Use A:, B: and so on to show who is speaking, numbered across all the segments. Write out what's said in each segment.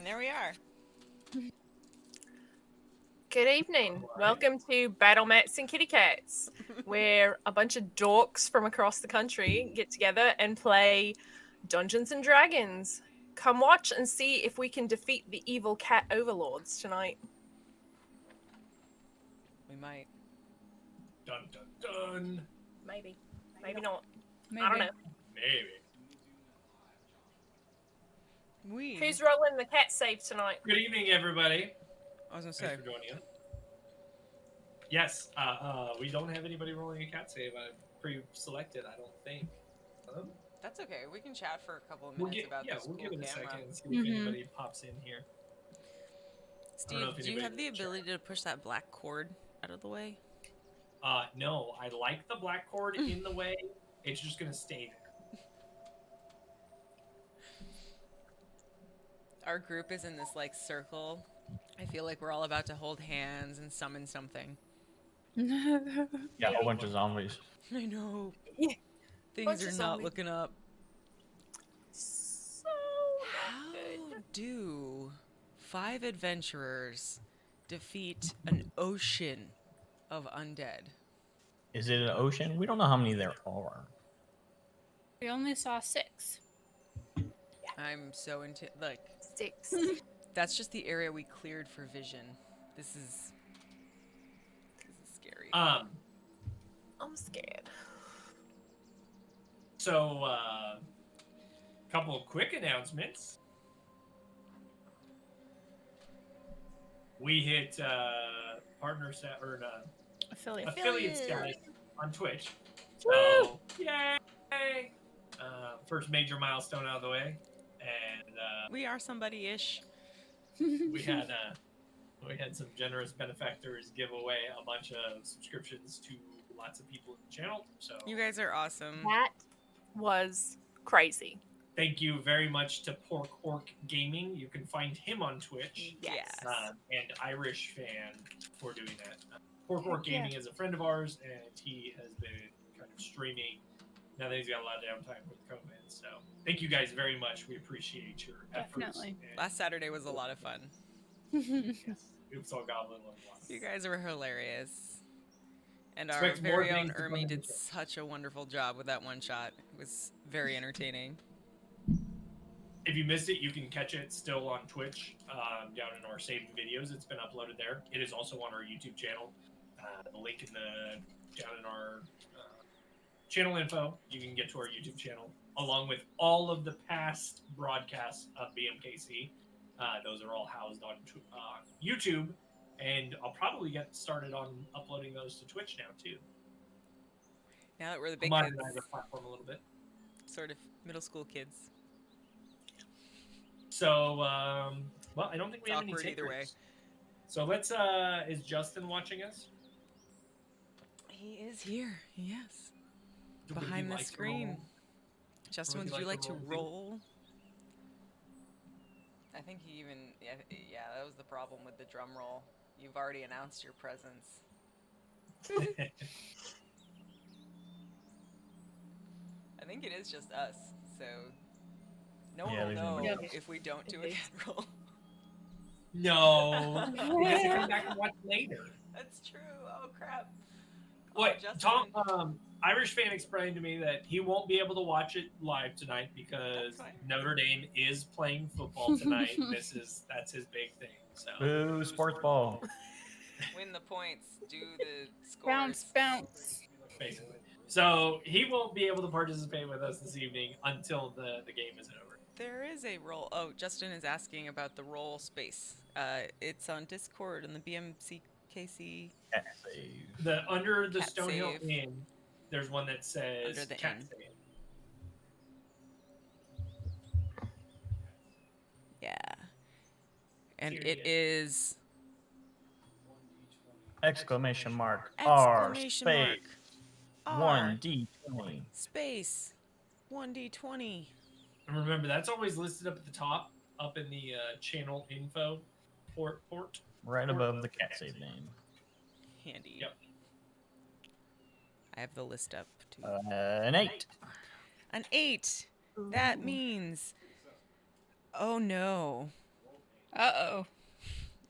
A: And there we are.
B: Good evening. Welcome to Battlemats and Kittycats, where a bunch of dorks from across the country get together and play Dungeons and Dragons. Come watch and see if we can defeat the evil cat overlords tonight.
A: We might.
C: Dun dun dun.
B: Maybe. Maybe not.
D: Maybe.
B: I don't know.
C: Maybe.
B: Who's rolling the cat save tonight?
C: Good evening, everybody.
A: I was gonna say.
C: Thanks for joining us. Yes, we don't have anybody rolling a cat save. I'm pre-selected, I don't think.
A: That's okay. We can chat for a couple of
C: We'll
A: minutes about this
C: we'll
A: cool
C: give it a
A: camera.
C: second and see if anybody pops in here.
A: Steve, do you have the ability to push that black cord out of the way?
C: No, I like the black cord in the way. It's just gonna stay there.
A: Our group is in this like circle. I feel like we're all about to hold hands and summon something.
E: Yeah, a whole bunch of zombies.
A: I know.
B: Yeah.
A: Things are not looking up.
B: So
A: How do 5 adventurers defeat an ocean of undead?
E: Is it an ocean? We don't know how many there are.
D: We only saw 6.
A: I'm so into like
B: 6.
A: that's just the area we cleared for vision. This is scary.
B: I'm scared.
C: So, couple of quick announcements. We hit partner set or affiliate status on Twitch. So, yay! First major milestone out of the way, and
A: we are somebody-ish.
C: we had some generous benefactors give away a bunch of subscriptions to lots of people in the channel. So
A: You guys are awesome.
B: That was crazy.
C: thank you very much to Pork Orc Gaming. You can find him on Twitch.
A: Yes.
C: And Irish Fan for doing that. Pork Orc Gaming is a friend of ours, and he has been kind of streaming now that he's got a lot of downtime with COVID. So thank you guys very much. We appreciate your efforts.
D: Definitely.
A: Last Saturday was a lot of fun.
C: Yes. Oops, all Goblin was lost.
A: You guys were hilarious. And
C: Expect
A: our
C: more
A: very own
C: things to come
A: Ermi
C: in the
A: did
C: show.
A: such a wonderful job with that one shot. It was very entertaining.
C: If you missed it, you can catch it still on Twitch, down in our saved videos. It's been uploaded there. It is also on our YouTube channel. The link down in our channel info. You can get to our YouTube channel along with all of the past broadcasts of BMKC. Those are all housed on YouTube, and I'll probably get started on uploading those to Twitch now too.
A: Now that we're the big
C: I'll
A: kids,
C: modernize the platform a little bit.
A: sort of middle school kids.
C: So, well, I don't think we
A: It's
C: have any
A: awkward either way.
C: takers. So let's. Is Justin watching us?
A: He is here. Yes.
C: Would he
A: Behind the
C: like to
A: screen.
C: roll?
A: Justin,
C: Would
A: would
C: you
A: you like to
C: too?
A: roll? I think he even, yeah, that was the problem with the drum roll. You've already announced your presence. I think it is just us, so no one
E: Yeah,
A: will
E: there's
A: know
E: nobody
D: else.
A: if we don't do a
B: It is.
A: cat roll.
C: No, you have to come back and watch later.
A: That's true. Oh crap.
C: What?
A: Justin.
C: Tom, Irish Fan explained to me that he won't be able to watch it live tonight because
A: That's fine.
C: Notre Dame is playing football tonight. That's his big thing. So
E: Boo, sports ball.
A: Win the points. Do the scores.
D: Bounce, bounce.
C: basically, so he won't be able to participate with us this evening until the game is over.
A: There is a roll. Oh, Justin is asking about the roll space. It's on Discord in the BMCKC.
E: Cat save.
C: The under the
A: Cat
C: Stonehill
A: save.
C: Inn, there's one that says
A: Under the
C: cat
A: inn.
C: save.
A: Yeah. And
C: Here
A: it
C: it
A: is
E: Exclamation mark. R
A: exclamation mark.
E: space.
A: R
E: 1D20.
A: space 1d20.
C: And remember, that's always listed up at the top, up in the channel info port.
E: Right above the cat save name.
A: Handy.
C: Yep.
A: I have the list up too.
E: An 8.
A: An 8. That means. Oh no.
D: Uh-oh.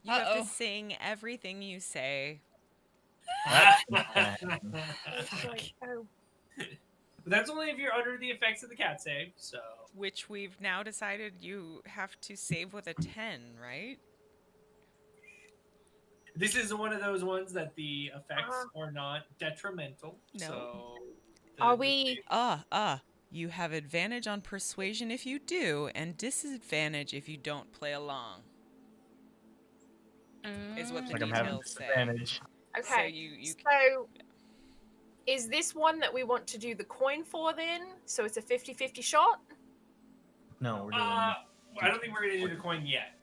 A: You have
D: Uh-oh.
A: to sing everything you say.
E: That's what's gonna happen.
B: It's like, oh,
C: But that's only if you're under the effects of the cat save. So
A: Which we've now decided you have to save with a 10, right?
C: this is one of those ones that the effects
B: Uh,
C: are not detrimental.
A: No.
C: So
B: are we?
A: You have advantage on persuasion if you do, and disadvantage if you don't play along, is what
E: It's
A: the
E: like I'm having
A: details say.
E: disadvantage.
A: So
B: Okay.
A: you
B: So, is this one that we want to do the coin for then? So it's a 50-50 shot?
E: No, we're doing.
C: I don't think we're gonna do the coin yet.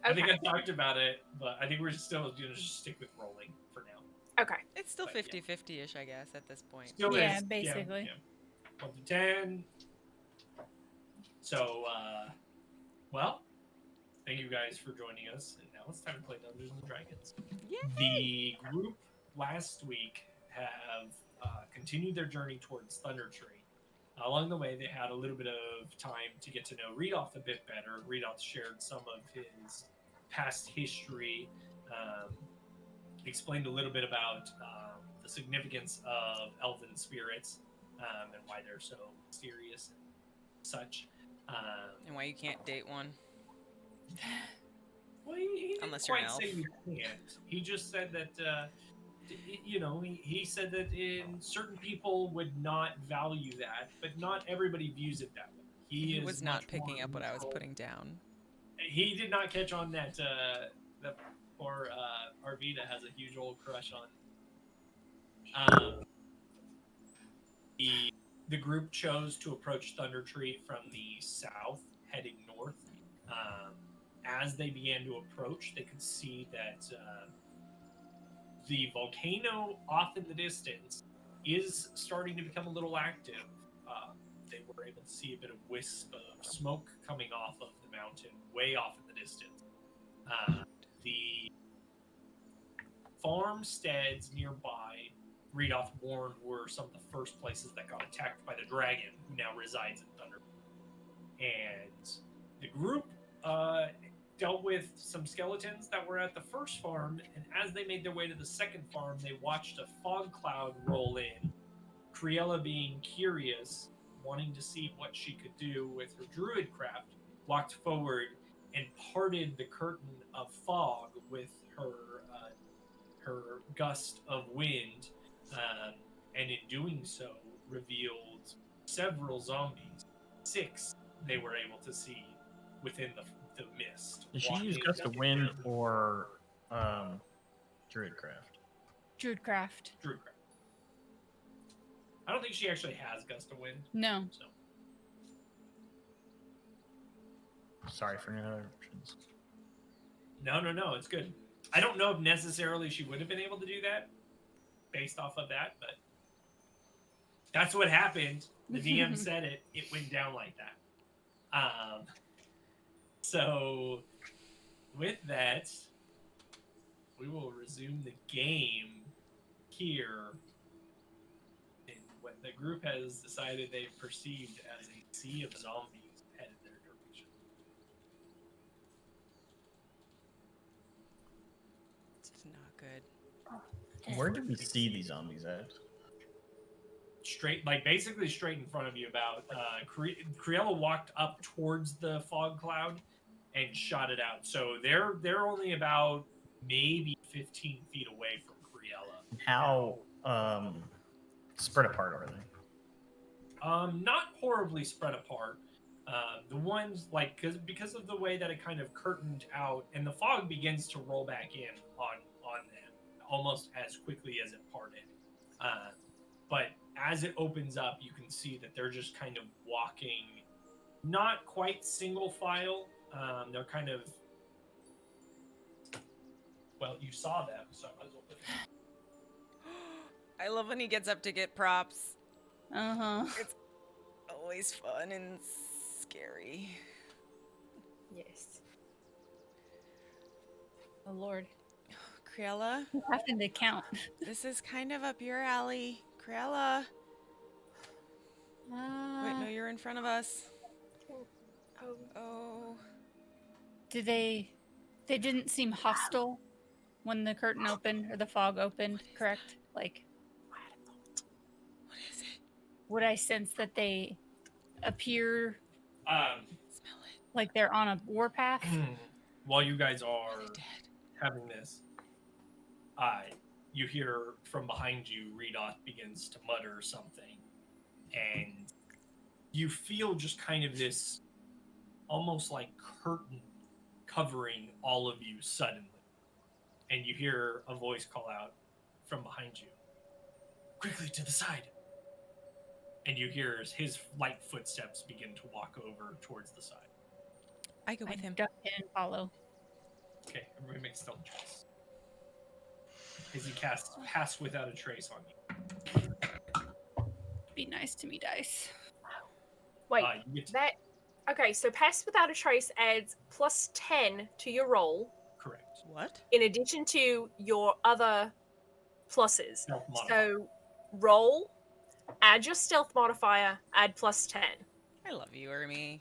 C: I think
B: Okay.
C: I talked about it, but I think we're still gonna just stick with rolling for now.
B: Okay.
A: it's still
C: But, yeah.
A: 50-50-ish, I guess, at this point.
C: Still
D: Yeah,
C: is,
D: basically.
C: Yeah. 1 to 10. So, well, thank you guys for joining us, and now it's time to play Dungeons and Dragons.
A: Yay!
C: The group last week have continued their journey towards Thunder Tree. Along the way, they had a little bit of time to get to know Redoth a bit better. Redoth shared some of his past history, explained a little bit about the significance of elven spirits and why they're so mysterious and such.
A: And why you can't date one.
C: Well, he didn't
A: Unless you're an
C: quite
A: elf.
C: say you can't. He just said that, he said that certain people would not value that, but not everybody views it that way. He is
A: was
C: much
A: not picking
C: more
A: up what I was
C: neutral.
A: putting down.
C: He did not catch on that that poor Arvita has a huge old crush on. The group chose to approach Thunder Tree from the south, heading north. As they began to approach, they could see that the volcano off in the distance is starting to become a little active. They were able to see a bit of wisp of smoke coming off of the mountain, way off in the distance. The farmsteads nearby, Redoth warned, were some of the first places that got attacked by the dragon, who now resides in Thunder. And the group dealt with some skeletons that were at the first farm, and as they made their way to the second farm, they watched a fog cloud roll in. Criella, being curious, wanting to see what she could do with her druid craft, walked forward and parted the curtain of fog with her gust of wind, and in doing so, revealed several zombies. 6 they were able to see within the mist.
E: Did she use gust of wind or druidcraft?
D: Druidcraft.
C: Druidcraft. I don't think she actually has gust of wind.
D: No.
C: So
E: Sorry for interruptions.
C: no, it's good. I don't know if necessarily she would have been able to do that based off of that, but that's what happened. The DM said it. It went down like that. So with that, we will resume the game here in what the group has decided they've perceived as a sea of zombies headed their direction.
A: This is not good.
E: Where did we see these zombies at?
C: Straight, like basically straight in front of you. About Criella walked up towards the fog cloud and shot it out. So they're only about maybe 15 feet away from Criella.
E: How spread apart are they?
C: Not horribly spread apart. The ones because of the way that it kind of curtained out, and the fog begins to roll back in on them almost as quickly as it parted. But as it opens up, you can see that they're just kind of walking, not quite single file. They're kind of, well, you saw them, so I might as well put them.
A: I love when he gets up to get props.
D: Uh-huh.
A: Always fun and scary.
B: Yes.
D: Oh, Lord.
A: Criella,
D: Having to count.
A: this is kind of up your alley. Criella. Wait, no, you're in front of us.
B: Oh,
A: Oh.
D: Do they They didn't seem hostile when the curtain opened or the fog opened, correct? Like,
A: What is it?
D: would I sense that they appear
A: Smell it.
D: like they're on a warpath?
C: While you guys
A: Are
C: are
A: they dead?
C: having this, you hear from behind you, Redoth begins to mutter something, and you feel just kind of this almost like curtain covering all of you suddenly. And you hear a voice call out from behind you, quickly to the side. And you hear his light footsteps begin to walk over towards the side.
A: I go with
D: I
A: him.
D: duck in and follow.
C: Okay, everybody make stealth checks. As he casts Pass Without a Trace on you.
D: Be nice to me, dice.
B: Wait,
C: You get to,
B: that. Okay, so Pass Without a Trace adds plus 10 to your roll,
C: correct.
A: What?
B: in addition to your other pluses.
C: Stealth modifier.
B: So roll, add your stealth modifier, add plus 10.
A: I love you, Ermi.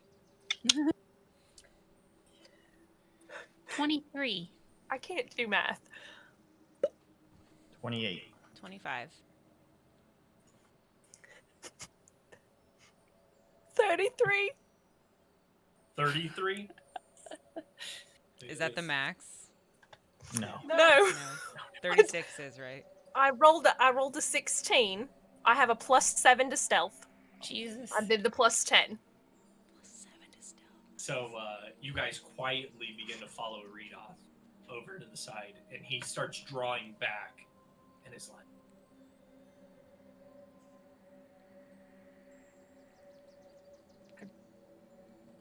D: 23.
B: I can't do math.
E: 28.
A: 25.
B: 33.
C: 33?
A: Is that the max?
E: No.
B: No.
A: No. 36 is, right?
B: I rolled a 16. I have a plus 7 to stealth.
D: Jesus.
B: I did the plus 10.
A: Plus 7 to stealth.
C: So you guys quietly begin to follow Redoth over to the side, and he starts drawing back, and is like,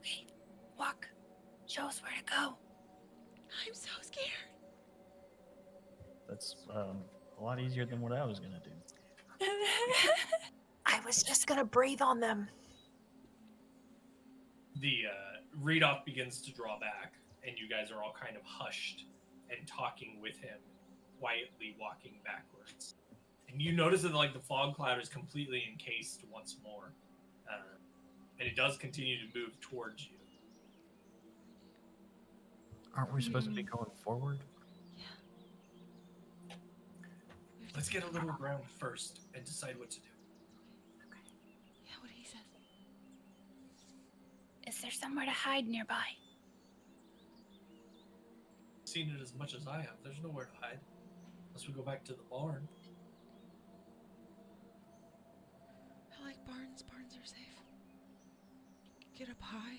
D: Wait, walk. Show us where to go.
A: I'm so scared.
E: That's a lot easier than what I was going to do.
B: I was just gonna breathe on them.
C: the Redoth begins to draw back, and you guys are all kind of hushed and talking with him, quietly walking backwards. And you notice that like the fog cloud is completely encased once more, and it does continue to move towards you.
E: Aren't we supposed to be going forward?
A: Yeah.
C: Let's get a little ground first and decide what to do.
A: Yeah, what he says.
D: Is there somewhere to hide nearby?
C: Seen it as much as I have. There's nowhere to hide unless we go back to the barn.
A: I like barns. Barns are safe. Get up high.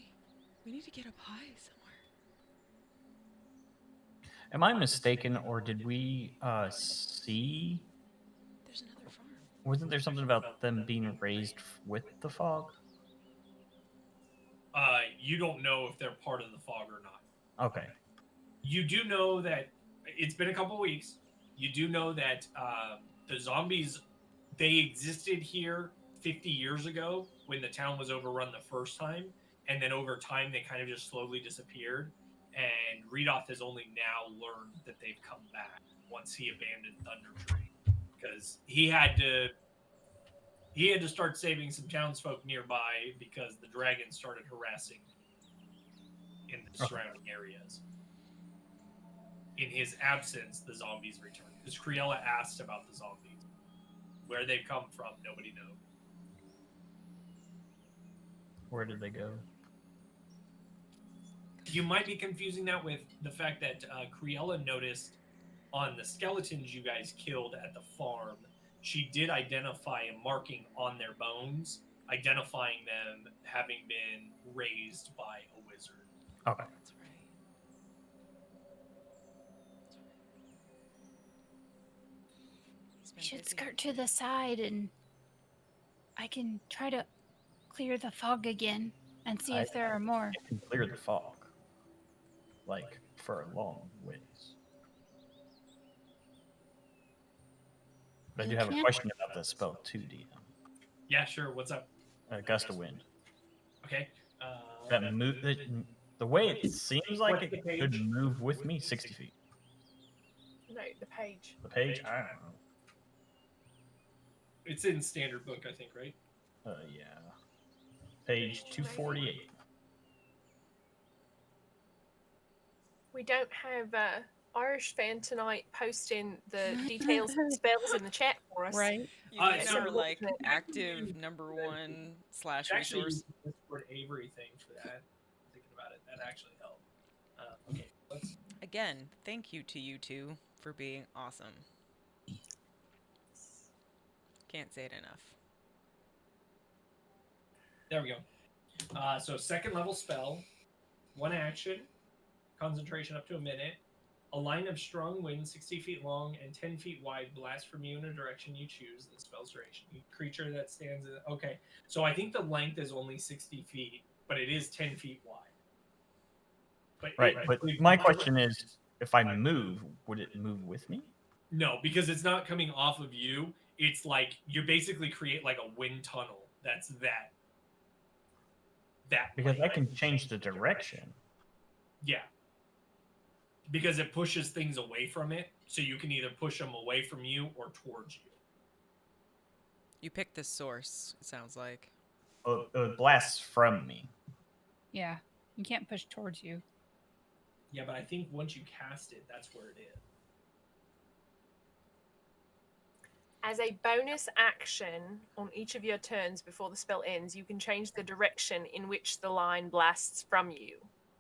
A: We need to get up high somewhere.
E: Am I mistaken, or did we see?
A: There's another farm.
E: Wasn't there something about them being raised with the fog?
C: You don't know if they're part of the fog or not.
E: Okay.
C: You do know that it's been a couple weeks. You do know that the zombies, they existed here 50 years ago when the town was overrun the first time, and then over time they kind of just slowly disappeared. And Redoth has only now learned that they've come back once he abandoned Thundertree, because he had to start saving some townsfolk nearby because the dragons started harassing in the surrounding areas. In his absence, the zombies returned. Because Criella asked about the zombies. Where they've come from, nobody knows.
E: Where did they go?
C: You might be confusing that with the fact that Criella noticed on the skeletons you guys killed at the farm, she did identify a marking on their bones, identifying them having been raised by a wizard.
E: Okay.
A: That's right. He's
D: We
A: been
D: should
A: busy.
D: skirt to the side and I can try to clear the fog again and see if there are more.
E: It can clear the fog. Like, for a long ways. But I
D: You
E: do have a
D: can't-
E: question about the spell too, DM.
C: Yeah, sure. What's up?
E: Gust of wind.
C: Okay.
E: That move, the way it seems like it could move with me 60 feet.
B: No, the page.
E: The page, I don't know.
C: It's in standard book, I think, right?
E: Yeah. Page 248.
B: We don't have Irish fan tonight posting the details of the spells in the chat for us.
D: Right.
A: You need
B: so
A: our like
B: unfortunate.
A: active number one slash
C: Actually, use
A: resource.
C: the Discord Avery thing for that. Thinking about it, that actually helped. Okay, let's.
A: Again, thank you to you two for being awesome. Can't say it enough.
C: There we go. So second level spell, 1 action, concentration up to a minute. A line of strong wind 60 feet long and 10 feet wide blasts from you in a direction you choose. The spell's duration. Each creature that stands in. Okay, so I think the length is only 60 feet, but it is 10 feet wide.
E: Right, but my question is, if I move, would it move with me?
C: No, because it's not coming off of you. It's like you basically create like a wind tunnel. That's that.
E: Because I can change the direction.
C: Yeah. Because it pushes things away from it, so you can either push them away from you or towards you.
A: You picked the source, it sounds like.
E: Oh, it blasts from me.
D: Yeah. You can't push towards you.
C: Yeah, but I think once you cast it, that's where it is.
B: As a bonus action on each of your turns before the spell ends, you can change the direction in which the line blasts from you.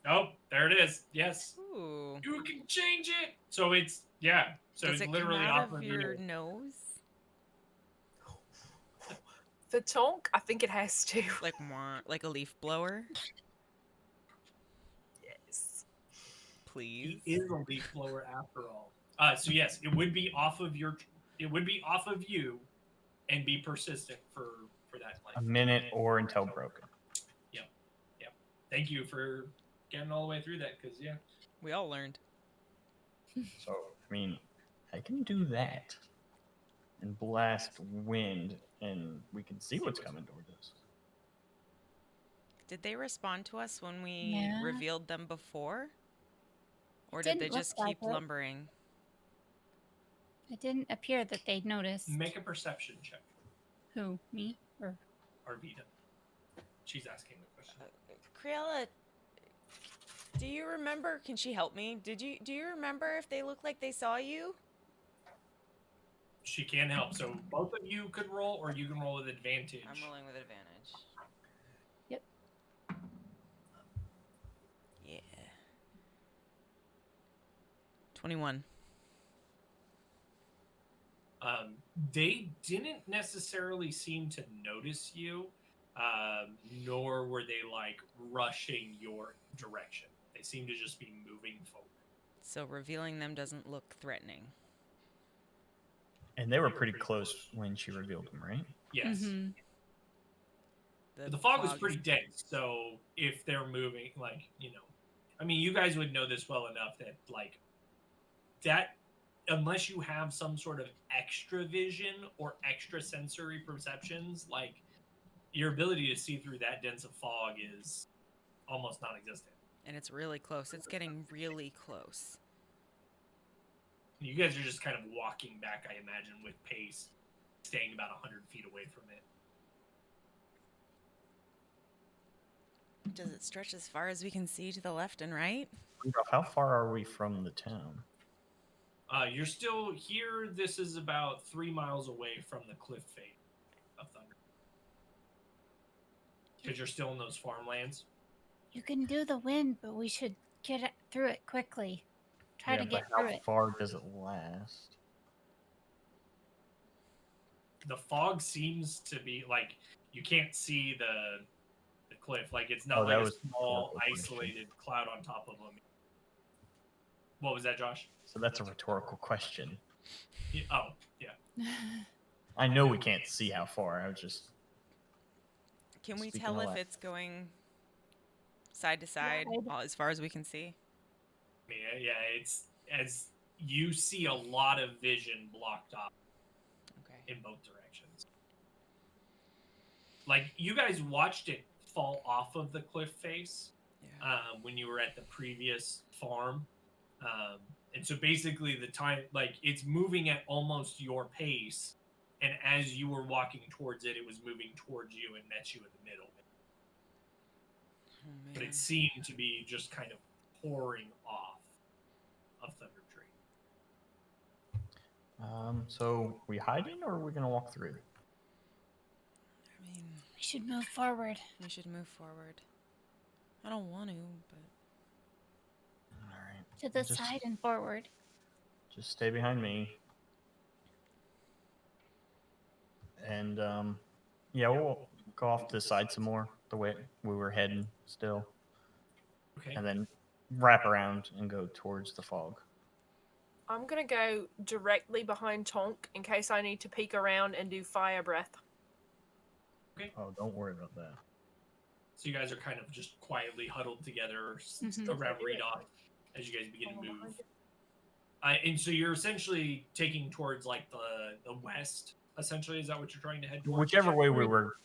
C: Oh, there it is. Yes.
A: Ooh.
C: You can change it. So it's, yeah. So
A: Does
C: it's
A: it
C: literally
A: come out
C: off
A: of your nose?
B: The tonk, I think it has to.
A: Like a leaf blower?
B: Yes.
A: Please.
C: He is a leaf blower after all. So yes, it would be off of your. It would be off of you, and be persistent for that
E: A
C: length.
E: minute or until broken.
C: Yep. Thank you for getting all the way through that, because yeah.
A: We all learned.
E: So, I mean, I can do that. And blast wind, and we can see what's coming towards us.
A: Did they respond to us when we
D: Yeah.
A: revealed them before? Or
D: It
A: did they
D: didn't look
A: just
D: like
A: keep
D: it.
A: lumbering?
D: It didn't appear that they'd noticed.
C: Make a perception check,
D: Who? Me? Or
C: Arvita. She's asking the question.
A: Creella, do you remember? Can she help me? Do you remember if they looked like they saw you?
C: She can help. So both of you could roll, or you can roll with advantage.
A: I'm rolling with advantage.
D: Yep.
A: Yeah. 21.
C: They didn't necessarily seem to notice you, nor were they like rushing your direction. They seem to just be moving forward.
A: So revealing them doesn't look threatening.
E: And they were pretty close when she revealed them, right?
C: Yes.
D: Mhm.
C: But the fog was pretty dense, so if they're moving, like, I mean, you guys would know this well enough that, like, that, unless you have some sort of extra vision or extra sensory perceptions, like, your ability to see through that dense of fog is almost non-existent.
A: And it's really close. It's getting really close.
C: You guys are just kind of walking back, I imagine, with pace, staying about 100 feet away from it.
A: Does it stretch as far as we can see to the left and right?
E: How far are we from the town?
C: You're still here. This is about 3 miles away from the cliff face of Thunder. Because you're still in those farmlands.
D: You can do the wind, but we should get through it quickly. Try to get
E: how
D: through it.
E: far does it last?
C: The fog seems to be like you can't see the cliff. Like it's not like a small isolated cloud on top of them. What was that, Josh?
E: So that's a rhetorical question.
C: Yeah, oh, yeah.
E: I know we can't see how far. I was just.
A: Can we
E: Speaking
A: tell
E: of
A: if
E: that.
A: it's going side to side as far as we can see?
C: Yeah, it's as you see a lot of vision blocked off in both directions. Like you guys watched it fall off of the cliff face when you were at the previous farm. And so basically the time, like it's moving at almost your pace. And as you were walking towards it, it was moving towards you and met you in the middle.
A: Oh,
C: But it seemed to be just kind of pouring off.
E: So we hiding or are we gonna walk through?
A: I mean,
D: We should move forward.
A: we should move forward. I don't want to, but
E: All right.
D: To the
E: Just-
D: side and forward.
E: Just stay behind me. And yeah, we'll go off to the side some more, the way we were heading still,
C: Okay.
E: and then wrap around and go towards the fog.
B: I'm gonna go directly behind Tonk in case I need to peek around and do fire breath.
E: Oh, don't worry about that.
C: So you guys are kind of just quietly huddled together
D: Mhm.
C: around Redoff as you guys begin to
B: Oh,
C: move.
B: behind it.
C: And so you're essentially taking towards like the west. Essentially, is that what you're trying to head towards?
E: Whichever way we were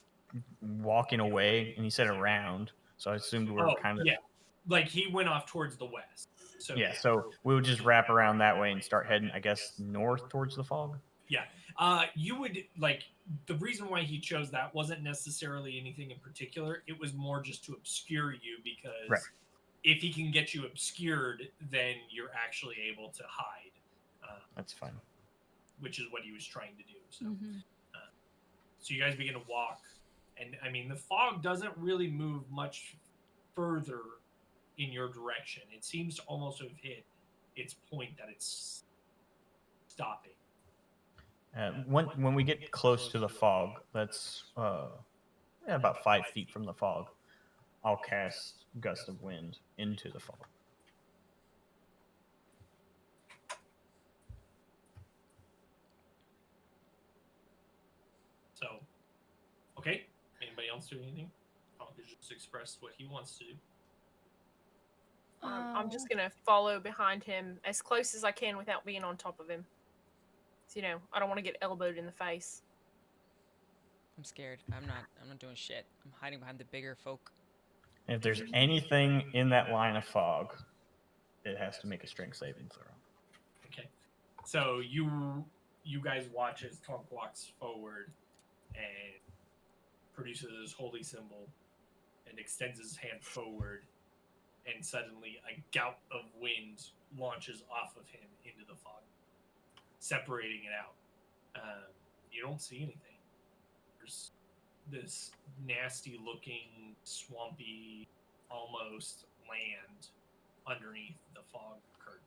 E: walking away, and he said around, so I assumed we were
C: Oh,
E: kind of
C: yeah. Like he went off towards the west. So
E: yeah. So we would just wrap around that way and start heading, I guess, north towards the fog.
C: you would like the reason why he chose that wasn't necessarily anything in particular. It was more just to obscure you because
E: Right.
C: if he can get you obscured, then you're actually able to hide,
E: That's fine.
C: which is what he was trying to do. So,
D: Mm-hmm.
C: so you guys begin to walk, and I mean the fog doesn't really move much further in your direction. It seems to almost have hit its point that it's stopping.
E: When we get close to the fog, that's about 5 feet from the fog. I'll cast Gust of Wind into the fog.
C: So, okay. Anybody else do anything? I'll just express what he wants to do.
B: I'm just gonna follow behind him as close as I can without being on top of him. So, I don't want to get elbowed in the face.
A: I'm scared. I'm not doing shit. I'm hiding behind the bigger folk.
E: And if there's anything in that line of fog, it has to make a strength saving throw.
C: Okay. So you guys watch as Tonk walks forward and produces his holy symbol and extends his hand forward, and suddenly a gout of wind launches off of him into the fog, separating it out. You don't see anything. There's this nasty looking, swampy, almost land underneath the fog curtain.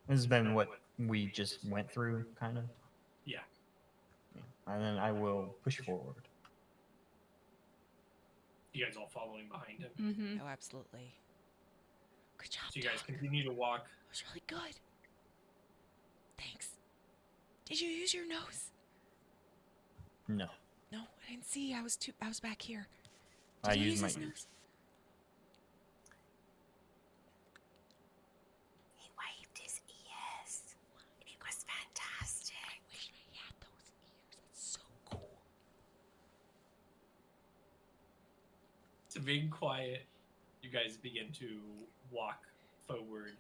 E: This has been what we just went through, kind of.
C: Yeah.
E: And then I will push forward.
C: You guys all following behind him.
D: Mm-hmm.
A: Oh, absolutely. Good job.
C: So you guys
A: Doc.
C: continue to walk.
A: That was really good. Thanks. Did you use your nose?
E: No,
A: No, I didn't see. I was back here.
E: I
A: Did you
E: use
A: use
E: my
A: his nose?
F: He waved his ears. It was fantastic.
A: I wish I had those ears. That's so cool.
C: So being quiet, you guys begin to walk forward,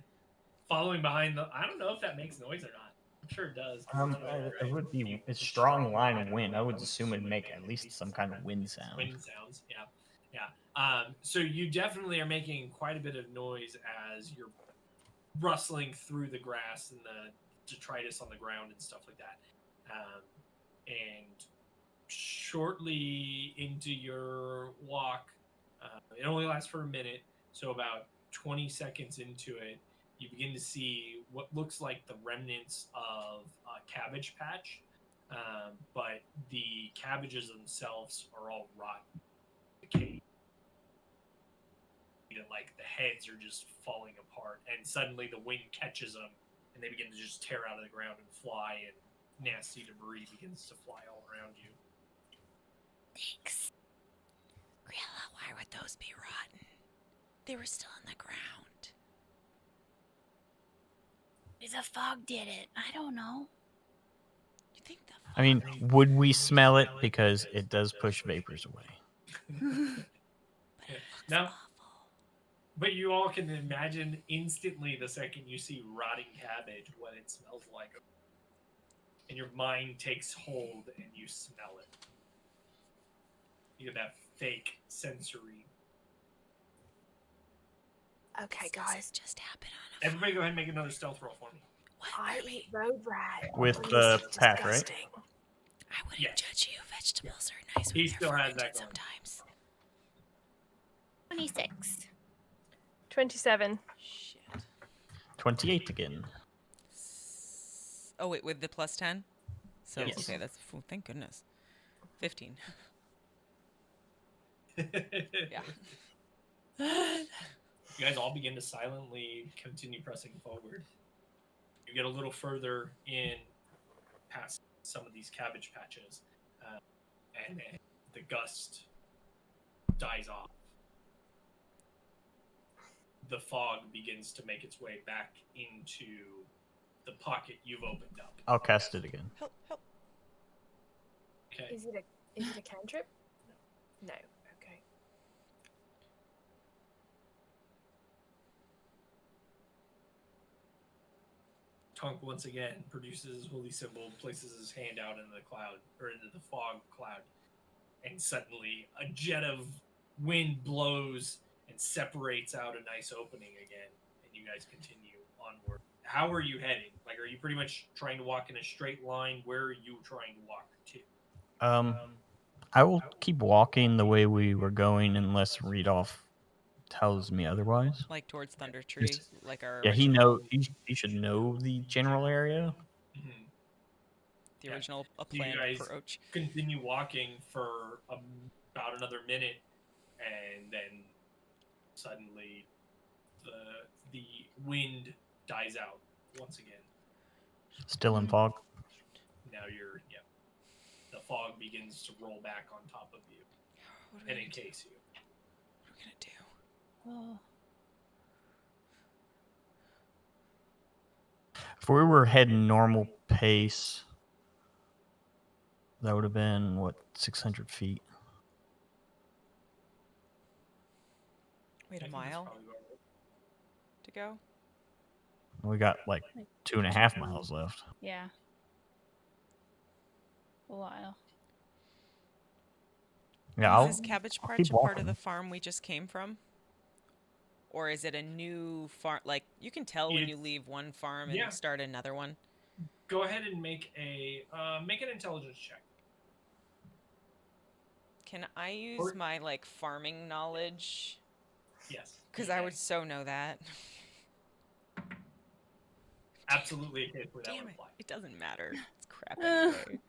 C: following behind the. I don't know if that makes noise or not. I'm sure it does. 'Cause it's forward,
E: it
C: right?
E: would be a strong line of wind. I would assume it'd make at least some kind of wind sound.
C: Wind sounds, yeah. So you definitely are making quite a bit of noise as you're rustling through the grass and the detritus on the ground and stuff like that. And shortly into your walk, it only lasts for a minute, so about 20 seconds into it, you begin to see what looks like the remnants of a cabbage patch, but the cabbages themselves are all rotten, decayed. Like the heads are just falling apart, and suddenly the wind catches them, and they begin to just tear out of the ground and fly, and nasty debris begins to fly all around you.
A: Thanks. Grilla, why would those be rotten? They were still in the ground.
D: The fog did it. I don't know.
A: You think the
E: I mean, would we smell it? Because it does push vapors away.
A: but it looks
C: No.
A: awful.
C: But you all can imagine instantly the second you see rotting cabbage what it smells like. And your mind takes hold and you smell it. You get that fake sensory.
F: Okay,
A: This doesn't
F: guys.
A: just happen on a
C: Everybody go ahead and make another stealth roll for me.
A: What?
B: I eat road rat.
E: With
B: This
E: the
B: is
E: pack, right?
B: disgusting.
A: I wouldn't
C: Yes.
A: judge you. Vegetables are nice when
C: He
A: they're
C: still has
A: fermented
C: that going.
A: sometimes.
D: 26.
B: 27.
A: Shit.
E: 28 again.
A: Oh wait, with the plus 10. So
C: Yes.
A: okay, that's thank goodness. 15. Yeah.
C: You guys all begin to silently continue pressing forward. You get a little further in past some of these cabbage patches, and then the gust dies off. The fog begins to make its way back into the pocket you've opened up.
E: I'll cast it again.
A: Help! Help!
C: Okay.
B: Is it a cantrip? No. Okay.
C: Tonk once again produces his holy symbol, places his hand out into the cloud, or into the fog cloud, and suddenly a jet of wind blows and separates out a nice opening again, and you guys continue onward. How are you heading? Like, are you pretty much trying to walk in a straight line? Where are you trying to walk to?
E: I will keep walking the way we were going unless Read Off tells me otherwise.
A: Like towards Thunder Tree, like our
E: Yeah,
A: original,
E: he should know the general area.
C: Mhm.
A: the
C: Yeah.
A: original
C: You
A: planned
C: guys
A: approach.
C: continue walking for about another minute, and then suddenly the wind dies out once again.
E: Still in fog.
C: Now the fog begins to roll back on top of you
A: What are
C: and
A: we gonna do?
C: encase you.
A: What are we gonna do?
D: Oh,
E: If we were heading normal pace, that would have been, what, 600 feet?
A: Wait,
C: I
A: a
C: think that's
A: mile
C: probably about right.
A: to go?
E: We got like 2.5 miles left.
D: yeah. A while.
E: Yeah,
A: Is this cabbage
E: I'll
A: patch
E: keep
A: a part of
E: walking.
A: the farm we just came from? Or is it a new farm? Like, you can tell when you
C: It's-
A: leave one farm and
C: yeah.
A: start another one.
C: Go ahead and make an intelligence check.
A: Can I use
C: Or-
A: my, like, farming knowledge?
C: Yes.
A: Because
C: you
A: I
C: can.
A: would so know that.
C: Absolutely a case where that
A: Damn
C: would
A: it.
C: apply.
A: It doesn't matter. It's crap anyway.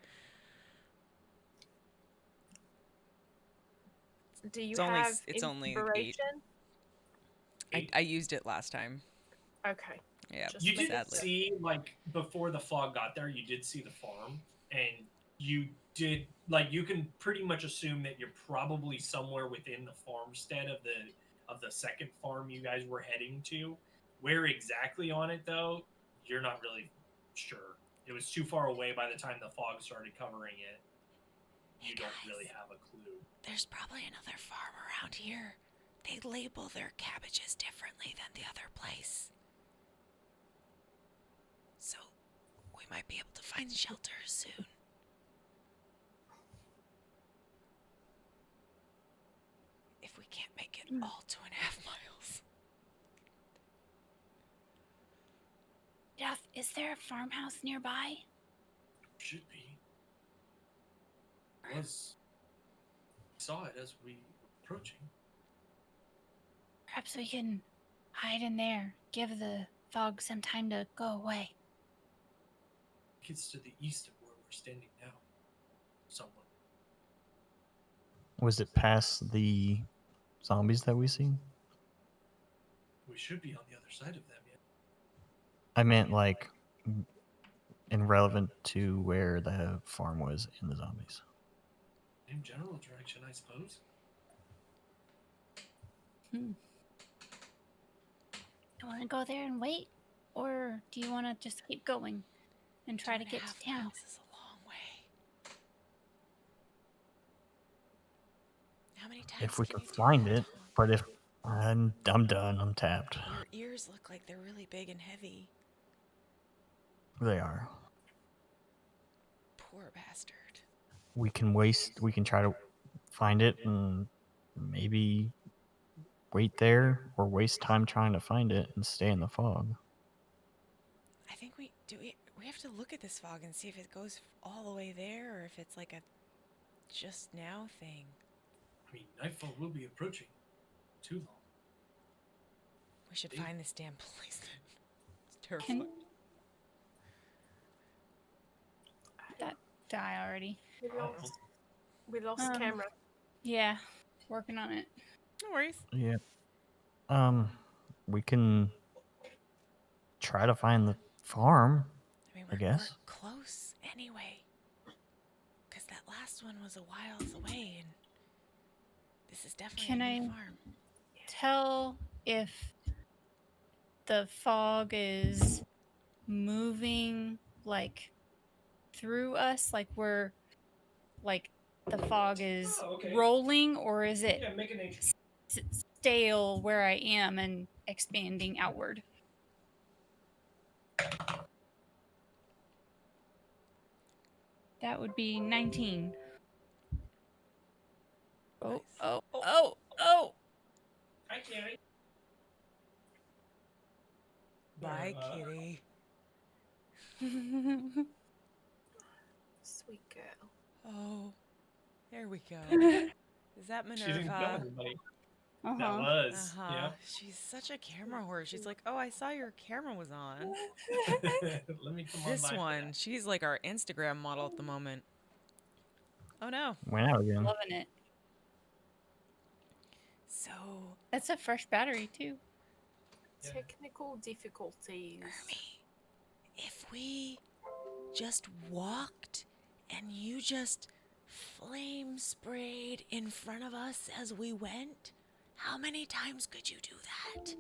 B: Do you
A: It's only-
B: have
A: it's only 8.
B: inspiration?
A: I used it last time.
B: Okay.
A: Yeah,
B: Just
C: You did
A: sadly.
C: see, like, before the fog got there, you did see the farm, and you did, like, you can pretty much assume that you're probably somewhere within the farmstead of the second farm you guys were heading to. Where exactly on it, though, you're not really sure. It was too far away by the time the fog started covering it. You don't really have a clue.
A: There's probably another farm around here. They label their cabbages differently than the other place. So, we might be able to find shelter soon. If we can't make it all 2.5 miles.
D: Jeff, is there a farmhouse nearby?
C: Should be. Was saw it as we were approaching.
D: Perhaps we can hide in there, give the fog some time to go away.
C: It's to the east of where we're standing now. Somewhat.
E: Was it past the zombies that we see?
C: We should be on the other side of them yet.
E: I meant like irrelevant to where the farm was in the zombies.
C: In general direction, I suppose.
D: You want to go there and wait? Or do you want to just keep going and try to get to
A: 2.5
D: town?
A: miles is a long way. How many times
E: If we
A: can
E: can
A: you do
E: find
A: that,
E: it,
A: Tom?
E: but if I'm done, I'm tapped.
A: Your ears look like they're really big and heavy.
E: They are.
A: Poor bastard.
E: We can try to find it and maybe wait there or waste time trying to find it and stay in the fog.
A: I think we have to look at this fog and see if it goes all the way there or if it's like a just now thing.
C: I mean, nightfall will be approaching. Too long.
A: We should
C: Dude.
A: find this damn place. It's terrifying.
D: Can that die already?
B: We lost camera.
D: Yeah, working on it.
A: No worries.
E: Yeah. We can try to find the farm.
A: I mean,
E: I
A: we're
E: guess.
A: close anyway. Because that last one was a whiles away, and this is definitely
D: Can
A: a new
D: I-
A: farm.
D: Tell if the fog is moving like through us, like we're like the fog is
C: Oh, okay.
D: rolling, or is it
C: Yeah, make a nature.
D: stale where I am and expanding outward? That would be 19. Oh,
A: Nice.
D: oh, oh, oh.
C: Hi, Kitty.
A: Bye,
C: Uh,
A: kitty.
B: Sweet girl.
A: Oh, there we go. Is that
C: She didn't tell
A: Minerva?
C: anybody. That
D: Uh-huh.
C: was.
A: She's such a camera whore. She's like, oh, I saw your camera was on.
C: Yeah. Let me come on
A: This
C: by for
A: one,
C: that.
A: she's like our Instagram model at the moment. Oh no.
E: Went out again.
D: Loving it.
A: So,
D: That's a fresh battery too.
C: Yeah.
B: Technical difficulties.
A: Ermi, if we just walked and you just flame sprayed in front of us as we went, how many times could you do that?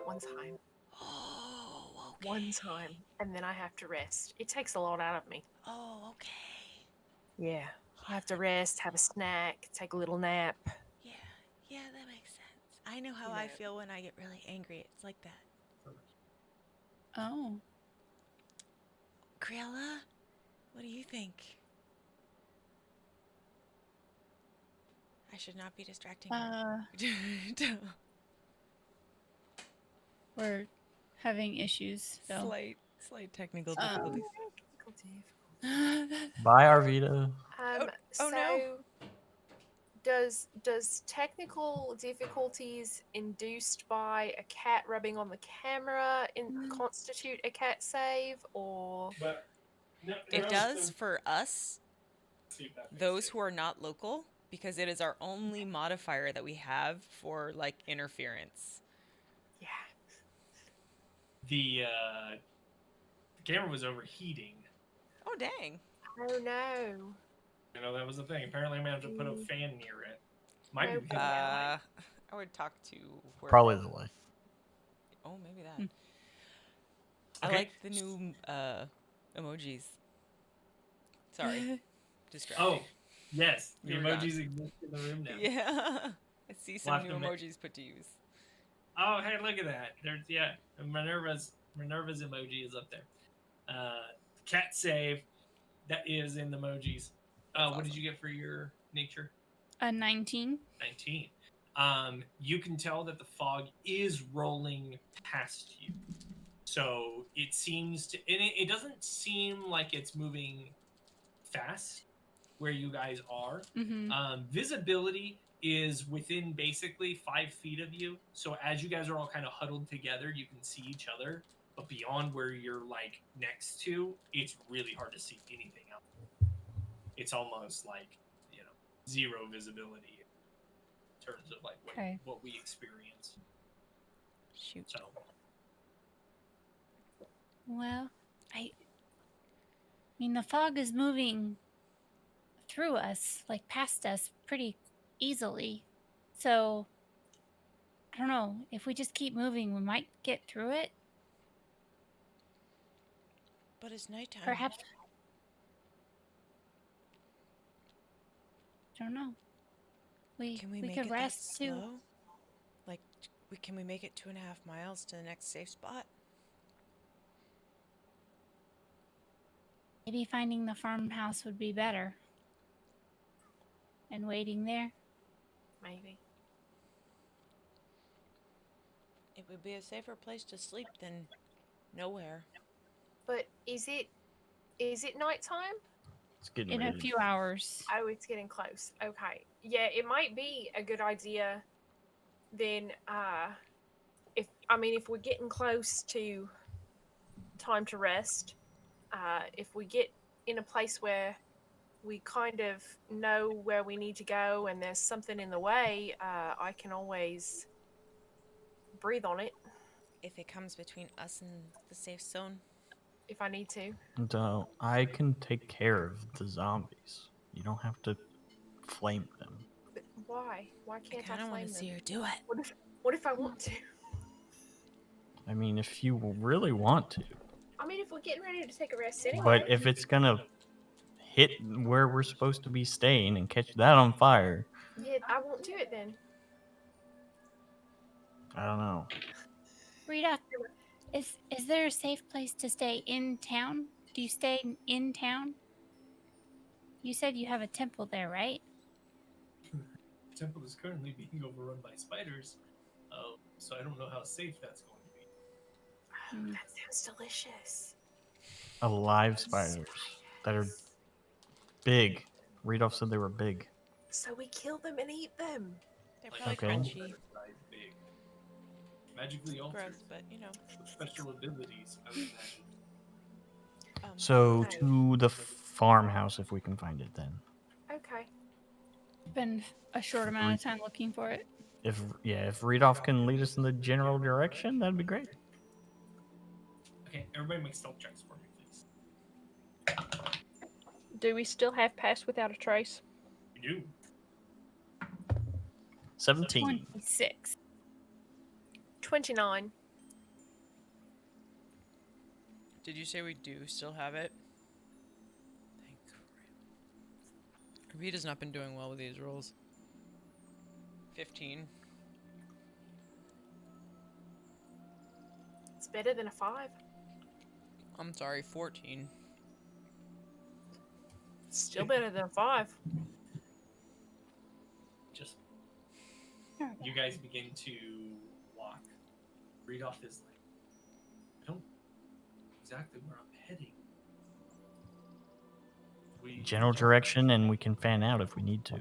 B: One time.
A: Oh, okay.
B: One time. And then I have to rest. It takes a lot out of me.
A: Oh, okay.
B: Yeah. I have to rest, have a snack, take a little nap.
A: Yeah, that makes sense. I know how I
B: Yeah.
A: feel when I get really angry. It's like that.
D: Oh.
A: Kriella, what do you think? I should not be distracting her.
D: We're having issues, so.
A: Slight technical
D: Um,
A: difficulties.
E: Bye, Arvita.
A: Oh
B: So
A: no.
B: does technical difficulties induced by a cat rubbing on the camera constitute a cat save, or
C: But no,
A: It does for us,
C: See if that makes
A: those
C: sense.
A: who are not local, because it is our only modifier that we have for like interference.
B: yeah?
C: The camera was overheating.
A: Oh dang.
B: Oh no.
C: You know, that was the thing. Apparently, I managed to put a fan near it. Might be
B: No
C: because of the light.
A: I would talk to whoever-
E: Probably the light.
A: Oh, maybe that.
D: Hmm.
A: I
C: Okay.
A: like the new emojis. Sorry. Distracting.
C: Oh, yes. The
A: You were gone.
C: emojis exist in the room now.
A: Yeah. I see some
C: We'll have
A: new
C: to ma-
A: emojis put to use.
C: Oh, hey, look at that. There's Minerva's emoji is up there. Cat save, that is in the emojis.
A: That's
C: What did
A: awesome.
C: you get for your nature?
D: A 19.
C: 19. You can tell that the fog is rolling past you. So it seems to, and it doesn't seem like it's moving fast where you guys are.
D: Mm-hmm.
C: Visibility is within basically 5 feet of you. So as you guys are all kind of huddled together, you can see each other. But beyond where you're like next to, it's really hard to see anything else. It's almost like, zero visibility in terms of like
D: Okay.
C: what we experience.
A: Shoot.
C: So
D: Well, I mean, the fog is moving through us, like past us, pretty easily. So, I don't know. If we just keep moving, we might get through it.
A: But it's nighttime.
D: Perhaps. I don't know.
A: Can we make
D: could
A: it
D: rest
A: that
D: too.
A: slow? Like, can we make it 2.5 miles to the next safe spot?
D: Maybe finding the farmhouse would be better. And waiting there.
B: Maybe.
A: It would be a safer place to sleep than Nowhere.
B: But is it nighttime?
E: It's getting
D: In a
E: ready.
D: few hours.
B: Oh, it's getting close. Okay. Yeah, it might be a good idea then if we're getting close to time to rest, if we get in a place where we kind of know where we need to go and there's something in the way, I can always breathe on it
A: If it comes between us and the safe zone,
B: if I need to.
E: And I can take care of the zombies. You don't have to flame them.
B: But why? Why
A: I
B: can't I
A: kind of want
B: flame
A: to
B: them?
A: see her do it.
B: What if I want to?
E: I mean, if you really want to.
B: I mean, if we're getting ready to take a rest anyway.
E: But if it's gonna hit where we're supposed to be staying and catch that on fire,
B: Yeah, I won't do it then.
E: I don't know.
D: Rita, is there a safe place to stay in town? Do you stay in town? You said you have a temple there, right?
C: The temple is currently being overrun by spiders, so I don't know how safe that's going to be.
D: Mm.
B: That sounds delicious.
E: Alive spiders that are big. Rudolph said they were big.
B: So we kill them and eat them.
A: They're
C: Like,
A: probably
E: Okay.
A: crunchy.
C: Size big. Magically altered.
A: Gross, but you know.
C: With special abilities, I would imagine.
E: So
B: Okay.
E: to the farmhouse if we can find it then.
B: Okay.
D: Been a short amount of time looking for it.
E: If Rudolph can lead us in the general direction, that'd be great.
C: Okay, everybody make stealth checks for me, please.
B: Do we still have Pass Without a Trace?
C: You do.
E: 17.
D: 26.
B: 29.
A: Did you say we do still have it? Thank crap. Rita's not been doing well with these rolls. 15.
B: It's better than a 5.
A: I'm sorry, 14.
B: Still better than a 5.
C: Just you guys begin to walk. Rudolph is like, I don't know exactly where I'm heading. We
E: General direction, and we can fan out if we need to.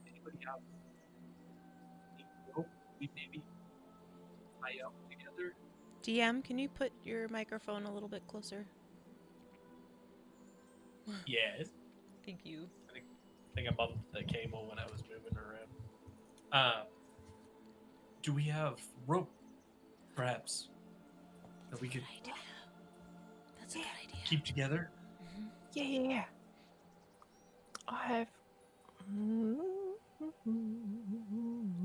C: Anybody else? Hope we maybe tie up together.
A: DM, can you put your microphone a little bit closer?
C: Yes.
A: Thank you.
C: I think I bumped the cable when I was moving around. Do we have rope, perhaps, that we could
A: Idea. That's a good idea.
C: keep together?
B: Yeah. I have.
A: I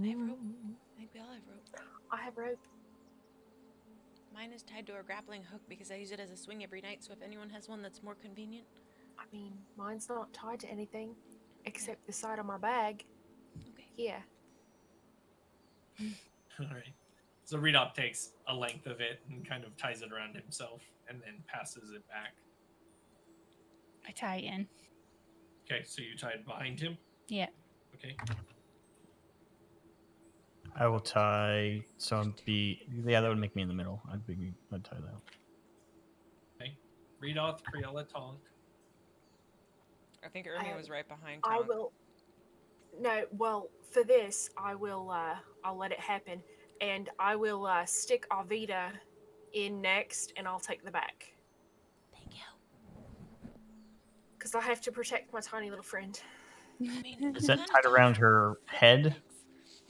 A: have rope. I think we all have rope.
B: I have rope.
A: Mine is tied to a grappling hook because I use it as a swing every night, so if anyone has one that's more convenient.
B: I mean, mine's not tied to anything except the side of my bag.
A: Okay.
B: Here.
C: All right. So Rudolph takes a length of it and kind of ties it around himself and then passes it back.
D: I tie in.
C: Okay, so you tied behind him?
D: Yeah.
C: Okay.
E: I will tie. So that would make me in the middle. I'd tie that.
C: Okay. Rudolph, Creola, Tonk.
A: I think Ernie was right behind
B: I
A: Tonk.
B: will. No, well, for this, I will. I'll let it happen, and I will stick Arvita in next, and I'll take the back
A: Thank you.
B: because I have to protect my tiny little friend.
A: I mean,
E: Is that
A: kinda
E: tied
A: don't
E: around
A: have
E: her head?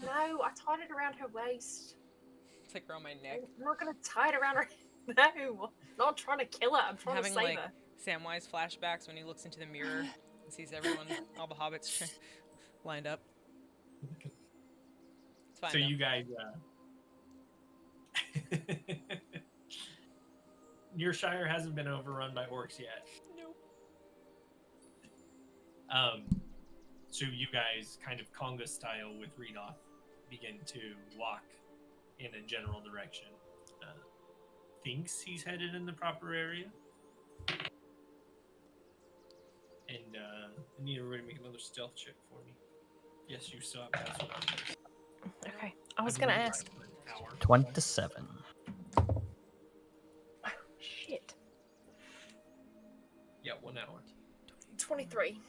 B: No, I tied it around her waist.
A: It's like around my neck.
B: I'm not gonna tie it around her. No, I'm not trying to kill her. I'm trying
A: Having
B: to save
A: like
B: her.
A: Samwise flashbacks when he looks into the mirror and sees everyone, all the hobbits lined up. It's fine.
C: So
A: though.
C: you guys, your Shire hasn't been overrun by orcs yet.
A: Nope.
C: So you guys, kind of conga style with Rudolph, begin to walk in a general direction. Thinks he's headed in the proper area. And I need everybody to make another stealth check for me. Yes, you still have pass without trace.
B: Okay. I was gonna
C: believe
B: ask.
C: it's for an hour.
E: 27.
B: Shit.
C: Yeah, 1 hour.
B: 23.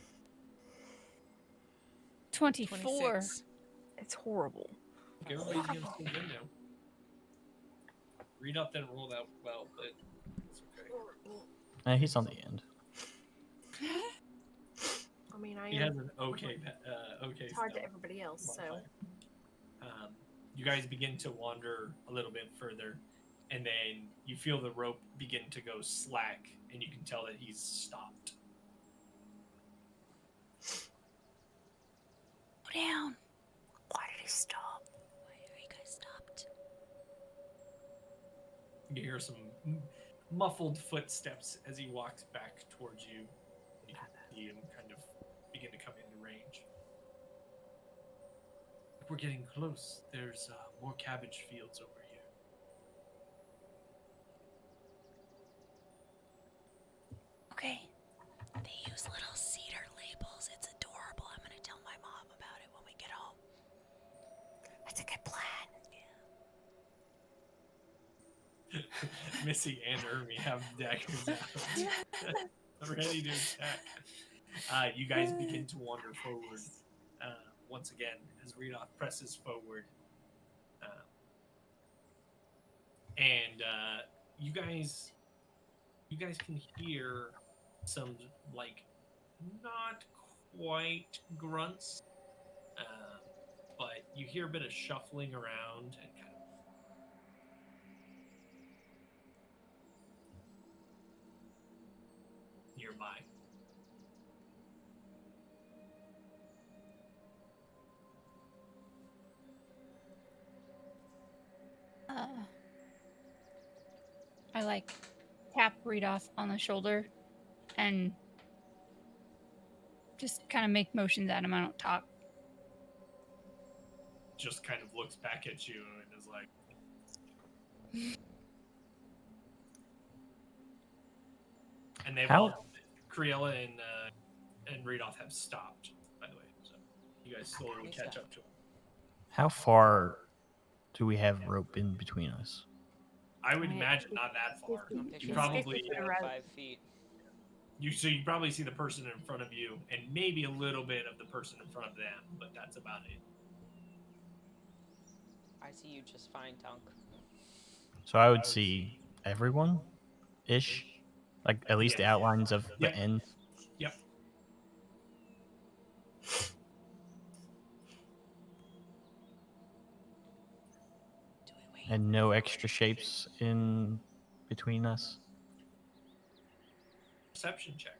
D: 24.
A: 26.
B: It's horrible.
C: Okay, everybody's gonna still win now. Read up didn't roll that well, but it's okay.
E: He's on the end.
B: I mean, I
C: He
B: am.
C: has an okay
B: It's hard to
C: spell
B: everybody else, so.
C: modifier. You guys begin to wander a little bit further, and then you feel the rope begin to go slack, and you can tell that he's stopped.
D: Go down.
F: Why did he stop?
A: Why are you guys stopped?
C: You hear some muffled footsteps as he walks back towards you. You can see him kind of begin to come into range. We're getting close. There's more cabbage fields over here.
D: Okay.
A: They use little cedar labels. It's adorable. I'm gonna tell my mom about it when we get home.
F: That's a good plan.
C: Missy and Ermi have daggers out, ready to attack. You guys begin to wander forward once again as Redoth presses forward, and you guys can hear some like not quite grunts, but you hear a bit of shuffling around and kind of. Nearby.
D: I like tap Redoth on the shoulder and just kind of make motions at him. I don't talk.
C: Just kind of looks back at you and is like. And they've all, Criella and Redoth have stopped, by the way. So you guys slowly catch up to him.
E: How far do we have rope in between us?
C: I would imagine not that far.
B: I'm
C: You
B: picturing
C: probably
B: 50 feet.
G: 5 feet.
C: you probably see the person in front of you and maybe a little bit of the person in front of them, but that's about it.
G: I see you just fine, Tunk.
E: So I would see everyone ish. Like at least the outlines of the
C: Yep.
E: end.
C: Yep.
A: Do we wait?
E: And no extra shapes in between us.
C: Perception check.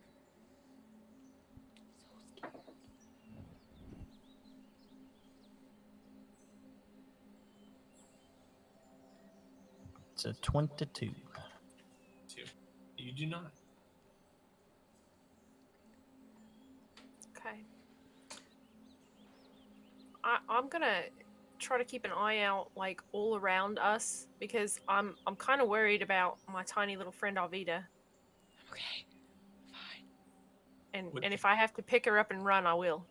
E: It's a 22.
C: You do not.
B: Okay. I'm gonna try to keep an eye out, like all around us, because I'm kind of worried about my tiny little friend Alvida,
A: Okay. Fine.
B: and if I have to pick her up and run, I will.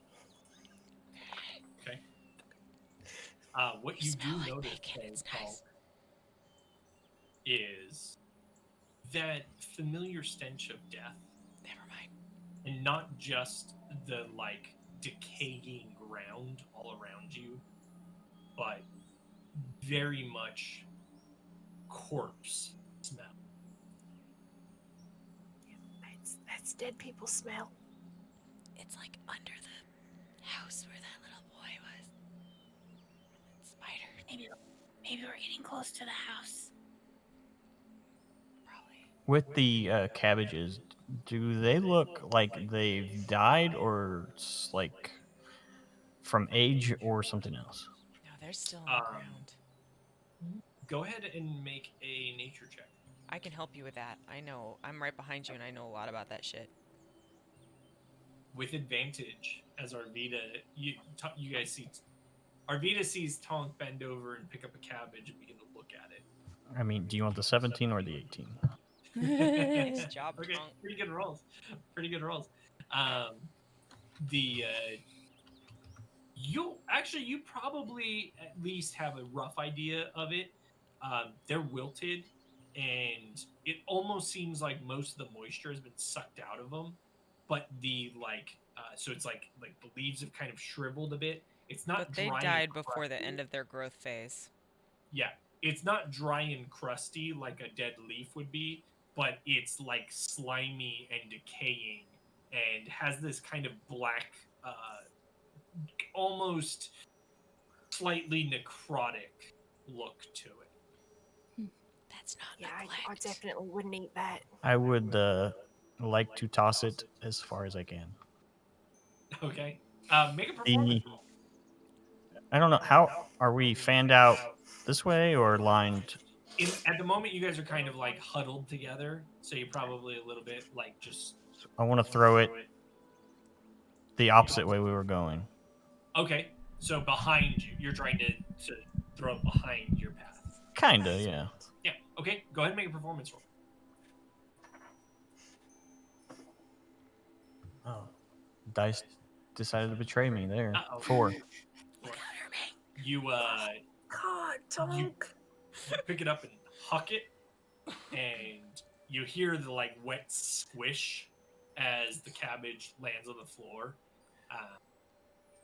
C: Okay. What you do
A: smell like
C: notice,
A: bacon.
C: though,
A: It's
C: Paul,
A: nice.
C: is that familiar stench of death,
A: Never mind.
C: and not just the like decaying ground all around you, but very much corpse smell.
B: That's dead people smell.
A: It's like under the house where that little boy was. And spiders.
D: Maybe we're getting close to the house.
A: Probably.
E: With the cabbages, do they look like they've died or like from age or something else?
A: No, they're still on the ground.
C: Go ahead and make a nature check.
G: I can help you with that. I know. I'm right behind you and I know a lot about that shit.
C: With advantage, as Arvida, you guys see, Arvida sees Tonk bend over and pick up a cabbage and begin to look at it.
E: I mean, do you want the 17 or the 18?
G: Nice job,
C: Okay,
G: Tonk.
C: pretty good rolls. You probably at least have a rough idea of it. They're wilted, and it almost seems like most of the moisture has been sucked out of them. But so it's like the leaves have kind of shriveled a bit. It's not
G: But they
C: dry and
G: died before the
C: crusty.
G: end of their growth phase.
C: Yeah, it's not dry and crusty like a dead leaf would be, but it's like slimy and decaying, and has this kind of black, almost slightly necrotic look to it.
A: That's not
F: Yeah, I
A: neglect.
F: definitely wouldn't eat that.
E: I would like to toss it as far as I can.
C: Okay, make a performance roll.
E: I don't know, how are we fanned out this way or lined?
C: At the moment, you guys are kind of like huddled together, so you're probably a little bit like just
E: I want to throw it the opposite way we were going.
C: okay. So behind you, you're trying to throw it behind your path.
E: Kinda, yeah.
C: Yeah. Okay. Go ahead and make a performance roll.
E: Oh, dice decided to betray me there.
C: Uh-oh.
E: 4.
A: Look out, Hermie.
C: You
F: God,
C: you
F: Tonk.
C: pick it up and huck it, and you hear the like wet squish as the cabbage lands on the floor,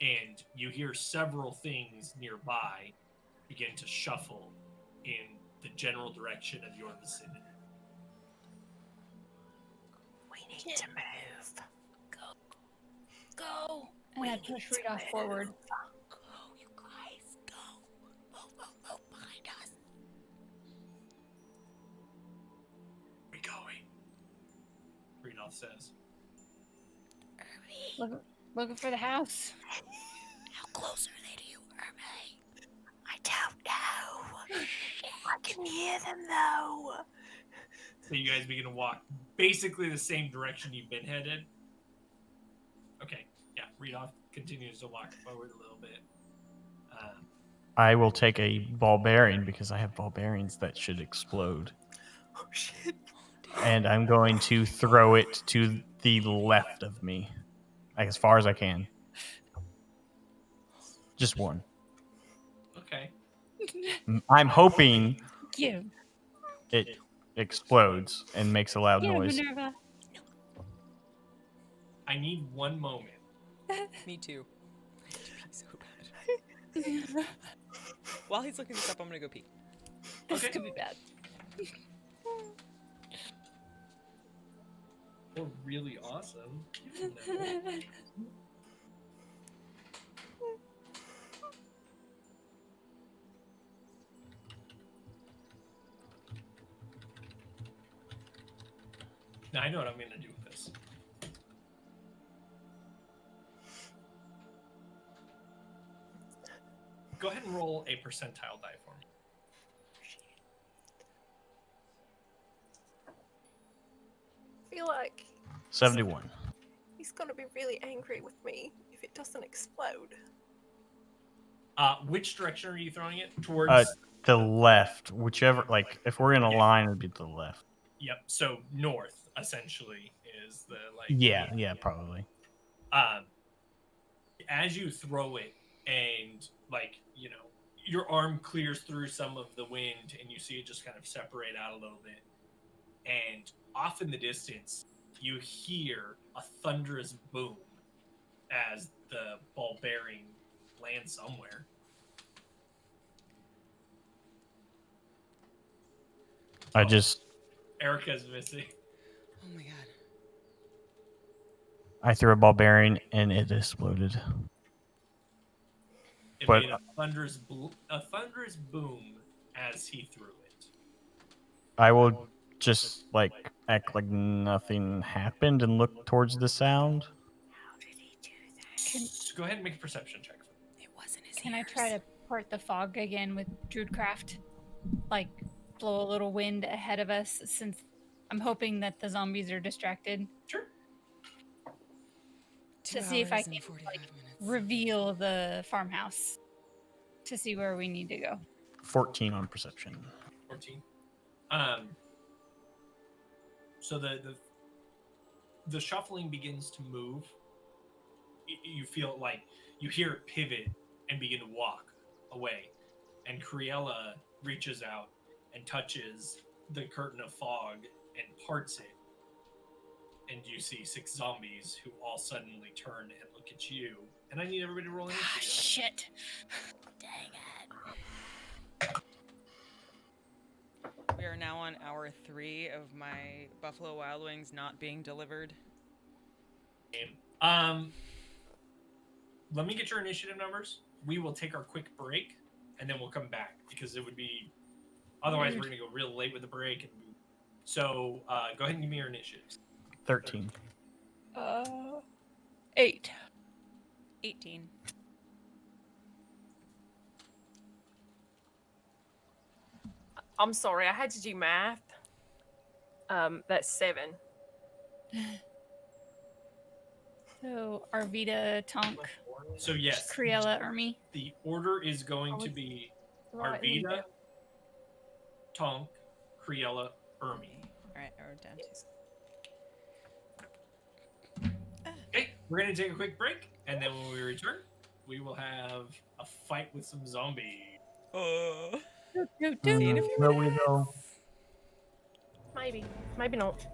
C: and you hear several things nearby begin to shuffle in the general direction of your vicinity.
F: We need to move.
A: Go.
D: And I push Rudolph forward.
A: Go, you guys. Go. Move behind us.
C: Where are we going? Rudolph says.
A: Hermie.
D: Looking for the house.
A: How close are they to you, Hermie?
F: I don't know. I can hear them though.
C: So you guys begin to walk basically the same direction you've been headed. Okay, yeah, Rudolph continues to walk forward a little bit.
E: I will take a ball bearing because I have ball bearings that should explode.
F: Oh shit.
E: And I'm going to throw it to the left of me, like as far as I can. Just one.
C: Okay.
E: I'm hoping
D: Get him.
E: it explodes and makes a loud
D: Get him,
E: noise.
D: Minerva.
C: I need one moment.
G: Me too. I need to pee so bad. While he's looking this up, I'm gonna go pee.
D: This
C: Okay.
D: could be bad.
C: Or really awesome. You don't know. Now I know what I'm going to do with this. Go ahead and roll a percentile die for me.
F: I feel like
E: 71.
F: he's gonna be really angry with me if it doesn't explode.
C: Which direction are you throwing it? Towards?
E: The left, whichever, like, if we're in a line, it'd be to the left.
C: Yep. So north, essentially, is the like.
E: Yeah, probably.
C: As you throw it, and your arm clears through some of the wind, and you see it just kind of separate out a little bit. And off in the distance, you hear a thunderous boom as the ball bearing lands somewhere. Erica's missing.
G: Oh my god.
E: I threw a ball bearing and it exploded.
C: It
E: But-
C: made a thunderous boom as he threw it.
E: I will just, like, act like nothing happened and look towards the sound.
F: How did he do that?
C: So go ahead and make a perception check.
A: It wasn't his
D: Can I
A: ears.
D: try to part the fog again with Druidcraft? Like, blow a little wind ahead of us, since I'm hoping that the zombies are distracted.
C: Sure.
D: To see if I
G: 2 hours and
D: can,
G: 45
D: like,
G: minutes.
D: reveal the farmhouse to see where we need to go.
E: 14 on perception.
C: 14. So the shuffling begins to move. You feel like you hear it pivot and begin to walk away. And Criella reaches out and touches the curtain of fog and parts it. And you see 6 zombies who all suddenly turn and look at you. And I need everybody to roll initiative.
D: Shit.
A: Dang it.
G: We are now on hour 3 of my Buffalo Wild Wings not being delivered.
C: Let me get your initiative numbers. We will take our quick break, and then we'll come back because it would be otherwise we're going to go real late with the break. So go ahead and give me your initiatives.
E: 13.
B: 8.
G: 18.
B: I'm sorry, I had to do math. That's 7.
D: So Arvita, Tonk,
C: So yes,
D: Criella, Ermi.
C: the order is going to be Arvita, Tonk, Criella, Ermi.
G: Alright, I wrote down 2.
C: Okay, we're going to take a quick break, and then when we return, we will have a fight with some zombies.
G: Oh.
D: See
G: in a few
E: Where we go?
B: Maybe. Maybe not.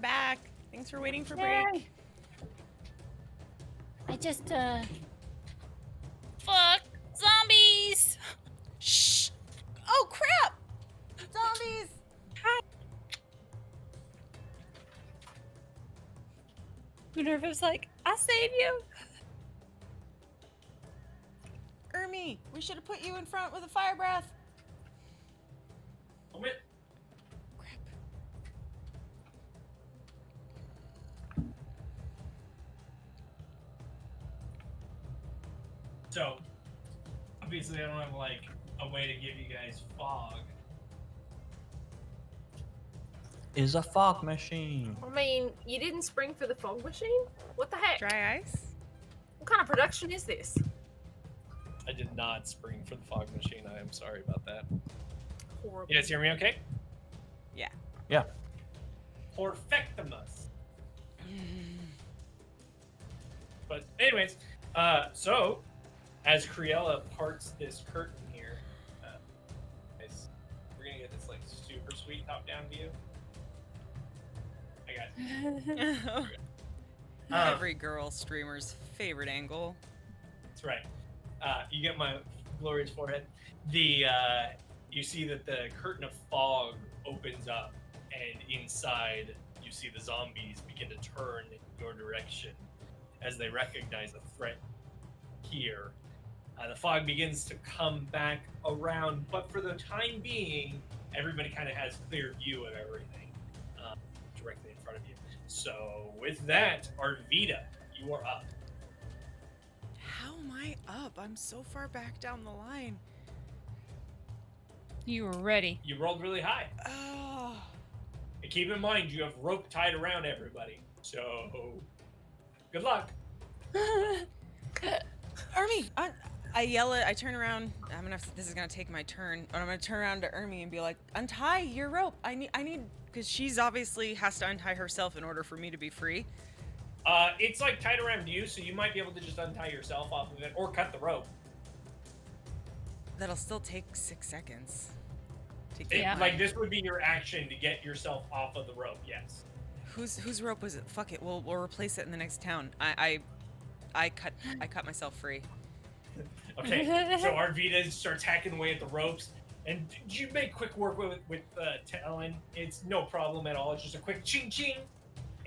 G: back. Thanks for waiting for
D: Yay.
G: break.
D: I just fuck zombies.
G: Shh. Oh crap! Zombies.
D: Minerva's like, I'll save you.
G: Ermi, we should have put you in front with a fire breath.
C: Moment.
G: Crap.
C: So, obviously, I don't have like a way to give you guys fog.
E: Is a fog machine.
B: I mean, you didn't spring for the fog machine? What the heck?
G: Dry ice.
B: What kind of production is this?
H: I did not spring for the fog machine. I am sorry about that.
B: Horrible.
C: You guys hear me okay?
G: Yeah.
E: Yeah.
C: Perfectimus. But anyways, so as Criella parts this curtain here, guys, we're gonna get this like super sweet top-down view. I got it.
G: Every girl streamer's favorite angle.
C: That's right. You get my glorious forehead. You see that the curtain of fog opens up, and inside you see the zombies begin to turn in your direction as they recognize a threat here. The fog begins to come back around, but for the time being, everybody kind of has clear view of everything directly in front of you. So with that, Arvita, you are up.
G: How am I up? I'm so far back down the line.
D: You were ready.
C: You rolled really high.
G: Oh.
C: And keep in mind, you have rope tied around everybody. So, good luck.
G: Ermi, I yell it. I turn around. This is gonna take my turn, but I'm gonna turn around to Ermi and be like, "Untie your rope. I need, because she's obviously has to untie herself in order for me to be free."
C: It's like tied around you, so you might be able to just untie yourself off of it or cut the rope.
G: That'll still take 6 seconds.
D: Yeah.
C: Like this would be your action to get yourself off of the rope. Yes.
G: Whose rope was it? Fuck it. We'll replace it in the next town. I cut myself free.
C: Okay. So Arvita starts hacking away at the ropes, and you make quick work with Talon. It's no problem at all. It's just a quick ching ching,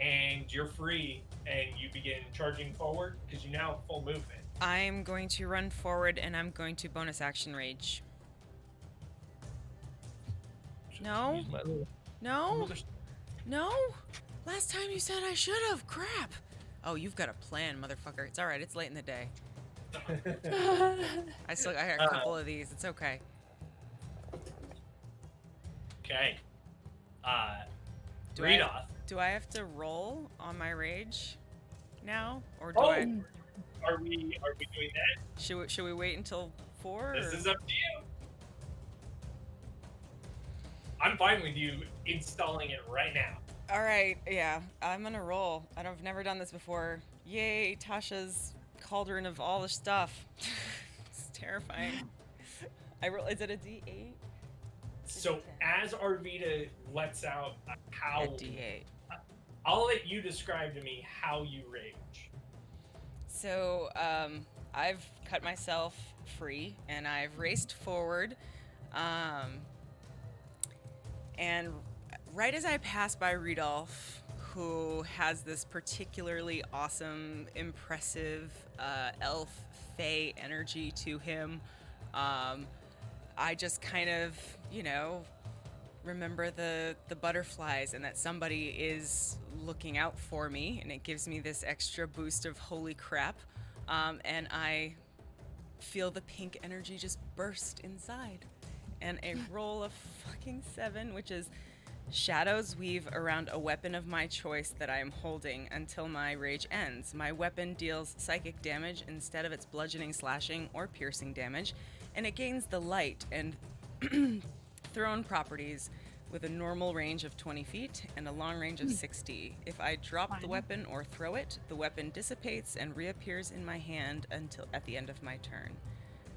C: and you're free, and you begin charging forward because you now have full movement.
G: I'm going to run forward and I'm going to bonus action rage. No?
H: Use my little-
G: No? No? Last time you said I should have. Crap. Oh, you've got a plan, motherfucker. It's alright. It's late in the day. I got a couple of these. It's okay.
C: Okay.
G: Do
C: Read
G: I-
C: off.
G: Do I have to roll on my rage now? Or do
C: Oh,
G: I...
C: are we doing that?
G: Should we wait until 4?
C: This
G: or-
C: is up to you. I'm fine with you installing it right now.
G: Alright, yeah. I'm gonna roll. I've never done this before. Yay, Tasha's cauldron of all the stuff. It's terrifying. Is it a D8?
C: So as Arvita lets out a
G: A
C: howl,
G: D8.
C: I'll let you describe to me how you rage.
G: So, I've cut myself free and I've raced forward. And right as I pass by Rudolph, who has this particularly awesome, impressive elf fae energy to him, I just kind of, remember the butterflies and that somebody is looking out for me, and it gives me this extra boost of holy crap. And I feel the pink energy just burst inside. And a roll of fucking 7, which is shadows weave around a weapon of my choice that I am holding until my rage ends. My weapon deals psychic damage instead of its bludgeoning, slashing, or piercing damage, and it gains the light and thrown properties with a normal range of 20 feet and a long range of 60. If I drop the weapon or throw it, the weapon dissipates and reappears in my hand until at the end of my turn.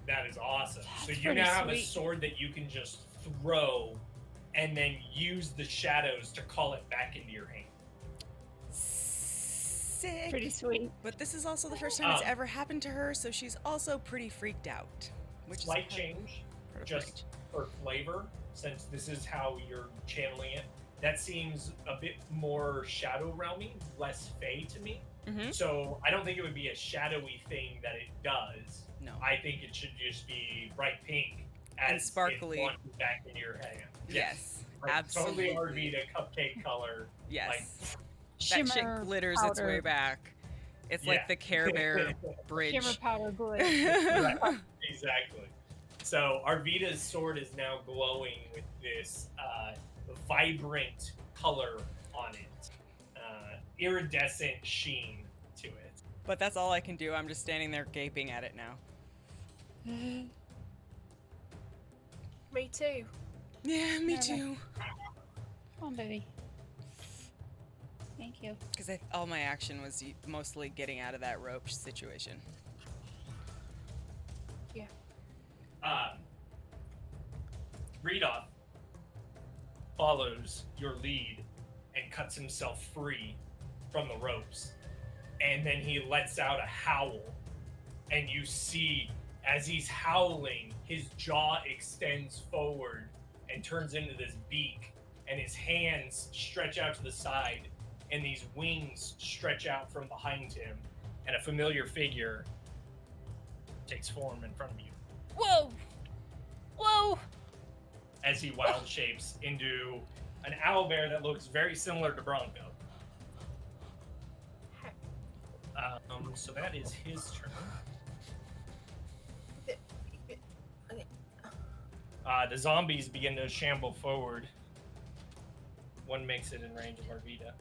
C: That is awesome. So
D: That's
C: you
D: pretty
C: now have a
D: sweet.
C: sword that you can just throw and then use the shadows to call it back into your hand.
G: sick.
D: Pretty sweet.
G: But this is also the first time it's ever happened to her, so she's also pretty freaked out. Which
C: Slight
G: is
C: change,
G: part of
C: just for flavor, since this is how you're channeling it. That seems a bit more shadow realmy, less fey to me.
G: Mm-hmm.
C: So I don't think it would be a shadowy thing that it does.
G: No.
C: I think it should just be bright pink as
G: And sparkly.
C: it launches back into your hand.
G: Yes,
C: Like,
G: absolutely.
C: Totally Arvita cupcake color.
G: Yes.
D: Shimmer
G: That shit glitters its way
D: powder.
G: back. It's
C: Yeah.
G: like the Care Bear bridge.
D: Shimmer powder glue.
C: Right, exactly. So Arvita's sword is now glowing with this vibrant color on it, iridescent sheen to it.
G: But that's all I can do. I'm just standing there gaping at it now.
B: Me too.
G: Yeah, me
D: Yeah.
G: too.
D: Come on, baby. Thank you.
G: Because all my action was mostly getting out of that rope situation.
C: Readoff follows your lead and cuts himself free from the ropes. And then he lets out a howl. And you see, as he's howling, his jaw extends forward and turns into this beak. And his hands stretch out to the side. And these wings stretch out from behind him. And a familiar figure takes form in front of you.
D: Whoa! Whoa!
C: As he wild shapes into an owlbear that looks very similar to Bronco. So that is his turn. The zombies begin to shamble forward. One makes it in range of Arvita.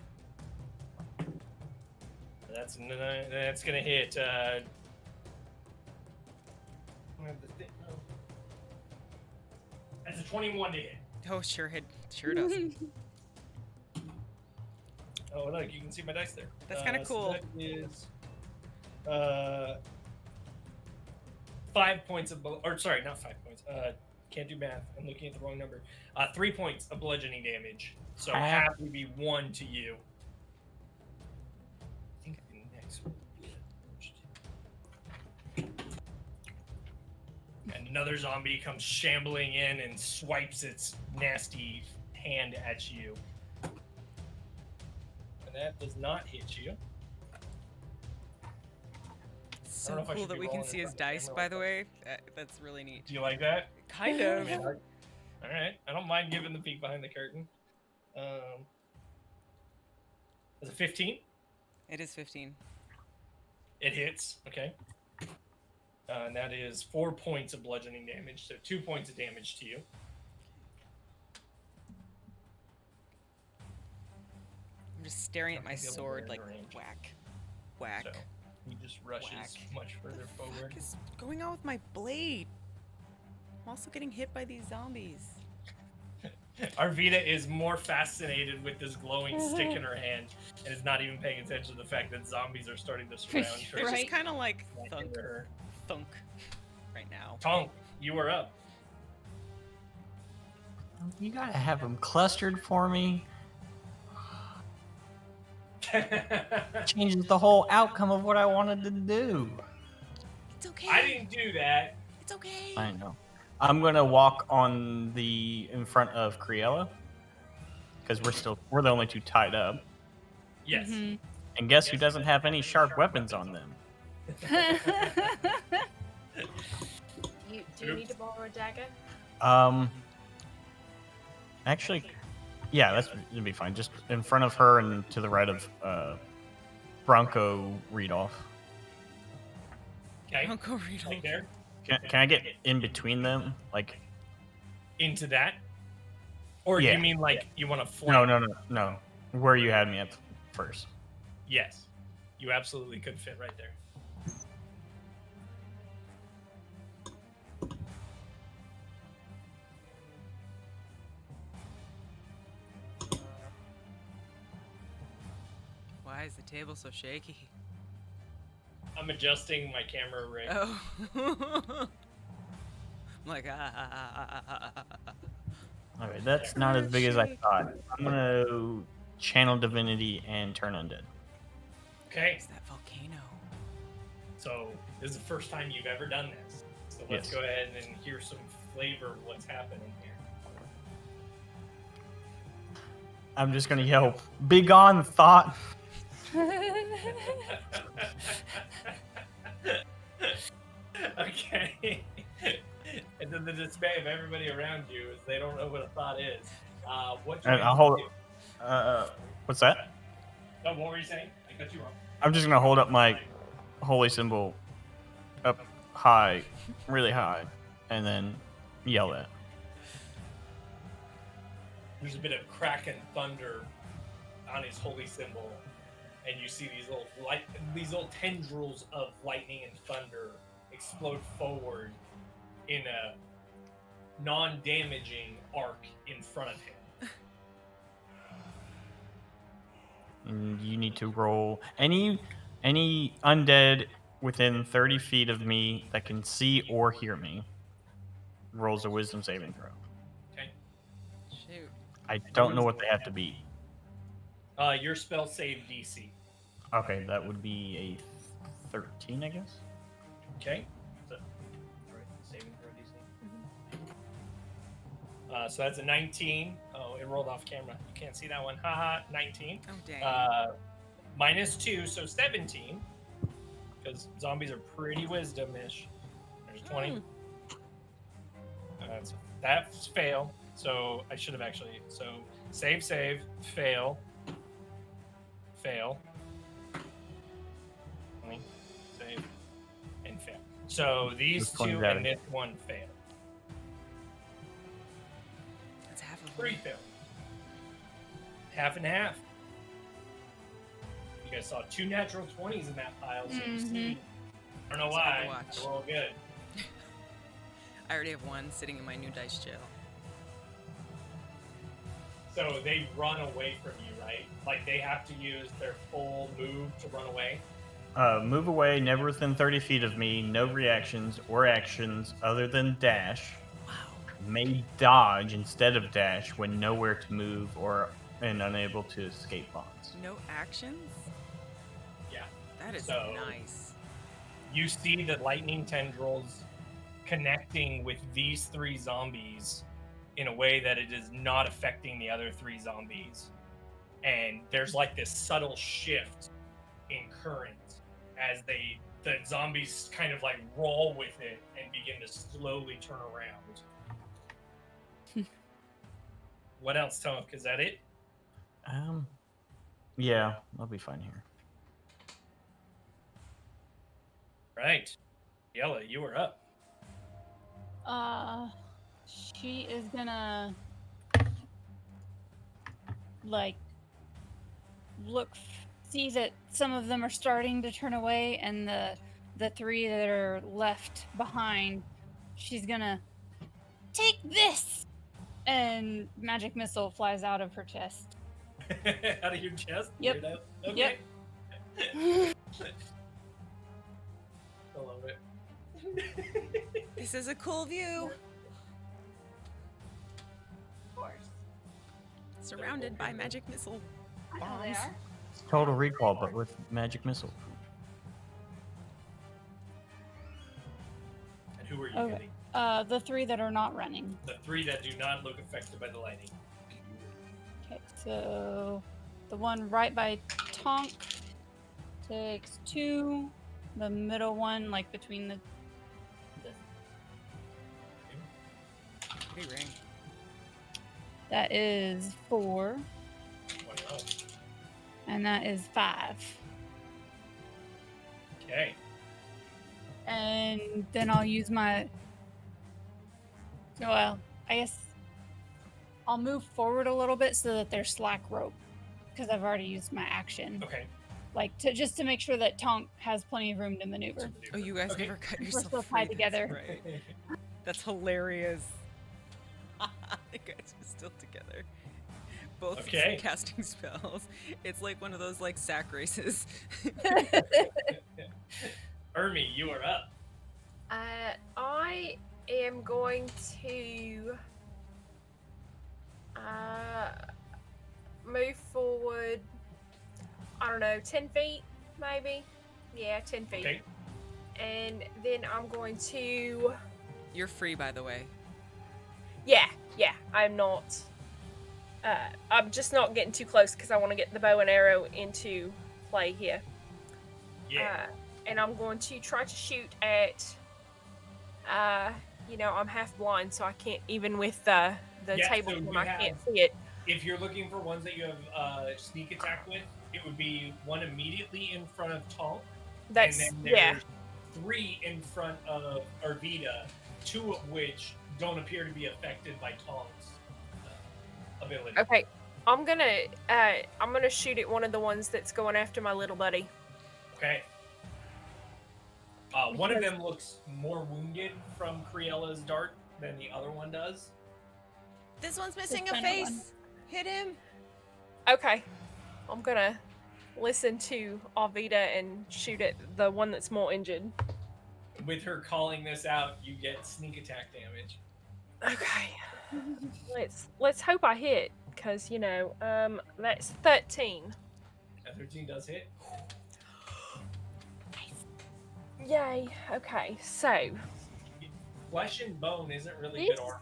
C: That's gonna hit. That's a 21 to hit.
G: Oh, sure does.
C: Oh, look, you can see my dice there.
G: That's kinda cool.
C: So that is 5 points of, or sorry, not 5 points. Can't do math. I'm looking at the wrong number. 3 points of bludgeoning damage. So half would be 1 to you. I think the next one. And another zombie comes shambling in and swipes its nasty hand at you. And that does not hit you.
G: So
C: know if I
G: cool
C: should
G: that
C: be
G: we can
C: rolling
G: see
C: in
G: his
C: front of the
G: dice,
C: camera
G: by
C: like
G: the
C: that.
G: way. That's really neat.
C: Do you like that?
G: Kind of.
C: All right. I don't mind giving the peek behind the curtain. Is it 15?
G: It is 15.
C: It hits. Okay. And that is 4 points of bludgeoning damage. So 2 points of damage to you.
G: I'm just staring at my
C: Feel
G: sword
C: very
G: like
C: range.
G: whack. Whack.
C: So he just rushes
G: Whack.
C: much further forward.
G: What is going on with my blade? I'm also getting hit by these zombies.
C: Arvita is more fascinated with this glowing stick in her hand and is not even paying attention to the fact that zombies are starting to surround her.
G: They're
D: Right.
G: just kind of like
C: Back
G: thunk,
C: into her.
G: thunk right now.
C: Tonk, you are up.
E: You gotta have them clustered for me. Changes the whole outcome of what I wanted to do.
A: It's okay.
C: I didn't do that.
A: It's okay.
E: I know. I'm gonna walk on in front of Criella because we're the only two tied up.
C: Yes.
D: Mhm.
E: And guess who doesn't have any sharp weapons on them?
B: Do you need to borrow a dagger?
E: Actually, yeah, that'd be fine. Just in front of her and to the right of Bronco Readoff.
C: Okay.
G: Don't go read
C: Right there.
E: Can I get in between them? Like,
C: Into that? Or
E: Yeah.
C: you mean like you want to flank?
E: no. Where you had me at first.
C: Yes. You absolutely could fit right there.
G: Why is the table so shaky?
C: I'm adjusting my camera rig.
G: Oh. I'm like,
E: All right, that's not as big as I thought. I'm gonna channel divinity and turn undead.
C: Okay,
G: It's that volcano.
C: so this is the first time you've ever done this. So let's
E: Yes.
C: go ahead and hear some flavor of what's happening here.
E: I'm just gonna yell, "Begone, thought!"
C: Okay. And then the dismay of everybody around you is they don't know what a thought is. What do
E: And
C: I
E: I'll
C: need
E: hold.
C: to do?
E: What's that?
C: No, what were you saying? I cut you off.
E: I'm just gonna hold up my holy symbol up high, really high, and then yell it.
C: There's a bit of crack and thunder on his holy symbol, and you see these little tendrils of lightning and thunder explode forward in a non-damaging arc in front of him.
E: And you need to roll any undead within 30 feet of me that can see or hear me rolls a wisdom saving throw.
C: Okay.
G: Shoot.
E: I don't know what they have to be.
C: Your spell save DC.
E: Okay, that would be a 13, I guess.
C: Okay. Saving throw DC. So that's a 19. Oh, it rolled off camera. You can't see that one. Haha, 19.
G: Oh, dang.
C: -2, so 17. Because zombies are pretty wisdom-ish. There's 20. That's fail. So I should have actually. So save, fail. Fail. Save, and fail. So these
E: Which one
C: two
E: is that
C: and
E: again?
C: this one fail.
G: That's half of
C: 3
G: them.
C: fail. Half and half. You guys saw 2 natural 20s in that pile. So you see, I don't know
G: It's
C: why.
G: Overwatch.
C: They're all good.
G: I already have one sitting in my new dice jail.
C: So they run away from you, right? Like they have to use their full move to run away.
E: Move away, never within 30 feet of me, no reactions or actions other than dash.
G: Wow.
E: May dodge instead of dash when nowhere to move and unable to escape bonds.
G: No actions?
C: Yeah.
G: That is
C: So-
G: nice.
C: You see the lightning tendrils connecting with these 3 zombies in a way that it is not affecting the other 3 zombies. And there's like this subtle shift in current as the zombies kind of like roll with it and begin to slowly turn around. What else, Tonk? Is that it?
E: Yeah, I'll be fine here.
C: Right. Yella, you were up.
D: She is gonna like see that some of them are starting to turn away, and the 3 that are left behind, she's gonna take this, and magic missile flies out of her chest.
C: Out of your chest?
D: Yep.
C: Weirdo. Okay.
D: Yep.
C: I love it.
G: This is a cool view.
F: Of course.
G: Surrounded by magic missile
F: I know they
G: bombs.
F: are.
E: It's Total Recall, but with magic missile.
C: And who are you
D: Okay.
C: hitting?
D: The 3 that are not running.
C: The 3 that do not look affected by the lightning.
D: Okay, so the one right by Tonk takes 2. The middle one, like between the
G: Pretty ring.
D: that is 4,
C: What else?
D: and that is 5.
C: Okay.
D: And then I'll use my. Well, I guess I'll move forward a little bit so that there's slack rope, because I've already used my action.
C: Okay.
D: Like just to make sure that Tonk has plenty of room to maneuver.
G: Oh, you guys
C: Okay.
G: never cut
D: We're
G: yourself
D: still
G: free.
D: tied together.
G: That's right. That's hilarious. You guys are still together. Both
C: Okay.
G: casting spells. It's like one of those like sack races.
C: Ermi, you are up.
B: I am going to move forward. I don't know, 10 feet. maybe. Yeah, 10 feet.
C: Okay.
B: And then I'm going to.
G: You're free, by the way.
B: Yeah, I'm not. I'm just not getting too close because I want to get the bow and arrow into play here.
C: Yeah.
B: And I'm going to try to shoot at. I'm half blind, so I can't, even with the
C: Yeah,
B: table,
C: so you
B: I
C: have-
B: can't see it.
C: If you're looking for ones that you have sneak attack with, it would be one immediately in front of Tonk.
B: That's,
C: and then
B: yeah.
C: there's 3 in front of Arvita, 2 of which don't appear to be affected by Tonk's ability.
B: Okay, I'm gonna shoot at one of the ones that's going after my little buddy.
C: Okay. One of them looks more wounded from Criella's dart than the other one does.
G: This one's missing
D: This
G: a
D: center
G: face.
D: one.
G: Hit him.
B: Okay, I'm gonna listen to Arvita and shoot at the one that's more injured.
C: With her calling this out, you get sneak attack damage.
B: Okay, let's hope I hit, because that's 13.
C: A 13 does hit.
B: Yay. Okay, so
C: Flesh and bone isn't really
B: This-
C: good armor.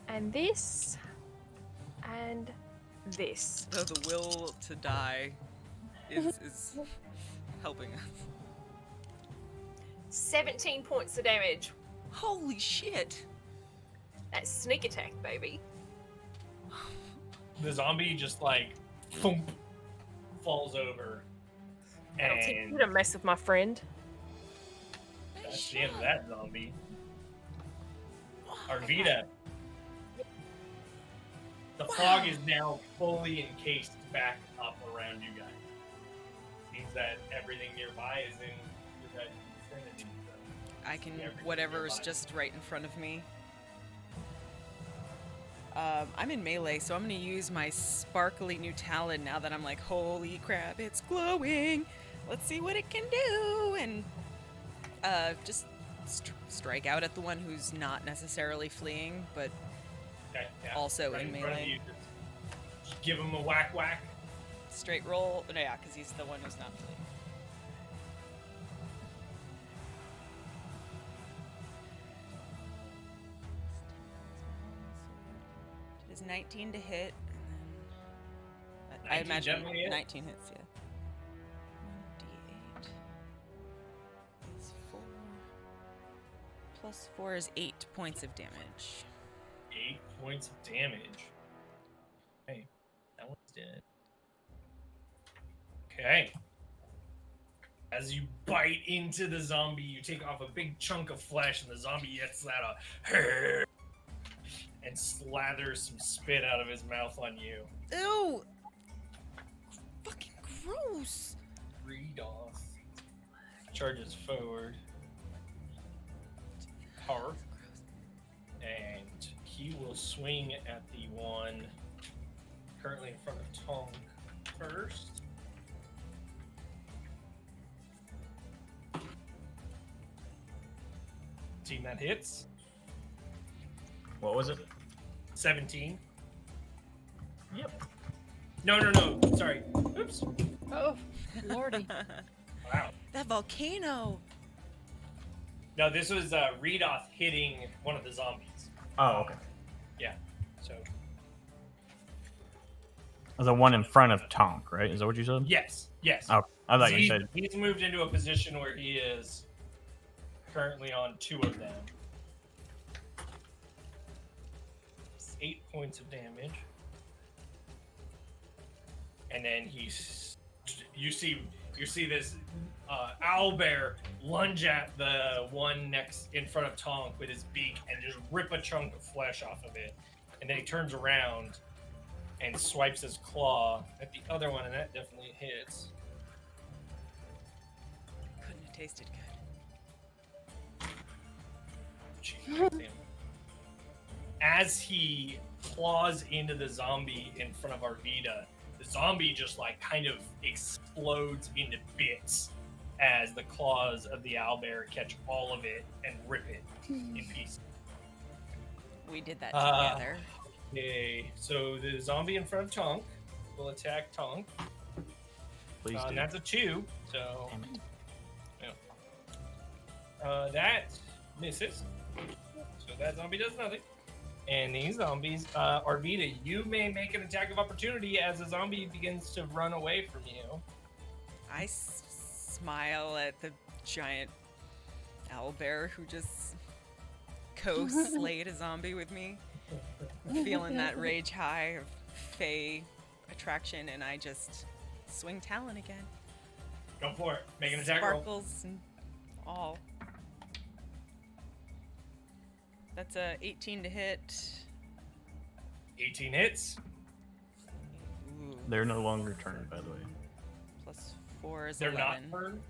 B: and this and this.
G: So the will to die is helping us.
B: 17 points of damage.
G: Holy shit.
B: That's sneak attack, baby.
C: The zombie just like thump, falls over,
B: That'll teach
C: and
B: you to mess with my friend.
C: that's the end of that zombie. Arvita. The fog is now fully encased back up around you guys. Seems that everything nearby is in your guys' vicinity. So
G: I can
C: everything
G: whatever's
C: nearby.
G: just right in front of me. I'm in melee, so I'm gonna use my sparkly new talon now that I'm like, holy crap, it's glowing. Let's see what it can do, and just strike out at the one who's not necessarily fleeing, but
C: Okay, yeah.
G: also
C: Right
G: in
C: front of
G: melee.
C: you, just give him a whack whack.
G: Straight roll. No, yeah, because he's the one who's not fleeing. It is 19 to hit, and then I
C: 19
G: imagine
C: definitely hit?
G: 19 hits. Yeah. 1d8 is 4 plus 4 is 8 points of damage.
C: 8 points of damage. Okay, that one's dead. Okay. As you bite into the zombie, you take off a big chunk of flesh, and the zombie gets that and slathers some spit out of his mouth on you.
G: Ew! Fucking gross!
C: Redoth charges forward. Hearth. And he will swing at the one currently in front of Tonk first. Team that hits.
E: What was it?
C: 17.
E: Yep.
C: No. Sorry. Oops.
D: Oh, lordy.
C: Wow.
G: That volcano!
C: No, this was Redoth hitting one of the zombies.
E: Oh, okay.
C: So,
E: The one in front of Tonk, right? Is that what you said?
C: yes.
E: Oh, I thought you
C: He's-
E: said.
C: He's moved into a position where he is currently on 2 of them. 8 points of damage. And then you see this owlbear lunge at the one next in front of Tonk with his beak and just rip a chunk of flesh off of it. And then he turns around and swipes his claw at the other one, and that definitely hits.
G: Couldn't have tasted good.
C: Jeez, as he claws into the zombie in front of Arvita, the zombie just like kind of explodes into bits as the claws of the owlbear catch all of it and rip it in pieces.
G: We did that
C: Uh,
G: together.
C: Okay, so the zombie in front of Tonk will attack Tonk.
E: Please do.
C: And that's a 2. So
E: Damn it.
C: that misses. So that zombie does nothing. And these zombies, Arvita, you may make an attack of opportunity as a zombie begins to run away from you.
G: I smile at the giant owlbear who just co-slayed a zombie with me. Feeling that rage high of Fae attraction, and I just swing Talon again.
C: Go for it. Make an attack roll.
G: Sparkles and all. That's a 18 to hit.
C: 18 hits.
G: Ooh,
E: They're no longer turned, by the way.
G: plus 4 is
C: They're
G: 11.
C: not turned.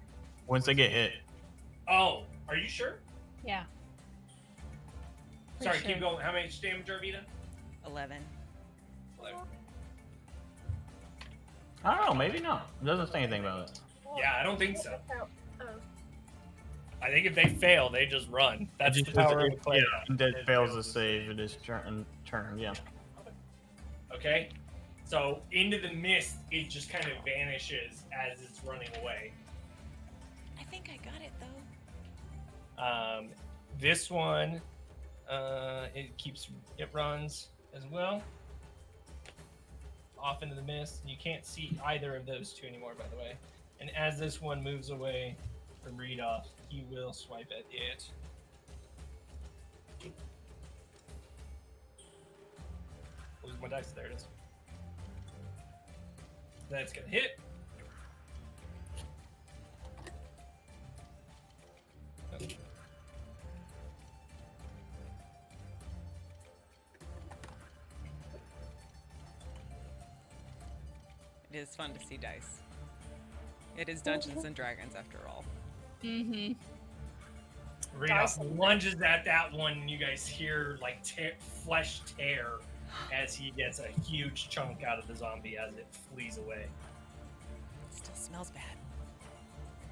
E: Once they get hit,
C: Oh, are you sure?
D: Yeah.
C: Sorry,
D: Pretty
C: keep
D: sure.
C: going. How much damage, Arvita?
G: 11.
E: I don't know. Maybe not. It doesn't say anything about it.
C: Yeah, I don't think so.
B: Oh.
C: I think if they fail, they just run. That's
E: It
C: the
E: just-
C: power of the play.
E: Yeah, undead fails to save it is turn. Yeah.
C: Okay? So into the mist, it just kind of vanishes as it's running away.
A: I think I got it though.
C: This one, it runs as well. Off into the mist. You can't see either of those two anymore, by the way. And as this one moves away from Rudolph, he will swipe at it. Where's my dice? There it is. That's gonna hit.
G: It is fun to see dice. It is Dungeons and Dragons after all.
D: Mm-hmm.
C: Rudolph lunges at that one, and you guys hear like flesh tear as he gets a huge chunk out of the zombie as it flees away.
G: Still smells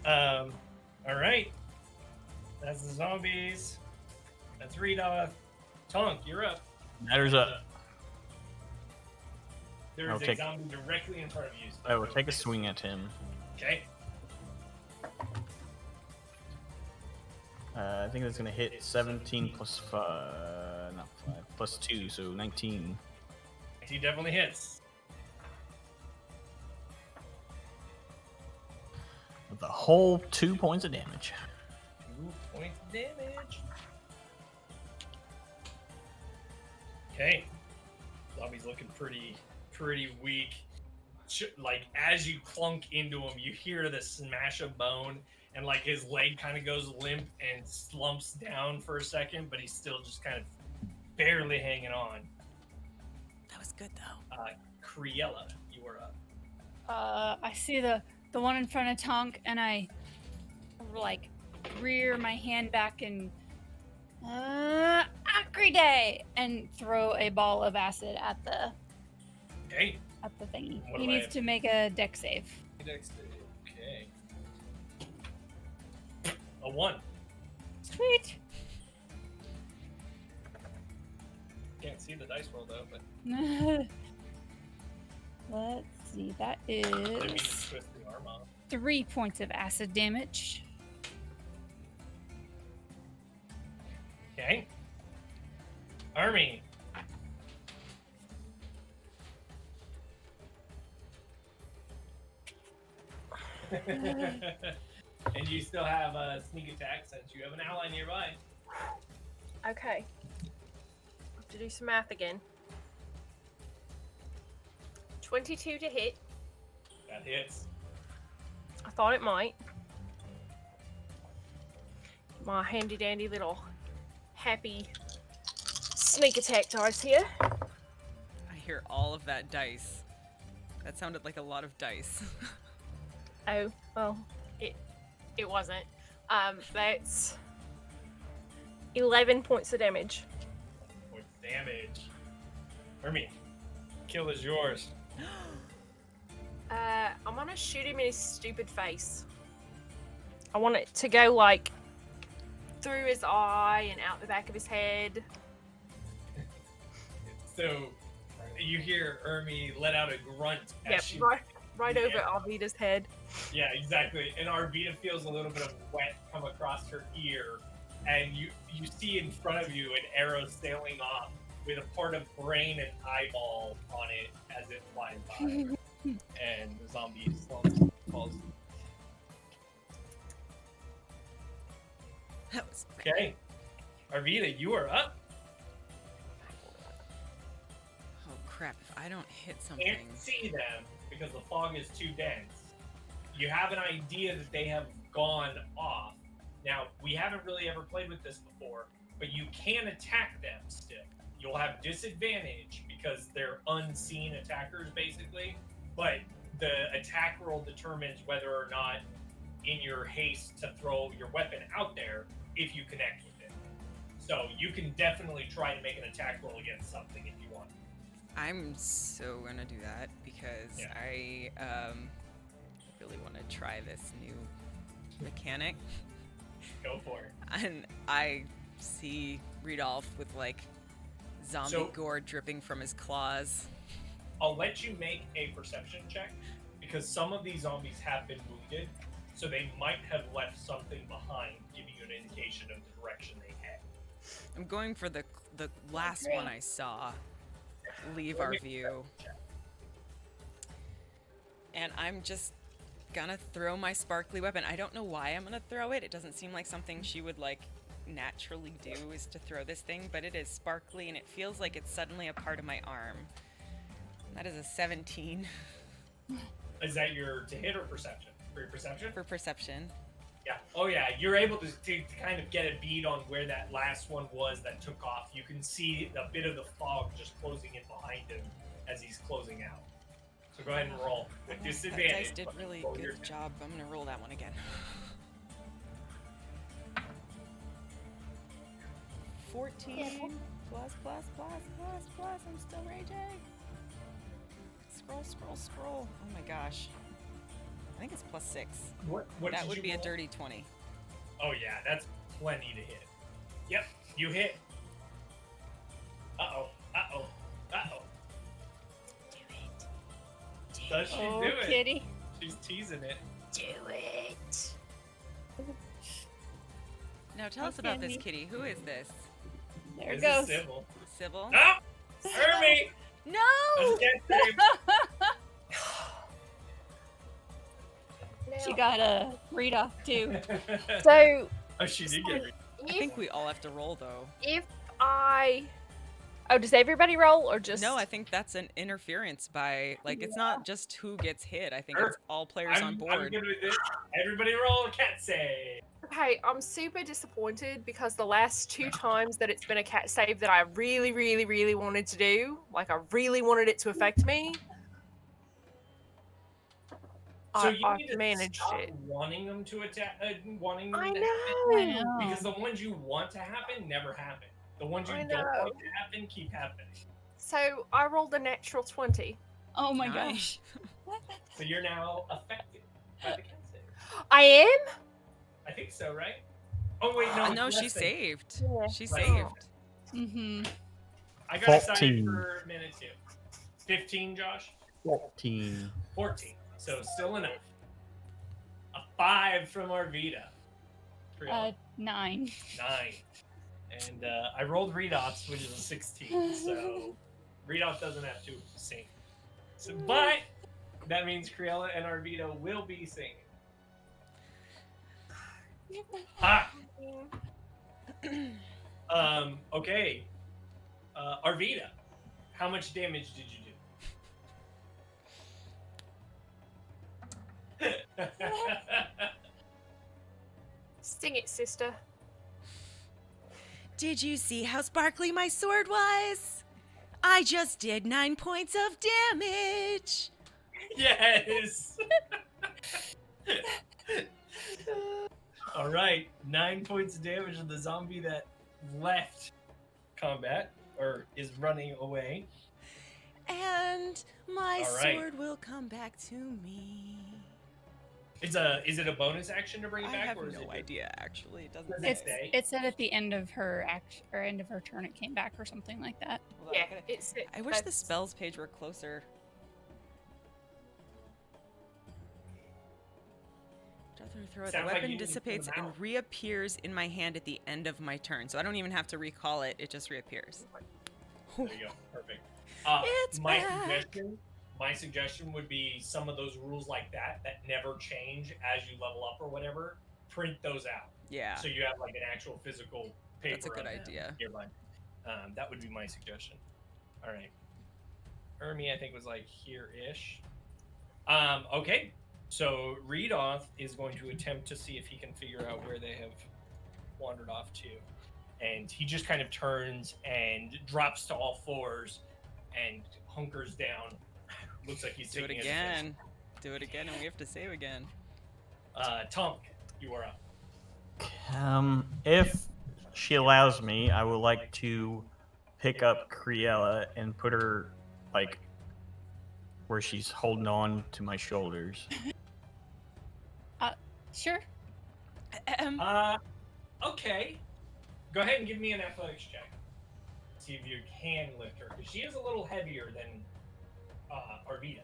G: bad.
C: All right. That's the zombies. That's Rudolph. Tonk, you're up.
E: Matters up.
C: There's
E: I'll
C: a
E: take-
C: zombie directly in front of you.
E: I will take a swing at him.
C: Okay.
E: I think that's gonna hit 17 plus 5, not 5, plus 2, so 19.
C: He definitely hits.
E: With the whole 2 points of damage.
C: 2 points of damage. Okay. Zombie's looking pretty weak. Like as you clunk into him, you hear the smash of bone, and like his leg kind of goes limp and slumps down for a second, but he's still just kind of barely hanging on.
A: That was good though.
C: Criella, you are up.
D: I see the one in front of Tonk, and I like rear my hand back and Acri Day, and throw a ball of acid at the
C: Okay.
D: thingy.
C: What
D: He
C: do I
D: needs
C: have?
D: to make a deck save.
C: Okay. A 1.
D: Sweet.
C: Can't see the dice roll though, but
D: Let's see. That
C: I mean to
D: is
C: twist the arm off.
D: 3 points of acid damage.
C: Okay. Army. And you still have a sneak attack since you have an ally nearby.
B: Okay. Have to do some math again. 22 to hit.
C: That hits.
B: I thought it might. My handy dandy little happy sneak attack dice here.
G: I hear all of that dice. That sounded like a lot of dice.
B: Oh, well, it wasn't. That's 11 points of damage.
C: Points of damage. Army. Kill is yours.
B: I'm gonna shoot him in his stupid face. I want it to go like through his eye and out the back of his head.
C: So you hear Ermi let out a grunt as
B: Yep,
C: she
B: right. right over Arvida's head.
C: Yeah, exactly. And Arvita feels a little bit of wet come across her ear, and you see in front of you an arrow sailing off with a part of brain and eyeball on it as it flies by.
H: And the zombie falls.
G: That was
C: Okay, Arvita, you are up.
G: Oh crap! If I don't hit something,
C: Can't see them because the fog is too dense. You have an idea that they have gone off. Now, we haven't really ever played with this before, but you can attack them still. You'll have disadvantage because they're unseen attackers, basically. But the attack roll determines whether or not, in your haste to throw your weapon out there, if you connect with it. So you can definitely try to make an attack roll against something if you want.
G: I'm so gonna do that because
C: Yeah.
G: I really want to try this new mechanic.
C: Go for it.
G: And I see Rudolph with like zombie
C: So-
G: gore dripping from his claws.
C: I'll let you make a perception check because some of these zombies have been wounded, so they might have left something behind, giving you an indication of the direction they head.
G: I'm going for the last one I saw. Leave our view. And I'm just gonna throw my sparkly weapon. I don't know why I'm gonna throw it. It doesn't seem like something she would like naturally do is to throw this thing, but it is sparkly and it feels like it's suddenly a part of my arm. That is a 17
C: Is that your to hit or perception? For your perception?
G: for perception.
C: Yeah. Oh yeah, you're able to kind of get a bead on where that last one was that took off. You can see a bit of the fog just closing in behind him as he's closing out. So go ahead and roll with
G: That
C: disadvantage.
G: dice did really
C: Roll your
G: good job. I'm gonna roll that one again. 14 plus. I'm still raging. Scroll. Oh my gosh. I think it's plus 6.
C: What
G: That
C: did
G: would
C: you
G: be a
C: roll?
G: dirty 20.
C: Oh yeah, that's plenty to hit. Yep, you hit. Uh-oh.
F: Do it.
C: Does she
D: Oh,
C: do it?
D: kitty.
C: She's teasing it.
F: Do it.
G: Now tell us about this kitty. Who is this?
D: There it
C: This
D: goes.
C: is Sybil.
G: Sybil?
C: Ah! Hermie!
G: No!
C: That's a death
D: She got a read off too.
C: save.
B: So
C: Oh, she did get it.
G: I think we all have to roll though.
B: if I... Oh, does everybody roll or just...
G: No, I think that's an interference by, like, it's not just who gets hit. I think it's all players on
C: I'm
G: board.
C: good with this. Everybody roll a cat save.
B: Okay, I'm super disappointed because the last 2 times that it's been a cat save that I really wanted to do, like I really wanted it to affect me,
C: So
B: I
C: you need to
B: managed
C: stop
B: it.
C: wanting them to attack, wanting them
B: I
C: to
B: know.
D: I know.
C: because the ones you want to happen never happen. The ones you
B: I
C: don't
B: know.
C: want to happen keep happening.
B: So I rolled a natural 20.
D: Oh my
G: Nice.
D: gosh.
C: So you're now affected by the cat save.
B: I am?
C: I think so, right? Oh wait, no.
G: No,
C: it's
G: she
C: less than-
G: saved.
B: Yeah.
G: She
C: Right.
G: saved.
D: Mm-hmm.
C: I got excited
E: 14.
C: for a minute too. 15, Josh.
E: 14.
C: 14. So still enough. A 5 from Arvita.
D: 9.
C: 9. And I rolled read-offs, which is a 16. So read-off doesn't have to sing. So, but that means Criella and Arvita will be singing. Ah. Okay. Arvita, how much damage did you do?
B: Sting it, sister.
G: Did you see how sparkly my sword was? I just did 9 points of damage.
C: Yes. All right, 9 points of damage to the zombie that left combat or is running away.
G: And my
C: All right.
G: sword will come back to me.
C: Is it a bonus action to bring it
G: I
C: back,
G: have
C: or is
G: no
C: it
G: idea, actually. It doesn't
C: Does
D: It's,
C: say?
D: it said at the end of her end of her turn it came back or something like that.
G: Hold on,
B: Yeah, it's...
G: I wish the
B: that's-
G: spells page were closer. After I throw it, the
C: Sounds like
G: weapon
C: you need to put
G: dissipates
C: them
G: and
C: out.
G: reappears in my hand at the end of my turn. So I don't even have to recall it. It just reappears.
C: There you go. Perfect.
G: It's back.
C: My suggestion would be some of those rules like that never change as you level up or whatever. Print those out.
G: Yeah.
C: So you have like an actual physical paper.
G: That's a good
C: of them
G: idea.
C: nearby.
H: That would be my suggestion. All right. Ermi, I think, was like here-ish.
C: Okay. So Reedoth is going to attempt to see if he can figure out where they have wandered off to. And he just kind of turns and drops to all fours and hunkers down. Looks like he's
G: Do it
C: taking
G: again. Do it again, and we have to save again.
C: Tonk, you are up.
E: If she allows me, I would like to pick up Criella and put her like where she's holding on to my shoulders.
D: Sure.
C: Okay. Go ahead and give me an athletics check. See if you can lift her, because she is a little heavier than Arvita.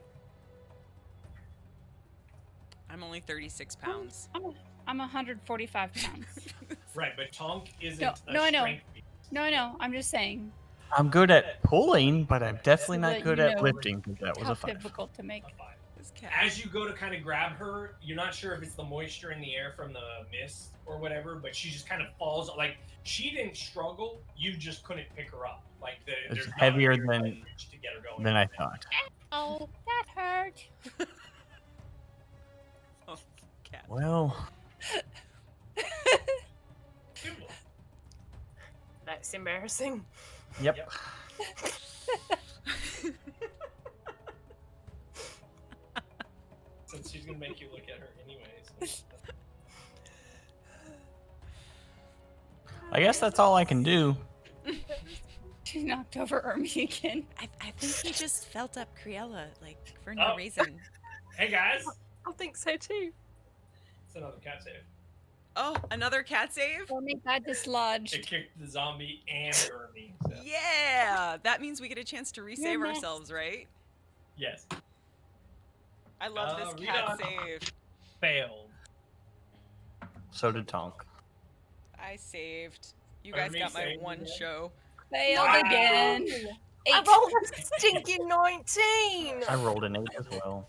G: I'm only 36 pounds.
D: I'm 145 pounds.
C: Right, but Tonk isn't
D: No,
C: a
D: I know.
C: strength beast.
D: No. I'm just saying
E: I'm good at pulling, but I'm definitely
D: So
E: not
D: that
E: good
D: you
E: at
D: know
E: lifting because that was
D: how
E: a 5.
D: difficult to make.
C: A 5.
G: This cat.
C: As you go to kind of grab her, you're not sure if it's the moisture in the air from the mist or whatever, but she just kind of falls. Like, she didn't struggle, you just couldn't pick her up. Like,
E: It's
C: there's not
E: heavier
C: enough
E: than-
C: leverage to get her going.
E: than I thought.
D: Oh, that hurt.
G: Oh, cat.
E: Well,
C: Cool.
B: That's embarrassing.
E: yep.
H: Since she's gonna make you look at her anyways.
E: I guess that's all I can do.
D: She knocked over Ermi again.
G: I think he just felt up Criella, like, for no reason.
C: Hey, guys.
B: I think so too.
C: It's another cat save.
G: Oh, another cat save?
D: Ermi got dislodged.
C: It kicked the zombie and Ernie. So.
G: Yeah! That means we get a chance to resave
D: You're next.
G: ourselves, right?
C: Yes.
G: I love this
C: Read
G: cat
C: on.
G: save.
C: Failed.
E: So did Tonk.
G: I saved. You guys
C: Ermi
G: got my
C: saved
G: one
C: again?
G: show.
D: Failed
C: Wow.
D: again.
B: I
D: 8.
B: rolled a stinking 19.
E: I rolled an 8 as well.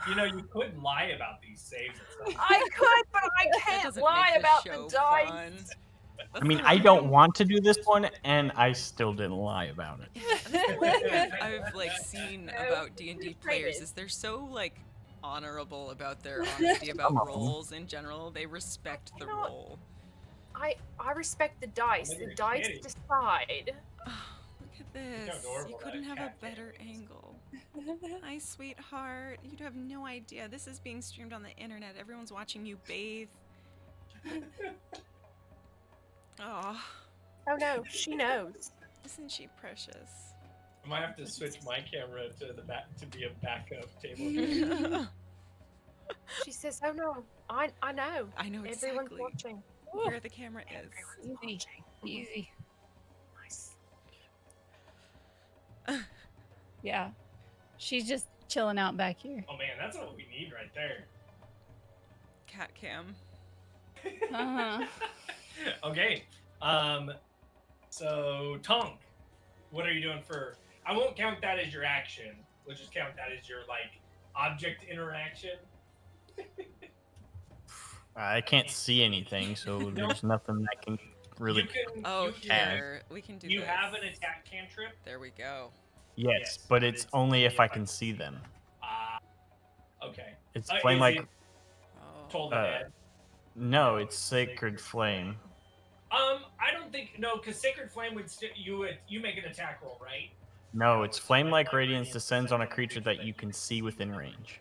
C: You know, you could lie about these saves and stuff.
B: I could, but I
G: That
B: can't
G: doesn't
B: lie
G: make
B: about
G: this
B: the
G: show
B: dice.
G: fun.
E: I mean, I don't want to do this one, and I still didn't lie about it.
G: That's the one thing I've like seen
B: No,
G: about D&D
B: frustrated.
G: players is they're so like honorable about their honesty about
E: Come on.
G: rolls in general. They respect the
B: You know what?
G: roll.
B: I respect the dice.
C: Look at
B: The
C: your
B: dice
C: kitty.
B: decide.
G: Oh, look at this.
C: adorable
G: You
C: that
G: couldn't have a
C: cat
G: better
C: is.
G: angle. Hi, sweetheart. You'd have no idea. This is being streamed on the internet. Everyone's watching you bathe. Oh,
B: Oh no, she knows.
G: isn't she precious?
C: I might have to switch my camera to the back to be a backup table.
B: She says, "Oh no, I know.
G: I know
B: Everyone's
G: exactly
B: watching."
G: where the camera is.
B: Everyone's
D: Easy.
B: watching.
D: Easy.
B: Nice.
D: Yeah. She's just chilling out back here.
C: Oh man, that's what we need right there.
G: Cat cam.
D: Uh-huh.
C: Okay. So Tonk, what are you doing for? I won't count that as your action. We'll just count that as your like object interaction.
E: I can't see anything, so there's nothing I can really.
C: You can,
G: Oh,
C: you can,
G: here. We can do
C: you
G: this.
C: have an attack cantrip.
G: There we go.
E: Yes, but it's only if I can see them.
C: Okay.
E: It's
C: Is
E: flame like.
C: it
G: Oh.
C: Toll the Dead?
E: No, it's sacred flame.
C: I don't think no, because Sacred Flame would you make an attack roll, right?
E: No, it's flame like radiance descends on a creature that you can see within range.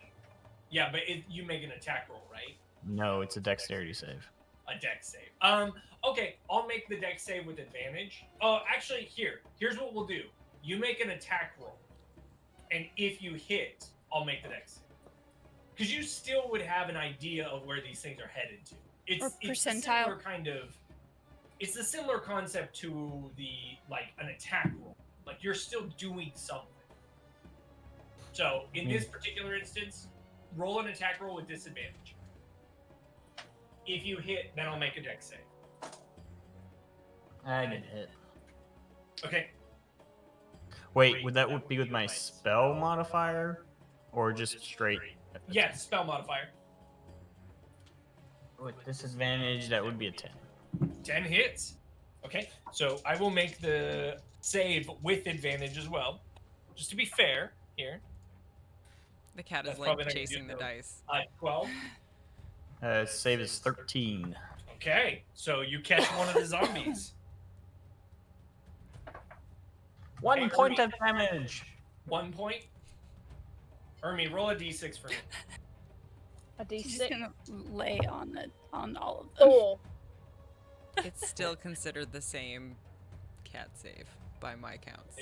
C: Yeah, but you make an attack roll, right?
E: No, it's a dexterity save.
C: A dex save. Okay, I'll make the dex save with advantage. Oh, actually, here's what we'll do. You make an attack roll, and if you hit, I'll make the dex save. Because you still would have an idea of where these things are headed to. It's
D: Or
C: a
D: percentile.
C: similar kind of. It's a similar concept to the like an attack roll. Like you're still doing something. So in this particular instance, roll an attack roll with disadvantage. If you hit, then I'll make a dex save.
E: I didn't hit.
C: Okay.
E: Wait, would that be with my spell modifier, or just straight?
C: Yeah, spell modifier.
E: With disadvantage, that would be a 10.
C: 10 hits. Okay, so I will make the save with advantage as well, just to be fair here.
G: The cat
C: That's
G: is like
C: probably not gonna
G: chasing
C: do
G: the
C: so.
G: dice.
C: 12.
E: Save is 13.
C: Okay, so you catch one of the zombies.
E: 1 point of damage.
C: 1 point. Ermi, roll a d6 for me.
B: A
D: She's just
B: D6.
D: gonna lay on all of them.
B: 4.
G: It's still considered the same cat save by my counts.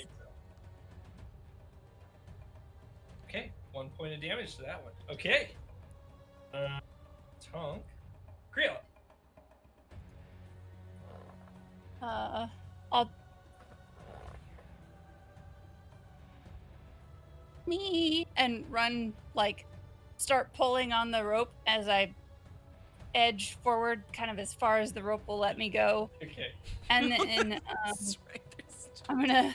C: Okay, 1 point of damage to that one. Okay. Tonk. Kriela.
D: I'll me and run, like, start pulling on the rope as I edge forward kind of as far as the rope will let me go.
C: Okay.
D: And then
G: That's right, there's
D: I'm gonna,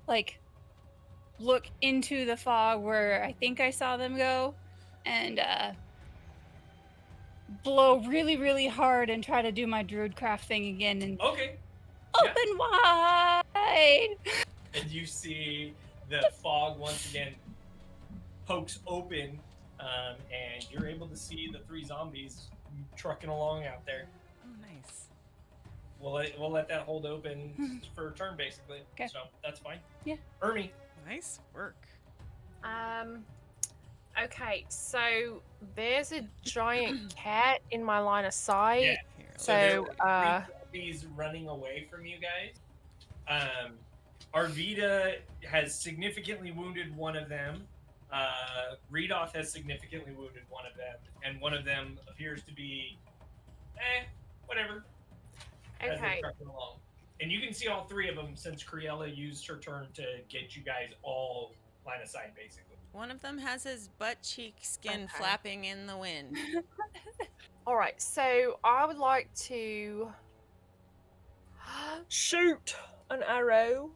D: like, look into the fog where I think I saw them go and blow really, really hard and try to do my druidcraft thing again and
C: Okay.
D: open wide.
C: And you see the fog once again pokes open, and you're able to see the 3 zombies trucking along out there.
G: Oh, nice.
C: We'll let that hold open for a turn, basically.
D: 'Kay.
C: So that's fine.
D: Yeah.
C: Ermi.
G: Nice work.
B: Okay, so there's a giant cat in my line of sight.
C: Yeah.
G: Here,
B: So,
C: there are 3 zombies running away from you guys. Arvida has significantly wounded one of them. Redoth has significantly wounded one of them, and one of them appears to be, whatever. As they're
B: Okay.
C: trucking along. And you can see all 3 of them since Criella used her turn to get you guys all line of sight, basically.
G: one of them has his butt cheek skin
B: Okay.
G: flapping in the wind.
B: All right, so I would like to shoot an arrow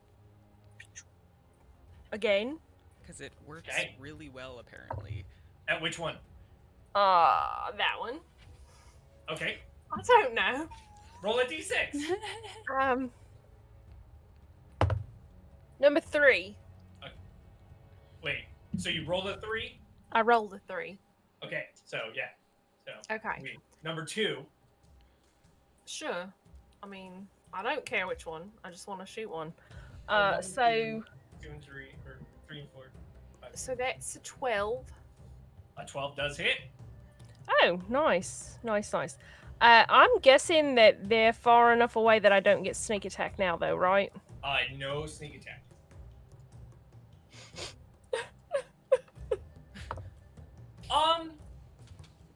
B: again.
G: Because it works
C: Okay.
G: really well, apparently.
C: At which one?
B: That one.
C: Okay.
B: I don't know.
C: Roll a d6.
B: Number 3.
C: Wait. So you rolled a 3?
B: I rolled a 3.
C: Okay. So yeah. So
B: Okay.
C: wait. Number 2.
B: Sure. I mean, I don't care which one. I just want to shoot one.
C: Well,
B: So
C: 2 and 3, or 3 and 4. 5.
B: so that's a 12.
C: A 12 does hit.
B: Oh, nice. Nice. I'm guessing that they're far enough away that I don't get sneak attack now, though, right?
C: No sneak attack.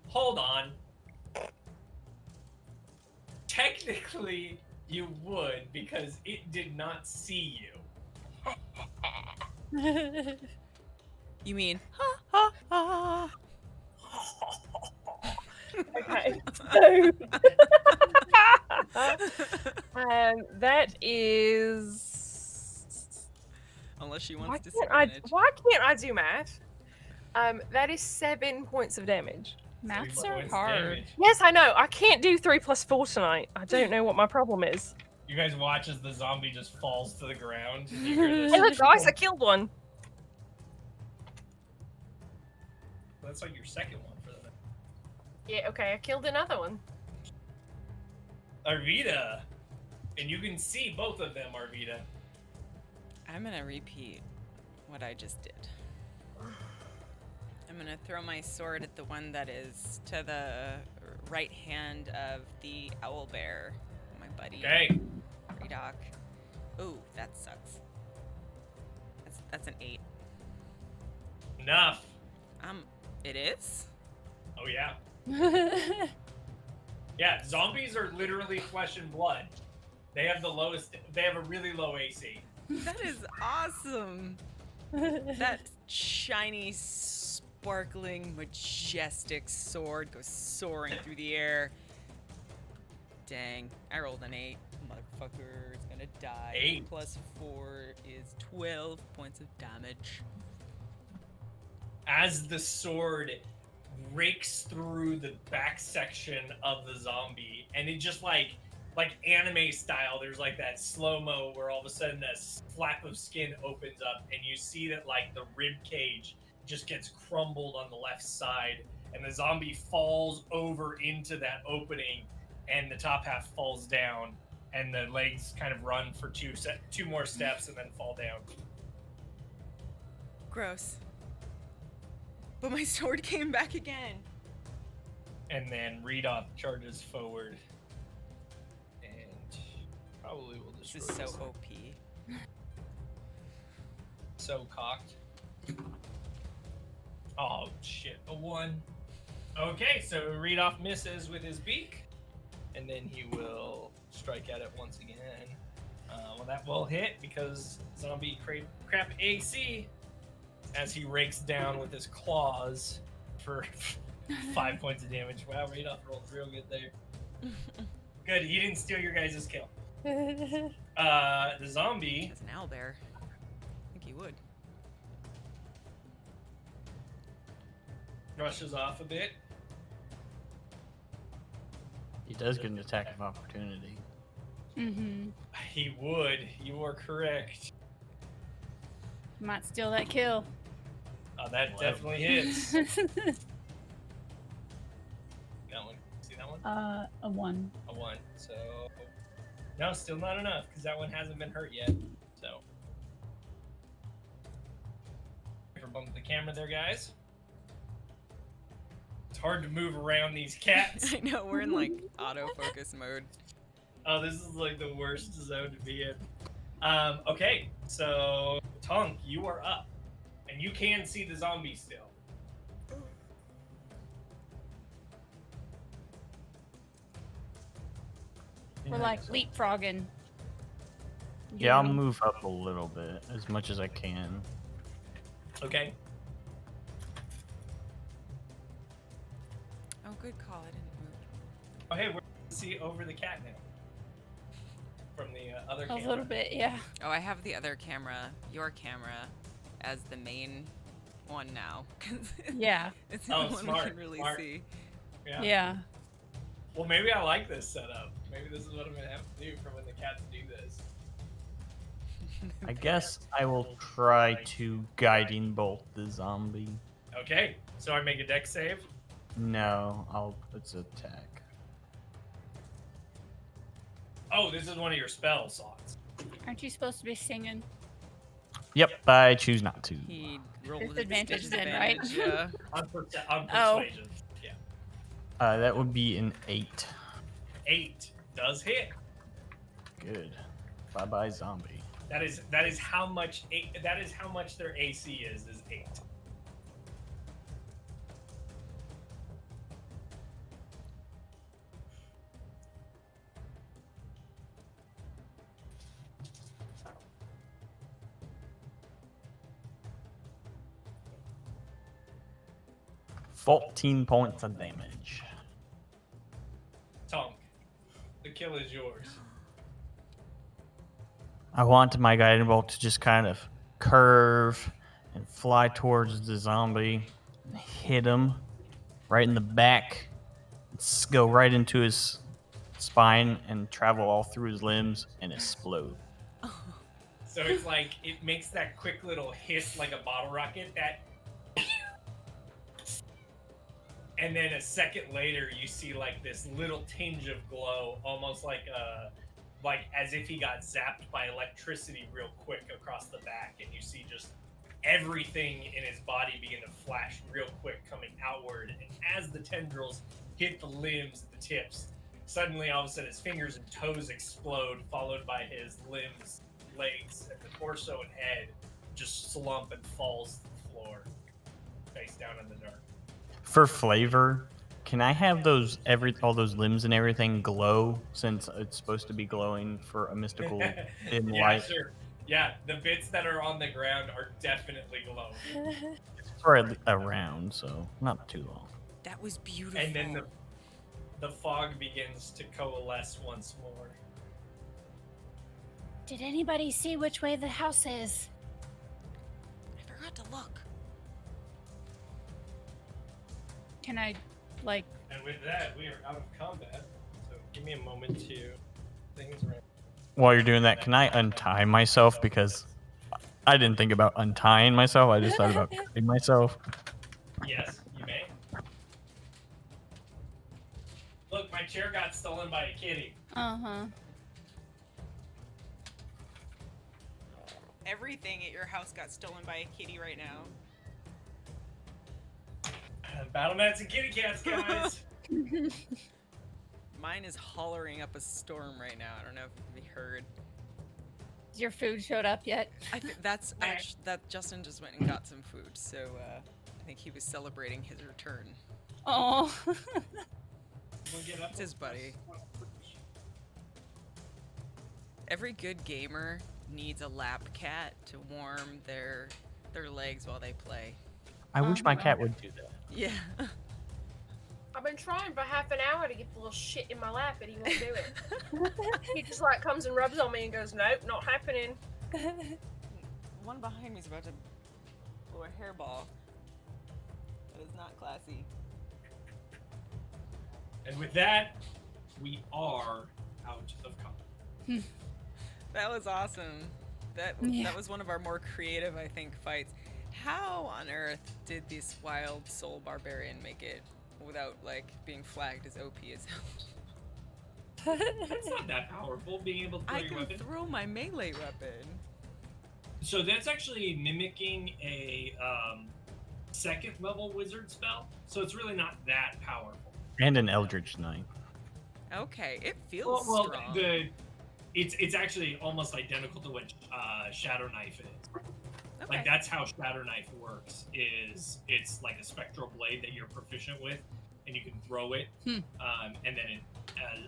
C: Hold on. Technically, you would because it did not see you.
G: You mean,
B: Okay. So that is.
G: unless she
B: Why
G: wants
B: can't
G: disadvantage.
B: I do math? That is 7 points of damage.
D: Maths
C: 3
D: are
C: points
D: hard.
C: damage.
B: Yes, I know. I can't do 3 plus 4 tonight. I don't know what my problem is.
C: You guys watch as the zombie just falls to the ground. And you hear this.
B: Hey, look, guys, I killed one.
C: That's like your second one for the night.
B: Yeah, okay, I killed another one.
C: Arvida. And you can see both of them, Arvida.
G: I'm gonna repeat what I just did. I'm gonna throw my sword at the one that is to the right hand of the owl bear, my buddy.
C: Okay.
G: Redoc. Ooh, that sucks. That's an 8.
C: Enough.
G: It is?
C: Oh, yeah. Yeah, zombies are literally flesh and blood. They have they have a really low AC.
G: That is awesome. That shiny, sparkling, majestic sword goes soaring through the air Dang, I rolled an 8. Motherfucker is gonna die.
C: 8.
G: Plus 4 is 12 points of damage.
C: As the sword rakes through the back section of the zombie, and it just like anime style, there's like that slow-mo where all of a sudden this flap of skin opens up and you see that like the rib cage just gets crumbled on the left side, and the zombie falls over into that opening, and the top half falls down, and the legs kind of run for two more steps and then fall down.
G: Gross. But my sword came back again.
H: And then Readoff charges forward. And probably will
G: This
H: destroy
G: is so
H: this.
G: OP.
H: So cocked.
C: Oh shit, a 1. Okay, so Readoff misses with his beak.
H: And then he will strike at it once again. Well, that will hit because zombie crap AC as he rakes down with his claws for 5 points of damage. Wow, Readoff rolled real good there.
C: Good, he didn't steal your guys' kill. The zombie
G: As an owlbear, I think he would.
C: rushes off a bit.
E: He does get an attack of opportunity.
D: Mm-hmm.
C: He would. You are correct.
D: Might steal that kill.
C: That definitely hits.
H: That one. See that one?
D: A 1.
H: A 1. So no, still not enough because that one hasn't been hurt yet. So for bump the camera there, guys.
C: It's hard to move around these cats.
G: I know, we're in like autofocus mode.
C: Oh, this is like the worst zone to be in. Okay, so Tonk, you are up, and you can see the zombie still.
D: We're like leapfrogging.
E: Yeah, I'll move up a little bit, as much as I can.
C: Okay.
G: Oh, good call. I didn't move.
C: Okay, we're gonna see over the cat now. From the other
D: A
C: camera.
D: little bit, yeah.
G: Oh, I have the other camera, your camera, as the main one now. 'Cause
D: Yeah.
G: it's the
C: Oh,
G: only one we
C: smart,
G: can really
C: smart.
G: see.
C: Yeah.
D: Yeah.
C: Well, maybe I like this setup. Maybe this is what I'm gonna have to do for when the cats do this.
E: I guess I will try to guiding bolt the zombie.
C: Okay, so I make a dex save.
E: No, it's attack.
C: Oh, this is one of your spell slots.
D: Aren't you supposed to be singing?
E: Yep, I choose not to.
G: He rolled with a
D: Disadvantage then, right?
G: disadvantage, yeah.
C: On
D: Oh.
C: persuasion. Yeah.
E: That would be an 8.
C: 8 does hit.
E: Good. Bye bye zombie.
C: That is how much their AC is 8.
E: $14 points of damage.
C: Tonk, the kill is yours.
E: I want my guiding bolt to just kind of curve and fly towards the zombie, and hit him right in the back, go right into his spine, and travel all through his limbs and explode.
C: So it's like it makes that quick little hiss like a bottle rocket that and then a second later you see like this little tinge of glow, almost like as if he got zapped by electricity real quick across the back, and you see just everything in his body begin to flash real quick coming outward, and as the tendrils hit the limbs at the tips, suddenly all of a sudden his fingers and toes explode, followed by his limbs, legs, and the torso and head just slump and falls to the floor, face down in the dark.
E: For flavor, can I have all those limbs and everything glow, since it's supposed to be glowing for a mystical dim
C: Yeah,
E: light?
C: sure. Yeah, the bits that are on the ground are definitely glowing.
E: For a round, so not too long.
G: That was beautiful.
C: And then
H: the fog begins to coalesce once more.
D: Did anybody see which way the house is?
A: I forgot to look.
D: Can I, like,
H: And with that, we are out of combat. So give me a moment to things around.
E: While you're doing that, can I untie myself? Because I didn't think about untying myself. I just thought about cutting myself.
H: Yes, you may. Look, my chair got stolen by a kitty.
D: uh-huh.
G: Everything at your house got stolen by a kitty right now.
H: Battlemats and Kittycats, guys.
G: Mine is hollering up a storm right now. I don't know if it can be heard.
D: Has your food showed up yet?
G: I think that's actually that Justin just went and got some food, so I think he was celebrating his return.
D: Oh.
H: We'll get up
G: It's his buddy. Every good gamer needs a lap cat to warm their legs while they play.
E: I wish my cat would do that.
G: Yeah.
B: I've been trying for half an hour to get the little shit in my lap, but he won't do it. He just like comes and rubs on me and goes, "Nope, not happening."
G: One behind me is about to blow a hairball. That is not classy.
C: And with that, we are out of combat.
G: That was awesome. That was one of our more creative, I think, fights. How on earth did this wild soul barbarian make it without like being flagged as OP as hell?
C: That's not that powerful, being able to throw
G: I
C: your
G: can
C: weapon.
G: throw my melee weapon.
C: So that's actually mimicking a second level wizard spell. So it's really not that powerful.
E: And an Eldritch Knight.
G: Okay, it feels
C: Well,
G: strong.
C: it's actually almost identical to what Shadow Knife is.
G: Okay.
C: Like that's how Shadow Knife works. Is it's like a spectral blade that you're proficient with, and you can throw it. And then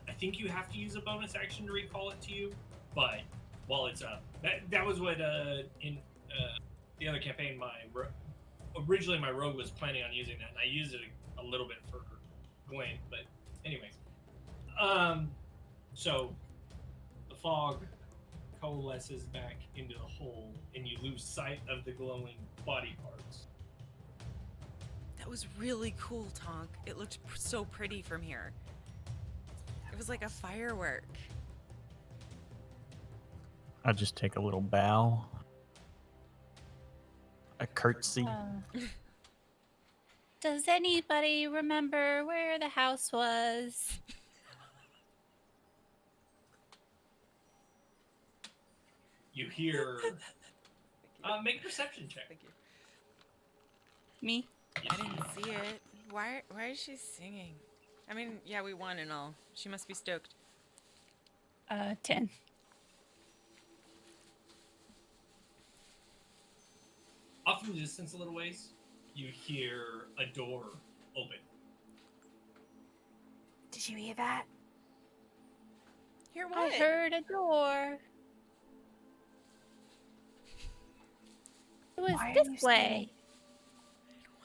C: I think you have to use a bonus action to recall it to you. But while it's up, that was what in the other campaign originally my rogue was planning on using that, and I used it a little bit for Gwen. But anyways, so the fog coalesces back into the hole, and you lose sight of the glowing body parts.
G: That was really cool, Tonk. It looked so pretty from here. It was like a firework.
E: I'll just take a little bow. A curtsy.
D: Does anybody remember where the house was?
C: You hear make a perception check.
G: Thank you.
D: Me?
G: I didn't see it. Why is she singing? I mean, yeah, we won and all. She must be stoked.
D: 10.
C: Off in the distance a little ways, you hear a door open.
F: Did you hear that?
G: Hear
D: I
G: what?
D: heard a door. It was
F: Why are you
D: this way.
F: singing?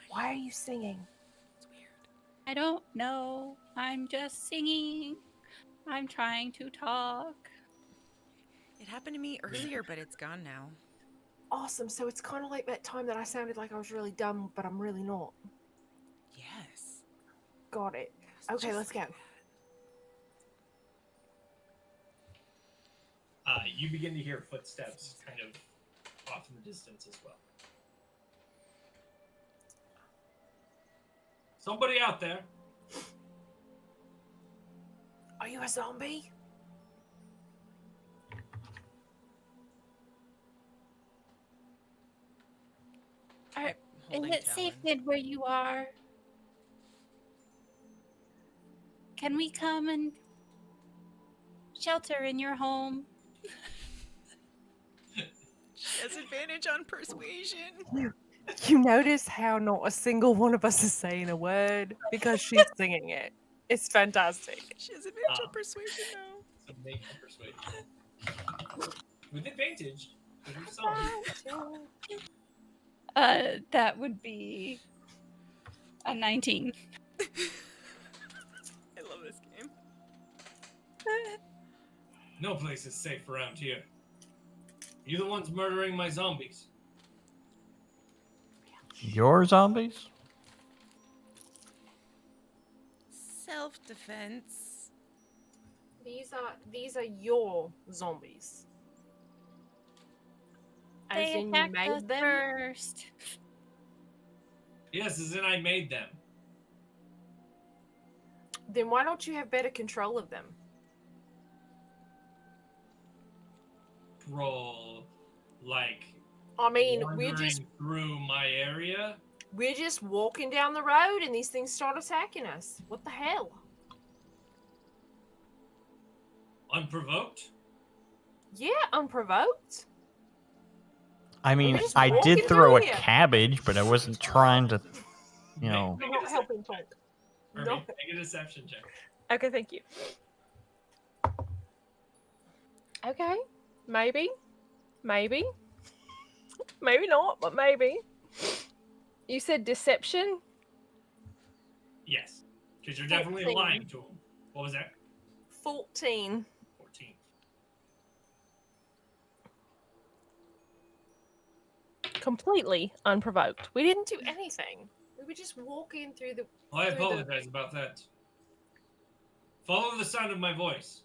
F: Why are you singing?
G: It's weird.
D: I don't know. I'm just singing. I'm trying to talk.
G: It happened to me earlier, but it's gone now.
F: Awesome. So it's kind of like that time that I sounded like I was really dumb, but I'm really not.
G: Yes.
F: Got it.
G: It's
F: Okay,
G: just
F: let's go.
G: like
C: You begin to hear footsteps kind of off in the distance as well. Somebody out there.
F: Are you a zombie?
D: Is
G: holding
D: it safe
G: Talon.
D: Ned, where you are? Can we come and shelter in your home?
G: She has advantage on persuasion.
F: You notice how not a single one of us is saying a word because she's singing it. It's fantastic.
G: She has advantage on
C: Ah.
G: persuasion now.
C: So make a persuasion. With advantage. 'Cause you're song.
D: That would be a 19.
G: I love this
C: No place is safe around here. You the ones murdering my zombies.
E: Your zombies?
G: Self-defense.
B: These are your zombies. As
D: They
B: in you
D: attacked us
B: made them?
D: first.
C: Yes, as in I made them.
B: Then why don't you have better control of them?
C: Roll, like,
B: I mean,
C: wandering through my area.
B: we're just walking down the road and these things start attacking us. What the hell?
C: Unprovoked?
B: Yeah, unprovoked.
E: I mean,
B: just
E: I
B: walking
E: did throw a
B: through here.
E: cabbage, but I wasn't trying to, you know.
C: Make
B: You're
C: a
B: not helping talk.
C: Or
B: No.
C: make a deception check.
B: Okay, thank you. Okay, maybe. Maybe not, but maybe. You said deception?
C: Yes. Because you're definitely
B: 14.
C: lying to him. What was that?
B: 14.
C: 14.
B: Completely unprovoked. We didn't do anything. We were just walking through the.
C: I
B: through the-
C: apologize about that. Follow the sound of my voice.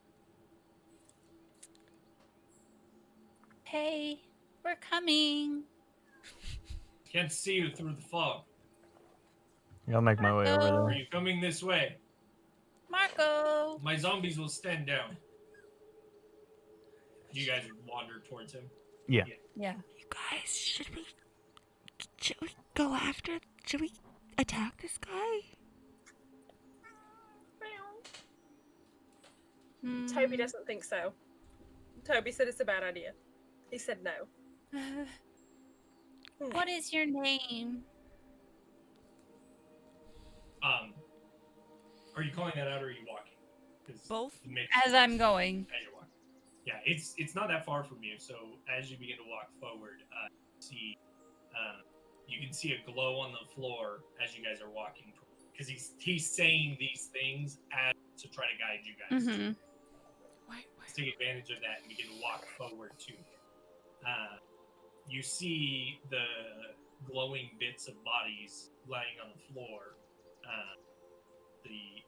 D: Hey, we're coming.
C: Can't see you through the fog.
E: I'll make my way over
C: Are
E: there.
C: you coming this way?
D: Marco.
C: My zombies will stand down. You guys wander towards him.
D: Yeah.
A: You guys, should we go after? Should we attack this guy?
B: Toby doesn't think so. Toby said it's a bad idea. He said no.
D: What is your name?
C: Are you calling that out or are you walking? 'Cause
G: Both.
C: it makes
D: As I'm going.
C: As you're walking. Yeah, it's not that far from you. So as you begin to walk forward, you can see a glow on the floor as you guys are walking, because he's saying these things as to try to guide you guys.
D: Mm-hmm.
C: Let's take advantage of that and begin to walk forward to him. You see the glowing bits of bodies lying on the floor. The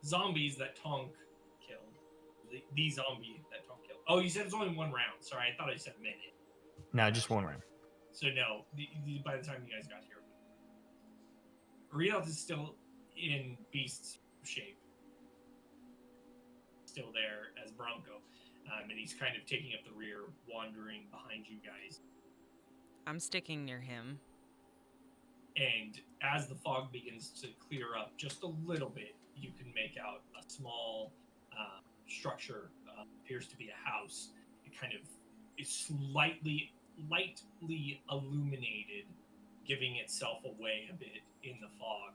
C: zombies that Tonk killed. The zombie that Tonk killed. Oh, you said it's only one round. Sorry, I thought I said a minute.
E: No, just one round.
C: So no, by the time you guys got here, Rudolph is still in beast shape. Still there as Bronco. And he's kind of taking up the rear, wandering behind you guys.
G: I'm sticking near him.
C: And as the fog begins to clear up just a little bit, you can make out a small structure. Appears to be a house. It kind of is lightly illuminated, giving itself away a bit in the fog.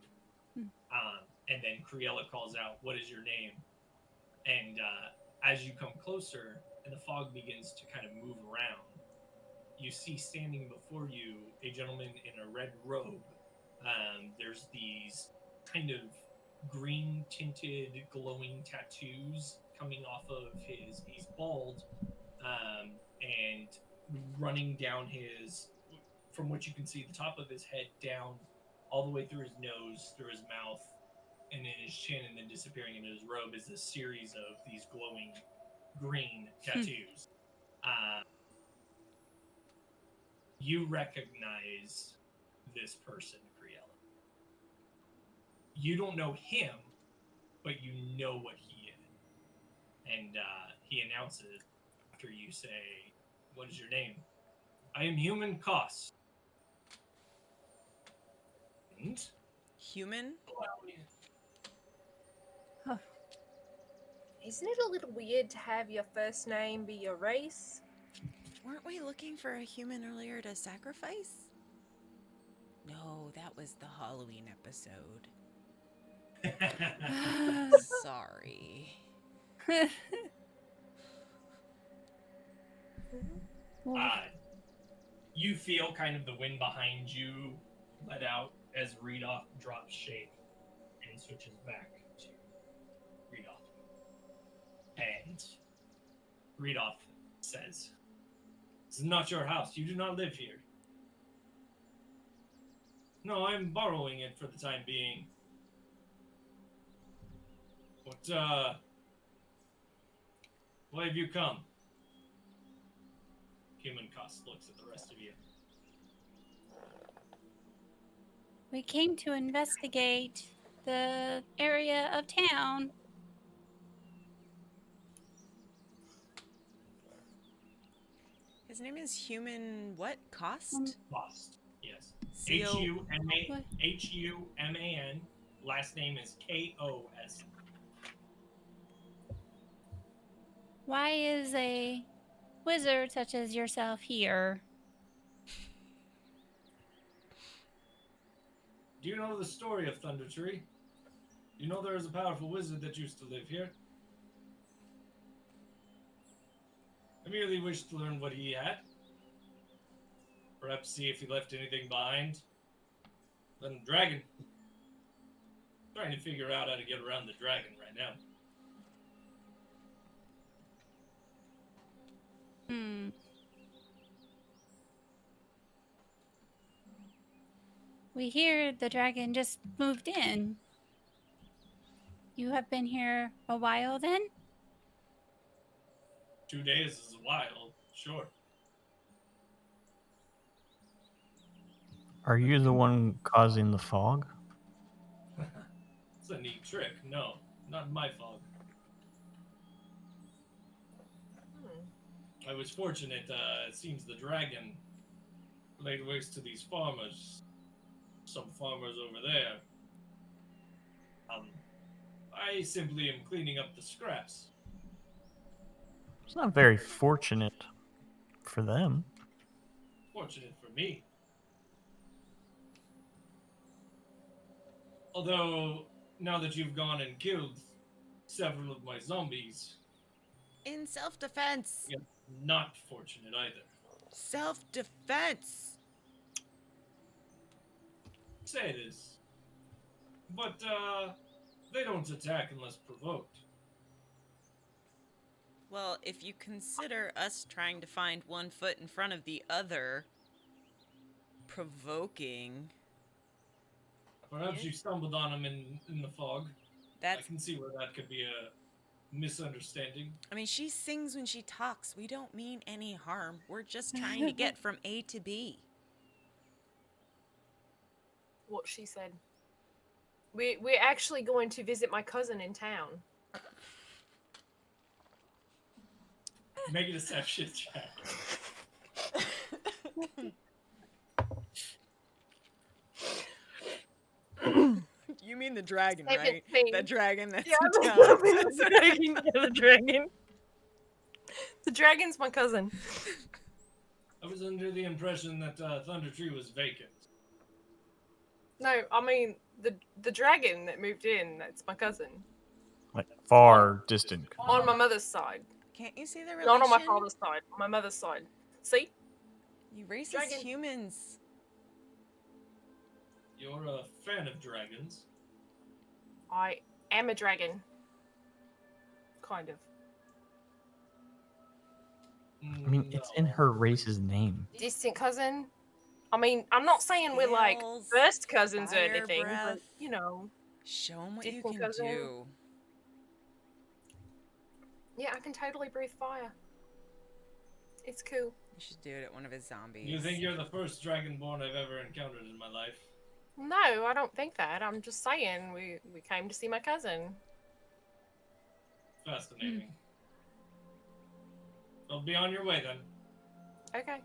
C: And then Criella calls out, "What is your name?" And as you come closer and the fog begins to kind of move around, you see standing before you a gentleman in a red robe. There's these kind of green tinted glowing tattoos coming off of he's bald, and running down from what you can see, the top of his head down all the way through his nose, through his mouth, and then his chin, and then disappearing into his robe is a series of these glowing green tattoos. You recognize this person, Criella. You don't know him, but you know what he is. And he announces after you say, "What is your name?" "I am Human Koss." And?
G: Human?
B: Isn't it a little weird to have your first name be your race?
G: Weren't we looking for a human earlier to sacrifice? No, that was the Halloween episode. Sorry.
C: You feel kind of the wind behind you let out as Rudolph drops shape and switches back to Rudolph. And Reedoff says, "This is not your house. You do not live here." "No, I'm borrowing it for the time being." Why have you come?" Human Cost looks at the rest of you.
D: We came to investigate the area of town.
G: His name is Human what? Cost?
C: Cost, yes.
G: C-O-
C: Human. Last name is Kos.
D: Why is a wizard such as yourself here?
C: Do you know the story of Thunder Tree? You know there is a powerful wizard that used to live here? I merely wished to learn what he had. Perhaps see if he left anything behind. Then dragon. Trying to figure out how to get around the dragon right now.
D: We hear the dragon just moved in. You have been here a while then?
C: 2 days is a while, sure.
E: Are you the one causing the fog?
C: It's a neat trick. No, not my fault. I was fortunate. It seems the dragon laid waste to these farmers. Some farmers over there. I simply am cleaning up the scraps.
E: It's not very fortunate for them.
C: Fortunate for me. Although, now that you've gone and killed several of my zombies,
G: In self-defense.
C: yeah, not fortunate either.
G: Self-defense.
C: Say this. But, they don't attack unless provoked.
G: Well, if you consider us trying to find one foot in front of the other provoking,
C: Perhaps you stumbled on him in the fog. I
G: that's
C: can see where that could be a misunderstanding.
G: I mean, she sings when she talks. We don't mean any harm. We're just trying to get from A to B.
B: What she said. We're actually going to visit my cousin in town.
C: Make a deception check.
G: You mean the dragon, right?
B: 17.
G: The dragon that's
B: Yeah,
G: in town.
B: the dragon. Yeah, the dragon. The dragon's my cousin.
C: I was under the impression that Thunder Tree was vacant.
B: No, I mean the dragon that moved in. That's my cousin
E: Like far distant.
B: on my mother's side,
G: Can't you see the relation?
B: not on my father's side. On my mother's side. See,
G: You racist
B: Dragon.
G: humans.
C: You're a fan of dragons.
B: I am a dragon. Kind of.
E: I mean, it's in her race's name.
B: Distant cousin. I mean, I'm not saying we're like
G: Feels
B: first cousins or
G: fire
B: anything,
G: breath.
B: but you know,
G: Show them what you
B: Distant
G: can
B: cousin.
G: do.
B: yeah, I can totally breathe fire. It's cool.
G: You should do it at one of his zombies.
C: You think you're the first dragonborn I've ever encountered in my life?
B: No, I don't think that. I'm just saying we came to see my cousin.
C: Fascinating. Well, be on your way then.
B: Okay.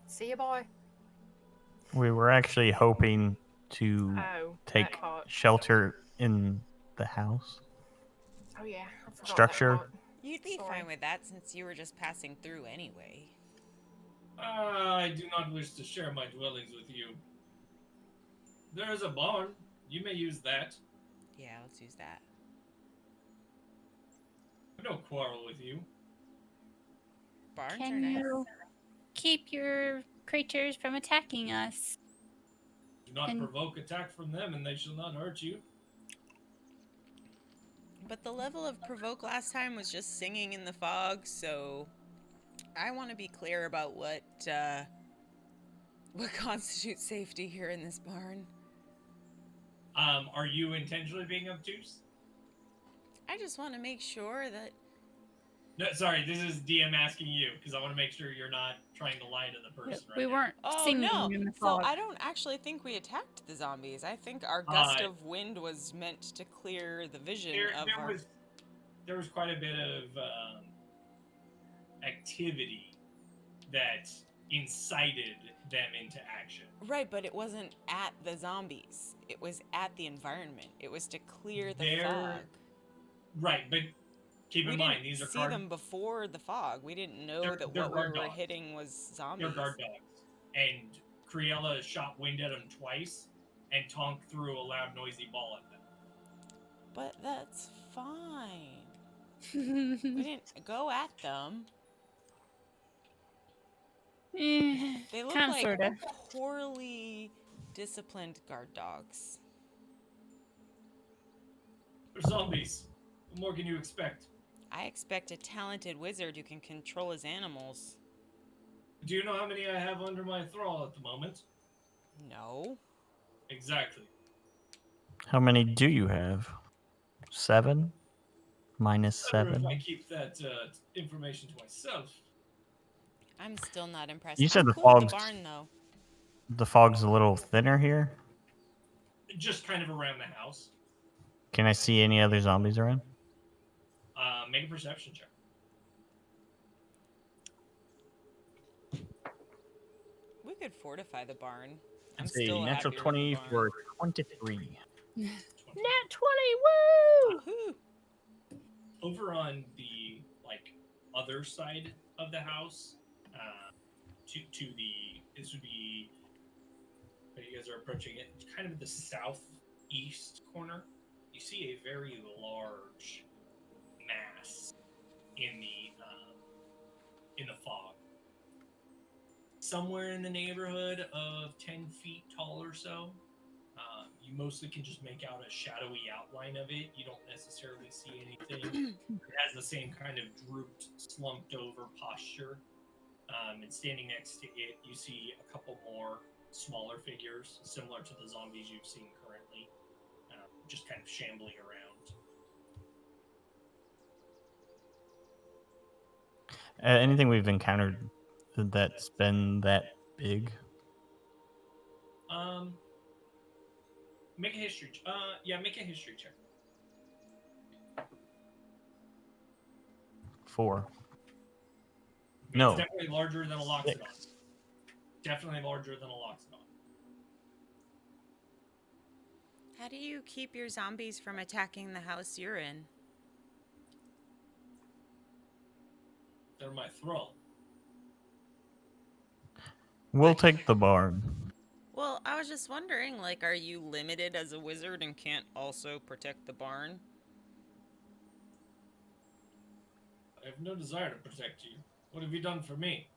B: See you, boy.
E: We were actually hoping to
B: Oh,
E: take
B: that part.
E: shelter in the house.
B: Oh yeah, I forgot that
E: Structure.
B: part.
G: You'd be
B: Sorry.
G: fine with that since you were just passing through anyway.
C: I do not wish to share my dwellings with you. There is a barn. You may use that.
G: Yeah, let's use that.
C: I have no quarrel with you.
G: Barns are
D: Can
G: nice.
D: you keep your creatures from attacking us?
C: Do not
D: And-
C: provoke attack from them, and they shall not hurt you.
G: But the level of provoke last time was just singing in the fog, so I want to be clear about what constitutes safety here in this barn.
C: Are you intentionally being obtuse?
G: I just want to make sure that
C: No, sorry, this is DM asking you because I want to make sure you're not trying to lie to the person right
D: We
C: now.
D: weren't
G: Oh
D: singing
G: no!
D: in the
G: So
D: fog.
G: I don't actually think we attacked the zombies. I think our gust
C: Uh,
G: of wind was meant to clear the vision of
C: There
G: our.
C: there was quite a bit of activity that incited them into action.
G: Right, but it wasn't at the zombies. It was at the environment. It was to clear the
C: They're
G: fog.
C: right, but keep
G: We
C: in
G: didn't
C: mind these are
G: see
C: guard.
G: them before the fog. We didn't know
C: They're,
G: that
C: they're
G: what we
C: guard
G: were
C: dogs.
G: hitting was zombies.
C: They're guard dogs, and Criella shot wind at them twice, and Tonk threw a loud, noisy ball at them.
G: But that's fine. We didn't go at them. They look
D: Kind of,
G: like
D: sort of.
G: poorly disciplined guard dogs.
C: They're zombies. What more can you expect?
G: I expect a talented wizard who can control his animals.
C: Do you know how many I have under my thrall at the moment?
G: No.
C: Exactly.
E: How many do you have? 7? Minus
C: Better
E: 7?
C: if I keep that information to myself.
G: I'm still not impressed.
E: You said
G: I'm
E: the
G: cool with the
E: fog's-
G: barn, though.
E: The fog's a little thinner here.
C: Just kind of around the house.
E: Can I see any other zombies around?
C: Make a perception check.
G: We could fortify the barn. I'm
E: It's a
G: still
E: natural
G: happier
E: 20
G: with the
E: for
G: barn.
E: 23.
B: Nat 20, woo!
G: Woohoo!
C: Over on the other side of the house, to the this would be where you guys are approaching it. It's kind of at the southeast corner. You see a very large mass in the fog. Somewhere in the neighborhood of 10 feet tall or so. You mostly can just make out a shadowy outline of it. You don't necessarily see anything. It has the same kind of drooped, slumped over posture. And standing next to it, you see a couple more smaller figures, similar to the zombies you've seen currently, just kind of shambling around.
E: Anything we've encountered that's been that big?
C: Make a history. Make a history check.
E: 4.
C: It's
E: No.
C: definitely larger than a Loxodon.
E: 6.
C: Definitely larger than a Loxodon.
G: How do you keep your zombies from attacking the house you're in?
C: They're my thrall.
E: We'll take the barn.
G: Well, I was just wondering, are you limited as a wizard and can't also protect the barn?
C: I have no desire to protect you. What have you done for me?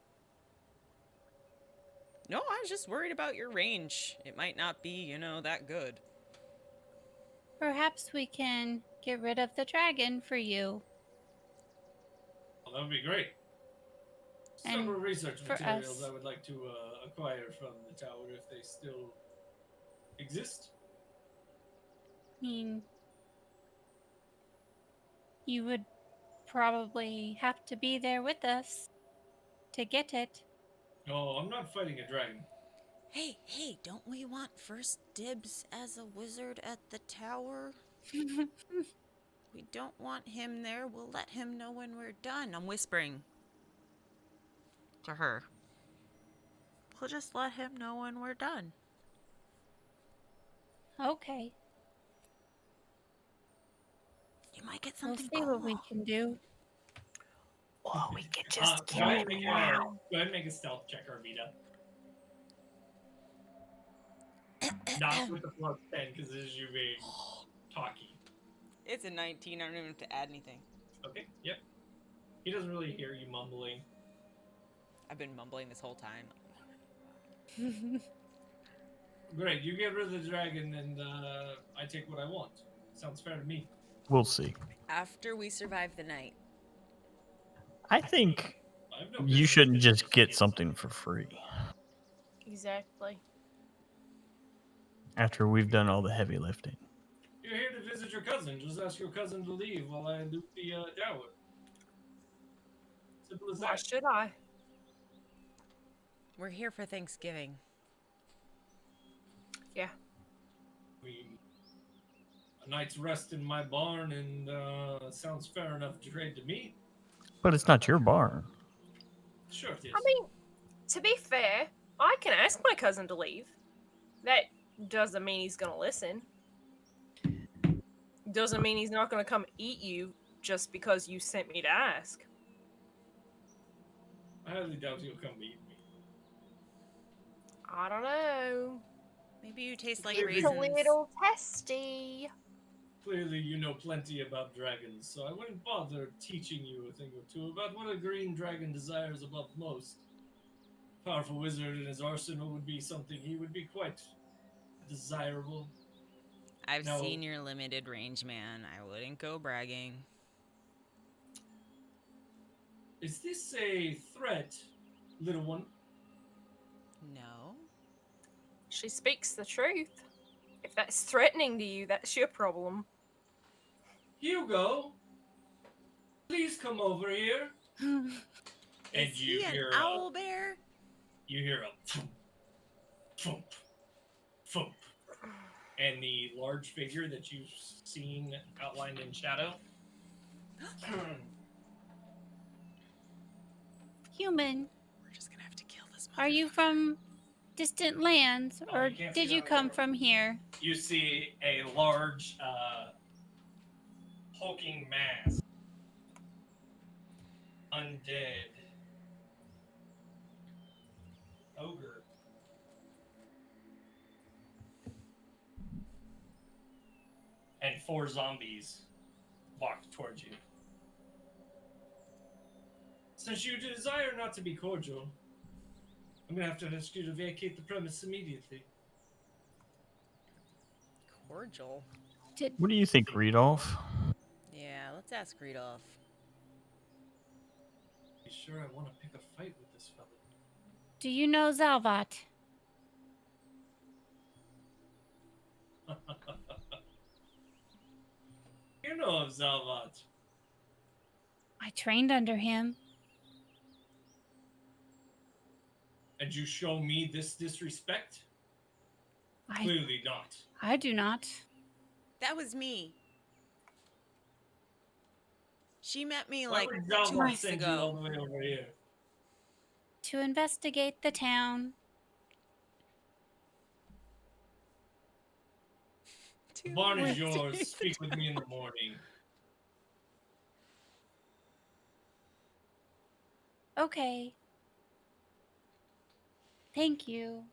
G: No, I was just worried about your range. It might not be, that good.
D: Perhaps we can get rid of the dragon for you.
C: Well, that would be great.
D: And
C: Several research
D: for
C: materials
D: us.
C: I would like to acquire from the tower if they still exist.
D: I mean, you would probably have to be there with us to get it.
C: No, I'm not fighting a dragon.
G: Hey, don't we want first dibs as a wizard at the tower? We don't want him there. We'll let him know when we're done. I'm whispering to her. We'll just let him know when we're done.
D: Okay,
G: You might get
D: we'll
G: something
D: see what we
G: cool.
D: can do.
B: Or we could
C: Go
B: just kill
C: ahead
B: him
C: and
B: now.
C: go ahead and make a stealth check, Arvita. Not with the plus 10, because this is you being talky.
G: It's a 19. I don't even have to add anything.
C: Okay, yep. He doesn't really hear you mumbling.
G: I've been mumbling this whole time.
C: Great, you get rid of the dragon, and I take what I want. Sounds fair to me.
E: We'll see.
G: After we survive the night.
E: I think
C: I have no
E: you
C: business
E: shouldn't
C: visiting
E: just get
C: kids.
E: something for free
B: Exactly.
E: after we've done all the heavy lifting.
C: You're here to visit your cousin. Just ask your cousin to leave while I do the dower. Simple as
B: Why
C: that.
B: should I?
G: We're here for Thanksgiving.
B: Yeah.
C: A night's rest in my barn, and sounds fair enough trade to me.
E: But it's not your barn.
C: Sure it is.
B: I mean, to be fair, I can ask my cousin to leave. That doesn't mean he's gonna listen. Doesn't mean he's not gonna come eat you just because you sent me to ask.
C: I highly doubt he'll come eat me.
B: I don't know.
G: Maybe you taste like
C: It's
B: It's a
G: raisins.
B: little testy.
C: Clearly, you know plenty about dragons, so I wouldn't bother teaching you a thing or two about what a green dragon desires above most. A powerful wizard in his arsenal would be something he would be quite desirable.
G: I've
C: No.
G: seen your limited range, man. I wouldn't go bragging.
C: Is this a threat, little one?
G: No.
B: She speaks the truth. If that's threatening to you, that's your problem.
C: Hugo, please come over here. And
G: Is
C: you
G: he an
C: hear
G: owl bear?
C: you hear a thump, thump, thump, and the large figure that you've seen outlined in shadow.
D: Human,
G: We're just gonna have to kill this
D: are you
G: motherfucker.
D: from distant lands,
C: Oh,
D: or
C: you can't see
D: did you
C: that
D: come
C: there.
D: from here?
C: You see a large, hulking mass, undead ogre. And 4 zombies walk towards you. Since you desire not to be cordial, I'm gonna have to ask you to vacate the premise immediately.
G: Cordial.
E: What do you think, Rudolph?
G: Yeah, let's ask Rudolph.
C: You sure I want to pick a fight with this fella?
D: Do you know Zalvat?
C: You know of Zalvat.
D: I trained under him.
C: And you show me this disrespect?
D: I
C: Clearly not.
D: do not.
G: That was me. She met me
C: Why
G: like
C: would
G: 2
C: Zalvat
G: weeks
C: send you all
G: ago.
C: the way over here?
D: To investigate the town.
C: The barn is yours. Speak with me in the morning.
D: Okay. Thank you.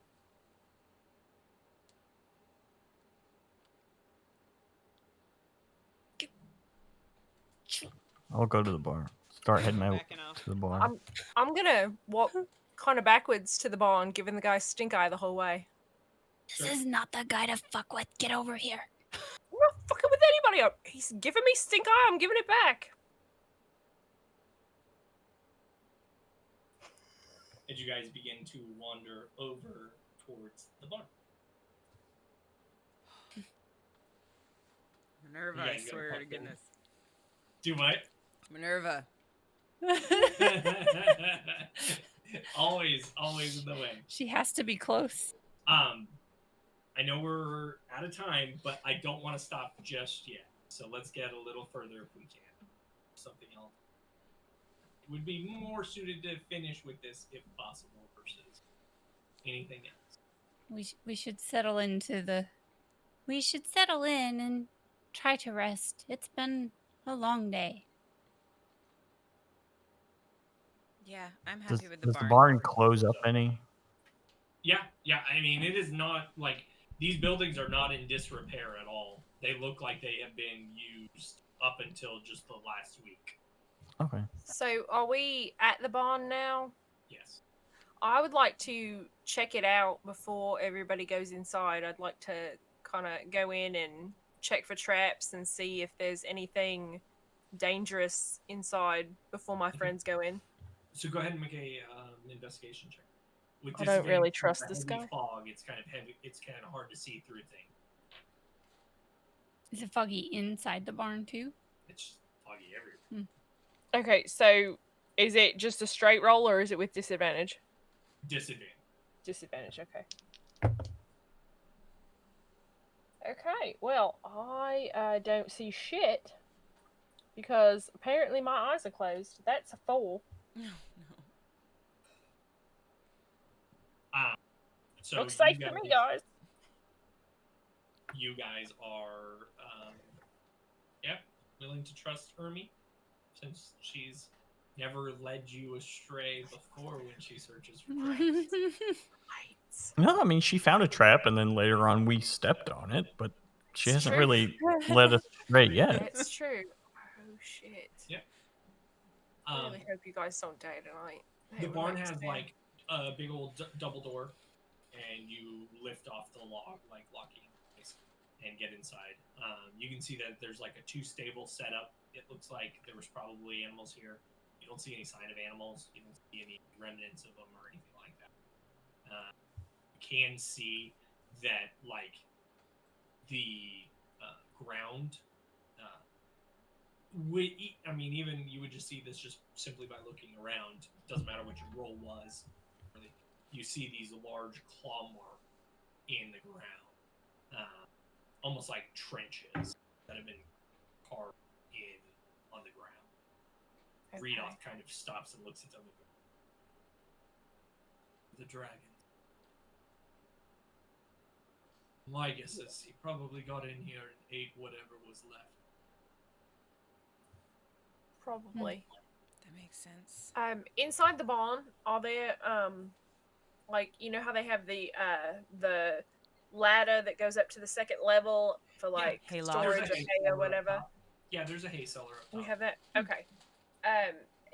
E: I'll go to the bar. Start heading out
G: Backing off.
E: to the bar.
B: I'm gonna walk kind of backwards to the barn, giving the guy stink eye the whole way.
D: This is not the guy to fuck with. Get over here.
B: I'm not fucking with anybody. He's giving me stink eye. I'm giving it back.
C: And you guys begin to wander over towards the barn.
G: Minerva,
C: You
G: I
C: guys gonna
G: swear
C: pop
G: to
C: in?
G: goodness.
C: Do what?
G: Minerva.
C: always in the way.
D: She has to be close.
C: I know we're out of time, but I don't want to stop just yet. So let's get a little further if we can. Something else. It would be more suited to finish with this if possible versus anything else.
D: We should settle into the. We should settle in and try to rest. It's been a long day.
G: Yeah, I'm
E: Does,
G: happy with the
E: does
G: barn.
E: the barn close up any?
C: Yeah. I mean, it is not like these buildings are not in disrepair at all. They look like they have been used up until just the last week.
E: Okay.
B: So, are we at the barn now?
C: Yes.
B: I would like to check it out before everybody goes inside. I'd like to kind of go in and check for traps and see if there's anything dangerous inside before my friends go in.
C: So go ahead and make a investigation check. With
B: I don't really
C: disadvantage,
B: trust
C: with
B: this
C: the heavy
B: guy.
C: fog, it's kind of heavy. It's kind of hard to see through things.
D: Is it foggy inside the barn too?
C: It's foggy everywhere.
B: Okay, so is it just a straight roll or is it with disadvantage?
C: Disadvantage.
B: Disadvantage, okay. Okay, well, I don't see shit because apparently my eyes are closed. That's a 4.
G: No, no.
C: So
B: Looks
C: you
B: safe to me, guys.
C: You guys are, willing to trust Hermie, since she's never led you astray before when she searches for traps.
E: No, I mean, she found a trap, and then later on we stepped on it, but she
B: It's
E: hasn't
B: true.
E: really led us astray yet.
B: That's true. Oh shit.
C: Yeah.
B: I really hope you guys don't die tonight.
C: The
B: That would
C: barn
B: make me
C: has
B: sad.
C: like a big old double door, and you lift off the log, like locking in place, and get inside. You can see that there's like a 2-stable setup. It looks like there was probably animals here. You don't see any sign of animals. You don't see any remnants of them or anything like that. You can see that like the ground. Even you would just see this just simply by looking around. Doesn't matter what your role was. Really, you see these large claw marks in the ground, almost like trenches that have been carved in on the ground.
B: Okay.
C: Reedoff kind of stops and looks at them and goes, "The dragons. My guess is he probably got in here and ate whatever was left."
B: Probably.
G: That makes sense.
B: Inside the barn, are there like you know how they have the ladder that goes up to the second level for like
G: hayloft.
B: storage
C: There's
B: of
C: a hay
B: hay or
C: cellar up
B: whatever?
C: top. Yeah, there's a hay cellar up top.
B: We have that. Okay.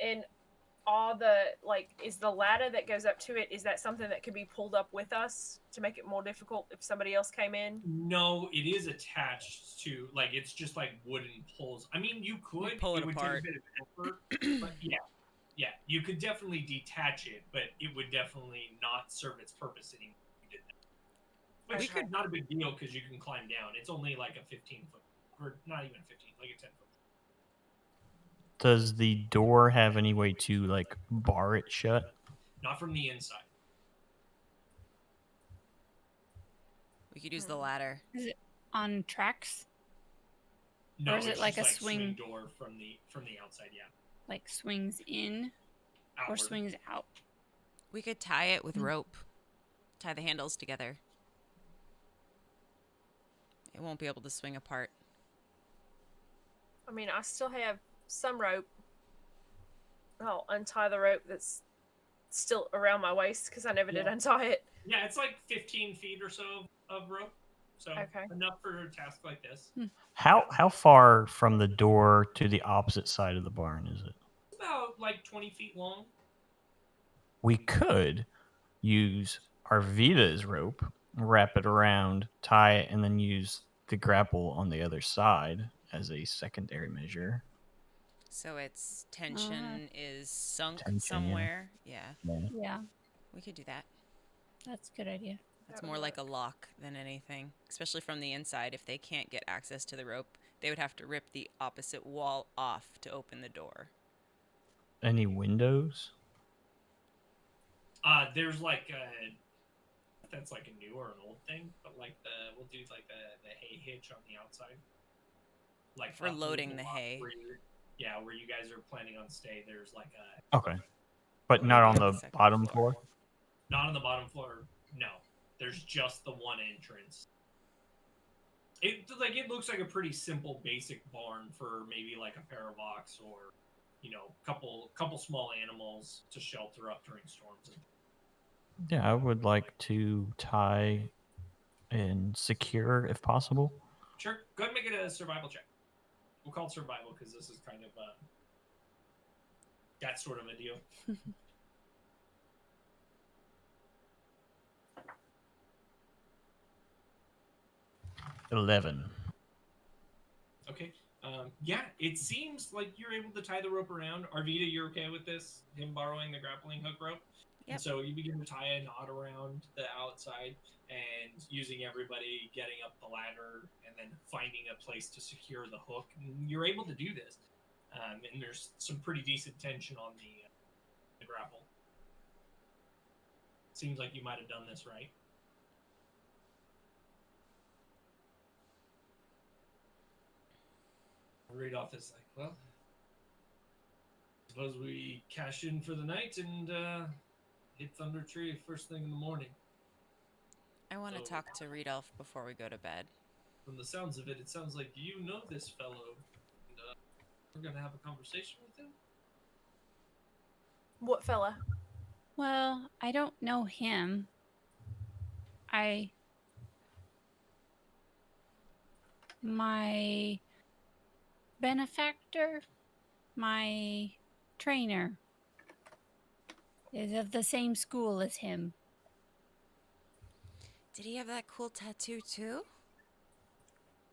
B: And are is the ladder that goes up to it, is that something that could be pulled up with us to make it more difficult if somebody else came in?
C: No, it is attached to it's just like wooden poles. I mean, you could
G: pull it
C: would
G: apart.
C: take a bit of effort, but yeah, you could definitely detach it, but it would definitely not serve its purpose anymore if you did that. Which
B: Okay.
C: not a big deal because you can climb down. It's only like a 15-foot, or not even 15, like a 10-foot.
E: Does the door have any way to like bar it shut?
C: Not from the inside.
G: We could use the ladder.
D: Is it on tracks?
C: No,
D: Or is it
C: it's
D: like
C: just
D: a swing-
C: door from the outside. Yeah,
D: Like swings in or
C: outward.
D: swings out?
G: We could tie it with rope. Tie the handles together. It won't be able to swing apart.
B: I mean, I still have some rope. I'll untie the rope that's still around my waist because I never did
C: Yeah.
B: untie it.
C: Yeah, it's like 15 feet or so of rope. So
B: Okay.
C: enough for a task like this.
E: How far from the door to the opposite side of the barn is it?
C: It's about like 20 feet long.
E: We could use Arvida's rope, wrap it around, tie it, and then use the grapple on the other side as a secondary measure.
G: So its tension is sunk
E: Tension, yeah.
G: somewhere. Yeah,
D: Yeah,
G: we could do that.
D: that's a good idea.
G: That's
B: That
G: more
B: would
G: like a
B: work.
G: lock than anything, especially from the inside. If they can't get access to the rope, they would have to rip the opposite wall off to open the door.
E: Any windows?
C: There's like that's like a new or an old thing, but we'll do like the hay hitch on the outside. Like
G: For
C: up to
G: loading the
C: block
G: hay.
C: where you guys are planning on stay. There's like a
E: Okay. But
G: What
E: not
G: about
E: on
G: the
E: the
G: second
E: bottom
G: floor?
E: floor?
C: not on the bottom floor. No, there's just the one entrance. It looks like a pretty simple, basic barn for maybe like a pair of ox or couple small animals to shelter up during storms.
E: Yeah, I would like to tie and secure if possible.
C: Sure, go ahead and make it a survival check. We'll call it survival because this is kind of that sort of a deal.
E: 11.
C: Okay. Yeah, it seems like you're able to tie the rope around. Arvita, you're okay with this? Him borrowing the grappling hook rope? And
G: Yep.
C: so you begin to tie a knot around the outside and using everybody getting up the ladder and then finding a place to secure the hook. And you're able to do this. And there's some pretty decent tension on the grapple. Seems like you might have done this right. I'll read off this like, well, suppose we cash in for the night and hit Thunder Tree first thing in the morning.
G: I want to
C: So-
G: talk to Rudolph before we go to bed.
C: From the sounds of it, it sounds like you know this fellow. And, we're going to have a conversation with him?
B: What fella?
D: Well, I don't know him. My benefactor, my trainer, is of the same school as him.
G: Did he have that cool tattoo too?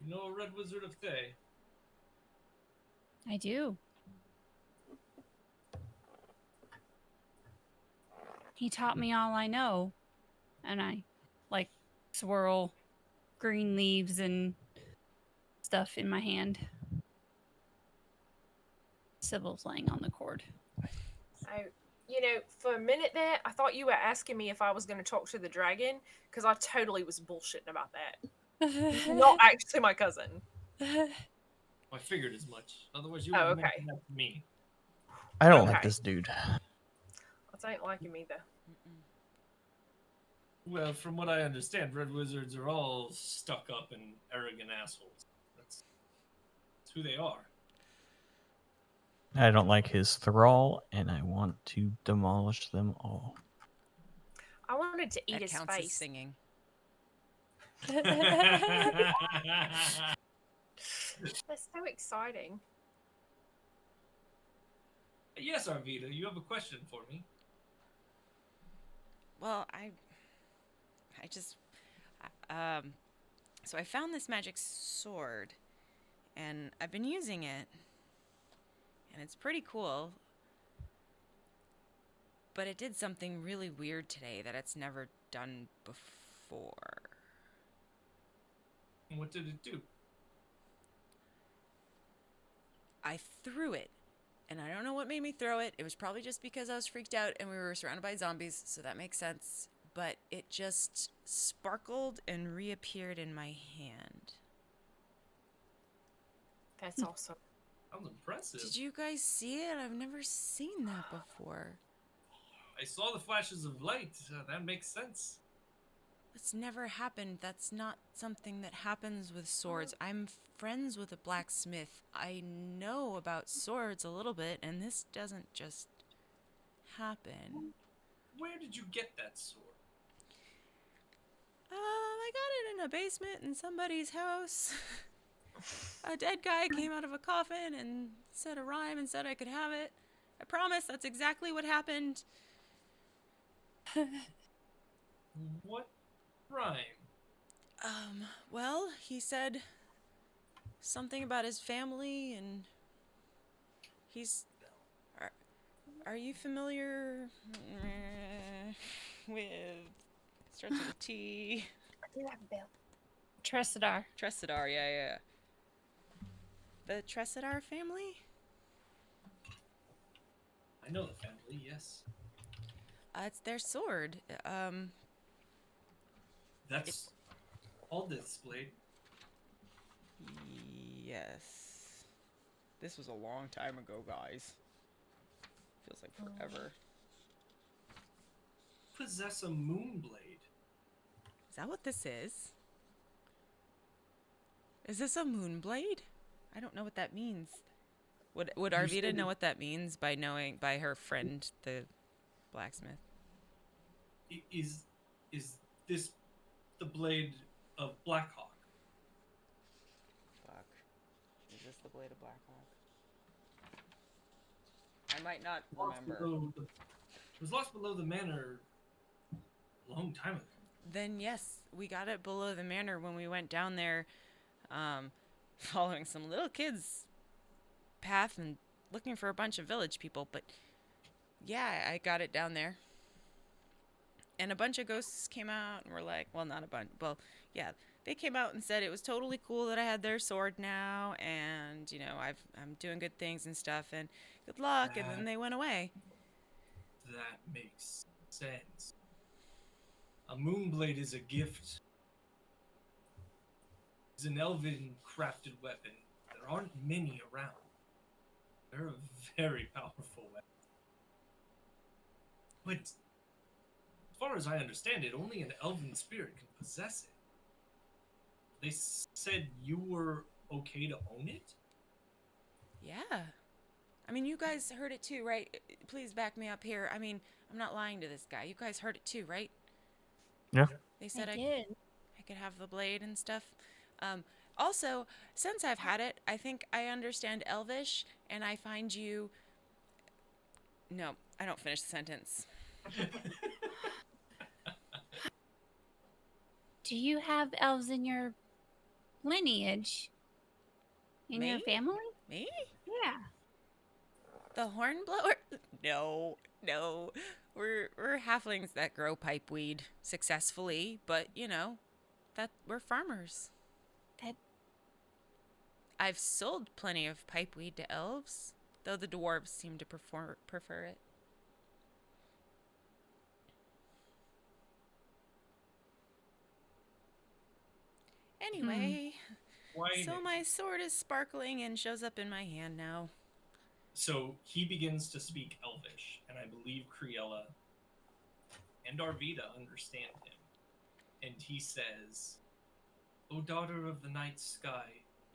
C: You know a Red Wizard of Thay?
D: I do. He taught me all I know. And I, like, swirl green leaves and stuff in my hand. Sybil's laying on the cord.
B: For a minute there, I thought you were asking me if I was going to talk to the dragon, because I totally was bullshitting about that. He's not actually my cousin.
C: I figured as much. Otherwise, you would
B: Oh,
C: have
B: okay.
C: mentioned that to me.
E: I don't like
B: Okay.
E: this dude.
B: I don't like him either.
G: Mm-mm.
C: Well, from what I understand, Red Wizards are all stuck up and arrogant assholes. That's who they are.
E: I don't like his thrall, and I want to demolish them all.
B: I wanted to eat
G: That
B: his
G: counts as
B: face.
G: singing.
B: That's so exciting.
C: Yes, Arvita, you have a question for me.
G: Well, so I found this magic sword, and I've been using it, and it's pretty cool. But it did something really weird today that it's never done before.
C: What did it do?
G: I threw it, and I don't know what made me throw it. It was probably just because I was freaked out and we were surrounded by zombies, so that makes sense. But it just sparkled and reappeared in my hand.
B: That's awesome.
C: Sounds impressive.
G: Did you guys see it? I've never seen that before.
C: I saw the flashes of light. That makes sense.
G: That's never happened. That's not something that happens with swords. I'm friends with a blacksmith. I know about swords a little bit, and this doesn't just happen.
C: Where did you get that sword?
G: I got it in a basement in somebody's house. A dead guy came out of a coffin and said a rhyme and said I could have it. I promise that's exactly what happened.
C: What rhyme?
G: Well, he said something about his family, and he's... Are you familiar with... Starts with a T.
B: I do have a bell.
D: Tressidar.
G: Tressidar, yeah. The Tressidar family?
C: I know the family, yes.
G: It's their sword.
C: That's all displayed.
G: Yes. This was a long time ago, guys. Feels like forever.
C: Possess a moonblade.
G: Is that what this is? Is this a moonblade? I don't know what that means. Would Arvita
C: said
G: know
C: it-
G: what that means by her friend, the blacksmith?
C: Is this the blade of Blackhawk?
G: Fuck. Is this the blade of Blackhawk? I might not remember.
C: It was lost below the manor a long time ago.
G: Then yes, we got it below the manor when we went down there. following some little kids' path and looking for a bunch of village people, but yeah, I got it down there. And a bunch of ghosts came out and were like, well, not a bunch. Well, yeah, they came out and said it was totally cool that I had their sword now, and I'm doing good things and stuff, and good luck. And then they went away.
C: That makes sense. A moonblade is a gift. It's an elven crafted weapon. There aren't many around. They're a very powerful weapon. But as far as I understand it, only an elven spirit can possess it. They said you were okay to own it?
G: Yeah. I mean, you guys heard it too, right? Please back me up here. I mean, I'm not lying to this guy. You guys heard it too, right?
E: Yeah.
G: They said
D: I
G: I
D: did.
G: could have the blade and stuff. Also, since I've had it, I think I understand Elvish, and I find you. No, I don't finish the sentence.
D: Do you have elves in your lineage? In your
G: Me?
D: family?
G: Me?
D: Yeah.
G: The hornblower? No. We're halflings that grow pipeweed successfully, but that we're farmers.
D: That
G: I've sold plenty of pipeweed to elves, though the dwarves seem to prefer it. Anyway, so my sword is sparkling and shows up in my hand now.
C: So he begins to speak Elvish, and I believe Criella and Arvida understand him. And he says, O daughter of the night sky,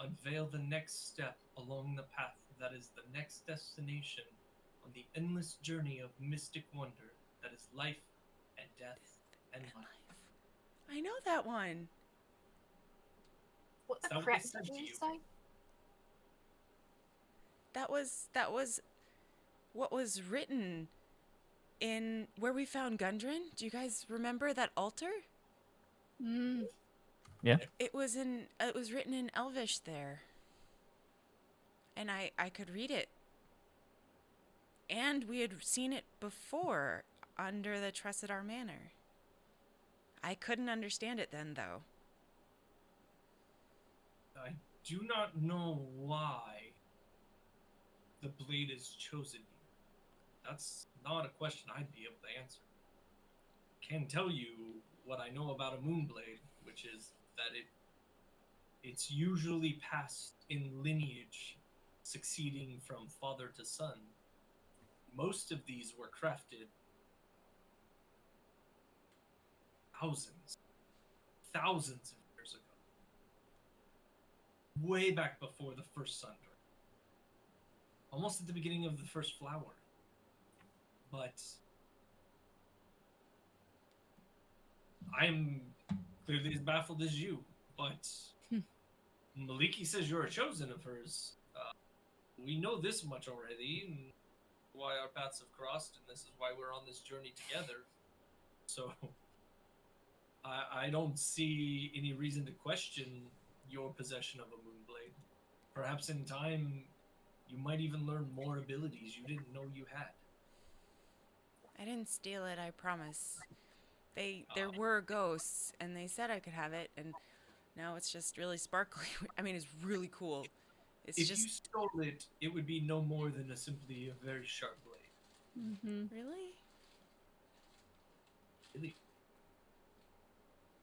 C: unveil the next step along the path that is the next destination on the endless journey of mystic wonder that is life and death and life.
G: I know that one.
B: What
C: Is
B: the
C: that what
B: crap
C: they said
B: did
C: to
B: you
C: you?
B: say?
G: That was what was written in where we found Gundren. Do you guys remember that altar?
E: Yeah.
G: It was written in Elvish there. And I could read it. And we had seen it before under the Tressidar Manor. I couldn't understand it then, though.
C: I do not know why the blade has chosen you. That's not a question I'd be able to answer. I can tell you what I know about a moonblade, which is that it's usually passed in lineage, succeeding from father to son. Most of these were crafted thousands of years ago. Way back before the first sun. Almost at the beginning of the first flower. But I'm clearly as baffled as you. But Maliki says you're a chosen of hers. We know this much already, and why our paths have crossed, and this is why we're on this journey together. So I don't see any reason to question your possession of a moonblade. Perhaps in time, you might even learn more abilities you didn't know you had.
G: I didn't steal it, I promise. There were ghosts, and they said I could have it, and now it's just really sparkly. I mean, it's really cool. It's
C: If
G: just
C: you stole it, it would be no more than simply a very sharp blade.
G: really.
C: Really.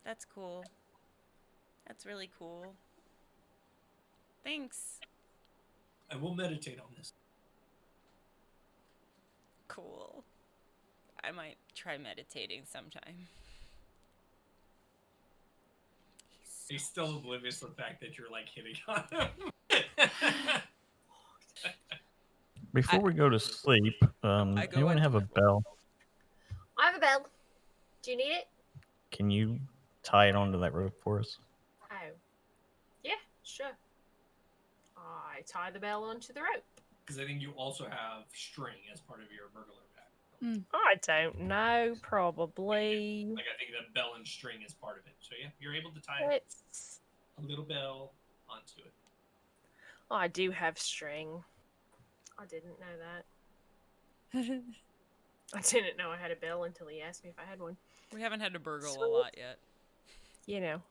G: That's cool. That's really cool. Thanks.
C: I will meditate on this.
G: Cool. I might try meditating sometime.
C: He's still oblivious to the fact that you're like hitting on him.
E: Before we go to sleep,
G: I go
E: anyone
G: into
E: have a
G: my
E: bell?
B: I have a bell. Do you need it?
E: Can you tie it onto that rope for us?
B: Oh. Yeah, sure. I tie the bell onto the rope.
C: Because I think you also have string as part of your burglar pack.
B: I don't know, probably.
C: Like I think that bell and string is part of it. So yeah, you're able to tie
B: It's
C: a little bell onto it.
B: Oh, I do have string. I didn't know that. I didn't know I had a bell until he asked me if I had one.
G: We haven't had to burgle a
B: Sweet.
G: lot yet.
B: You know.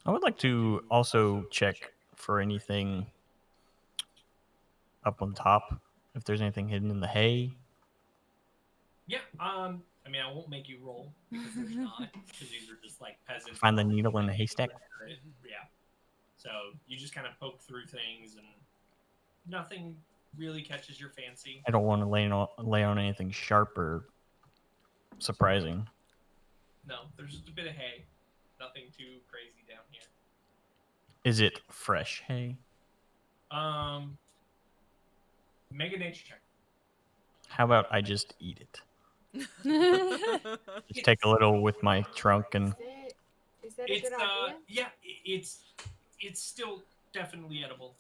E: I would like to also check for anything up on top. If there's anything hidden in the hay.
C: Yeah. I mean, I won't make you roll because there's not, because these are just like peasant.
E: Find the needle in the haystack.
C: Yeah. So you just kind of poke through things, and nothing really catches your fancy.
E: I don't want to lay on anything sharp or surprising.
C: No, there's just a bit of hay. Nothing too crazy down here.
E: Is it fresh hay?
C: Make a nature check.
E: How about I just eat it? Just take a little with my trunk and
B: Is that a good idea?
C: Yeah, it's still definitely edible.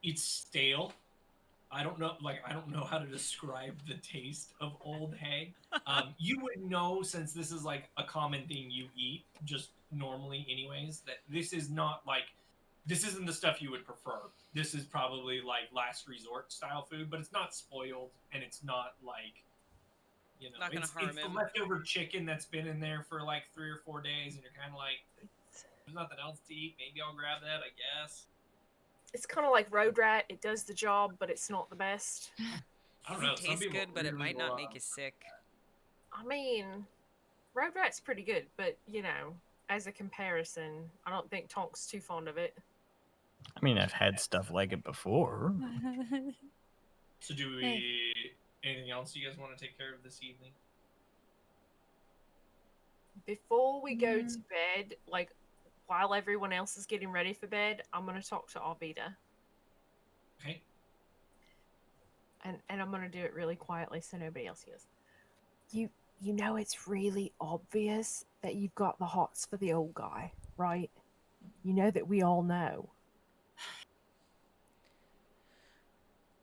C: It's stale. I don't know how to describe the taste of old hay. You would know, since this is like a common thing you eat just normally anyways, that this isn't the stuff you would prefer. This is probably like last resort style food, but it's not spoiled, and it's not like,
G: Not gonna harm
C: it's
G: him.
C: the leftover chicken that's been in there for like 3 or 4 days, and you're kind of like, there's nothing else to eat. Maybe I'll grab that, I guess.
B: It's kind of like road rat. It does the job, but it's not the best.
C: I don't know.
G: It
C: Some
G: tastes
C: people
G: good, but it
C: really
G: might not
C: will,
G: make you sick.
B: I mean, road rat's pretty good, but as a comparison, I don't think Tonk's too fond of it.
E: I mean, I've had stuff like it before.
C: So do we? Anything else you guys want to take care of this evening?
B: Before we go to bed, like while everyone else is getting ready for bed, I'm gonna talk to Arvita.
C: Okay.
B: And I'm gonna do it really quietly so nobody else hears. You know it's really obvious that you've got the hots for the old guy, right? You know that we all know.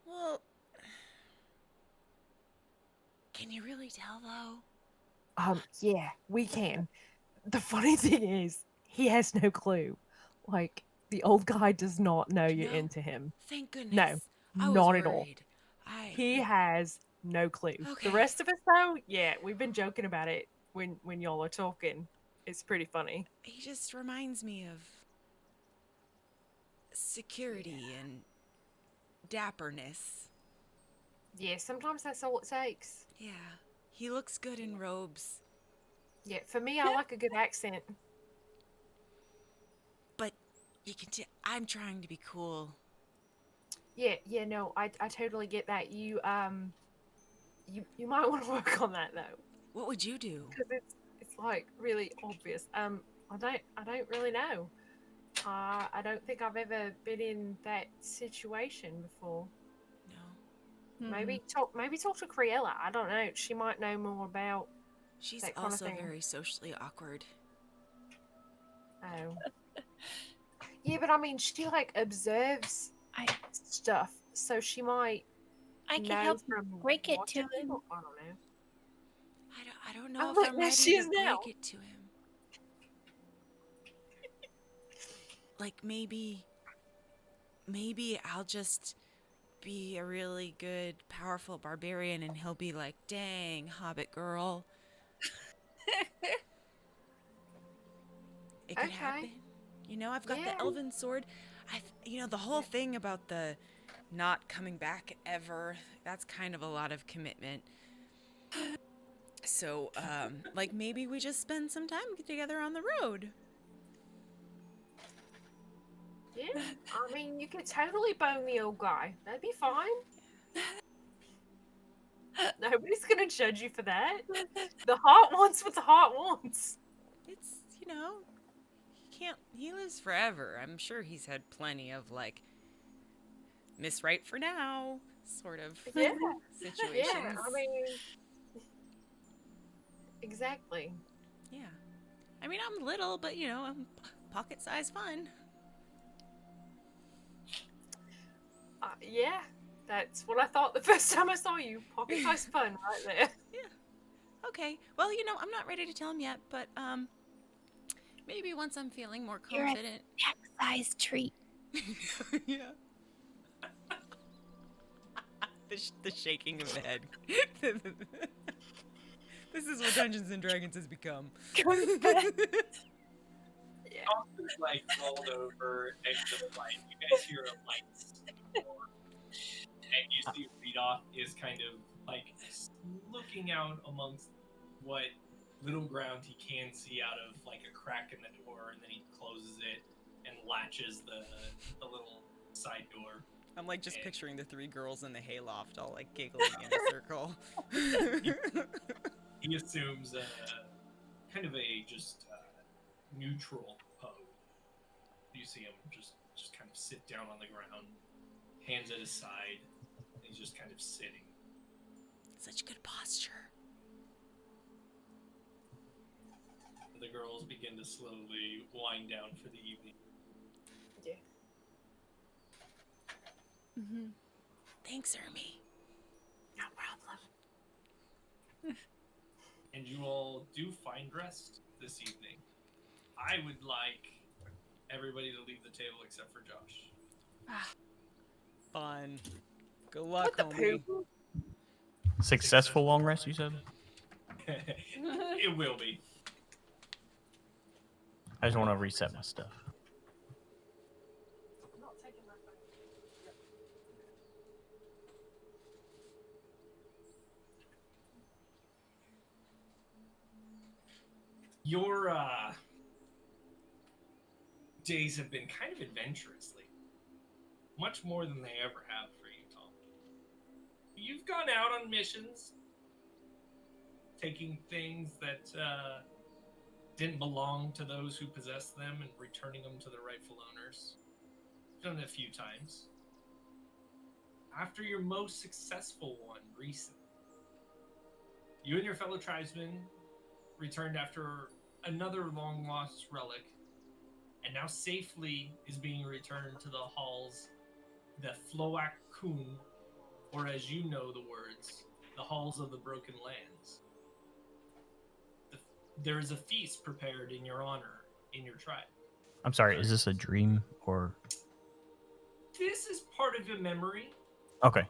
A: Well, can you really tell though?
F: Yeah, we can. The funny thing is, he has no clue. Like, the old guy does not know you're
A: No?
F: into him.
A: Thank goodness.
F: No,
A: I was
F: not at all.
A: worried.
F: He has no clue.
A: Okay.
F: The rest of us, though, yeah, we've been joking about it when y'all are talking. It's pretty funny.
G: He just reminds me of security and dapperness.
B: Yeah, sometimes that's all it takes.
G: Yeah, he looks good in robes.
B: Yeah, for me, I like a good accent.
G: But you can I'm trying to be cool.
B: Yeah, no, I totally get that. You might want to work on that though,
G: What would you do?
B: because it's like really obvious. I don't really know. I don't think I've ever been in that situation before.
G: No.
B: Maybe talk to Criella. I don't know. She might know more about.
G: She's
B: That kind of
G: also
B: thing.
G: very socially awkward.
B: Oh. Yeah, but I mean, she like observes stuff, so she might.
D: I can
B: know
D: help
B: from
D: break it to
B: watching
D: him.
B: people. I don't know.
G: I don't know
B: Oh,
G: if
B: look,
G: I'm
B: there
G: ready
B: she
G: to
B: is now.
G: break it to him. Like maybe I'll just be a really good, powerful barbarian and he'll be like, dang, hobbit girl. It could
B: Okay.
G: happen. You know, I've got
B: Yeah.
G: the elven sword. The whole thing about the not coming back ever, that's kind of a lot of commitment. So, like maybe we just spend some time together on the road.
B: Yeah, I mean, you could totally bone the old guy. That'd be fine. Nobody's gonna judge you for that. The heart wants what the heart wants.
G: It's, he lives forever. I'm sure he's had plenty of, like, Miss Right for now sort of
B: Yeah.
G: situations.
B: Yeah, I mean, exactly.
G: Yeah. I mean, I'm little, but, I'm pocket-sized fun.
B: Yeah, that's what I thought the first time I saw you. Pocket-sized fun right there.
G: Yeah. Okay. Well, I'm not ready to tell him yet, but, Maybe once I'm feeling more
D: You're a
G: confident.
D: snack-sized treat.
G: Yeah. The shaking of the head. This is what Dungeons and Dragons has become.
D: Go to bed.
C: Austin's like rolled over and just like you guys hear a light snore. And you see Redoff is kind of like looking out amongst what little ground he can see out of like a crack in the door, and then he closes it and latches the little side door.
G: I'm like just picturing the three girls in the hayloft all like giggling in a circle.
C: He assumes kind of a just neutral pose. You see him just kind of sit down on the ground, hands at his side, and he's just kind of sitting.
A: Such good posture.
C: The girls begin to slowly wind down for the evening.
D: Mm-hmm.
A: Thanks, Ermi.
D: No problem.
C: And you all do find rest this evening. I would like everybody to leave the table except for Josh.
G: Fun. Good luck, homie.
E: Successful long rest, you said?
C: It will be.
E: I just want to reset my stuff.
C: Your days have been kind of adventurous lately. Much more than they ever have for you, Tom. You've gone out on missions, taking things that didn't belong to those who possessed them and returning them to their rightful owners. You've done it a few times. After your most successful one recently, you and your fellow tribesmen returned after another long-lost relic, and now safely is being returned to the halls, the Floak Kun, or as you know the words, the halls of the Broken Lands. There is a feast prepared in your honor in your tribe.
E: I'm sorry, is this a dream or...
C: This is part of your memory.
E: Okay.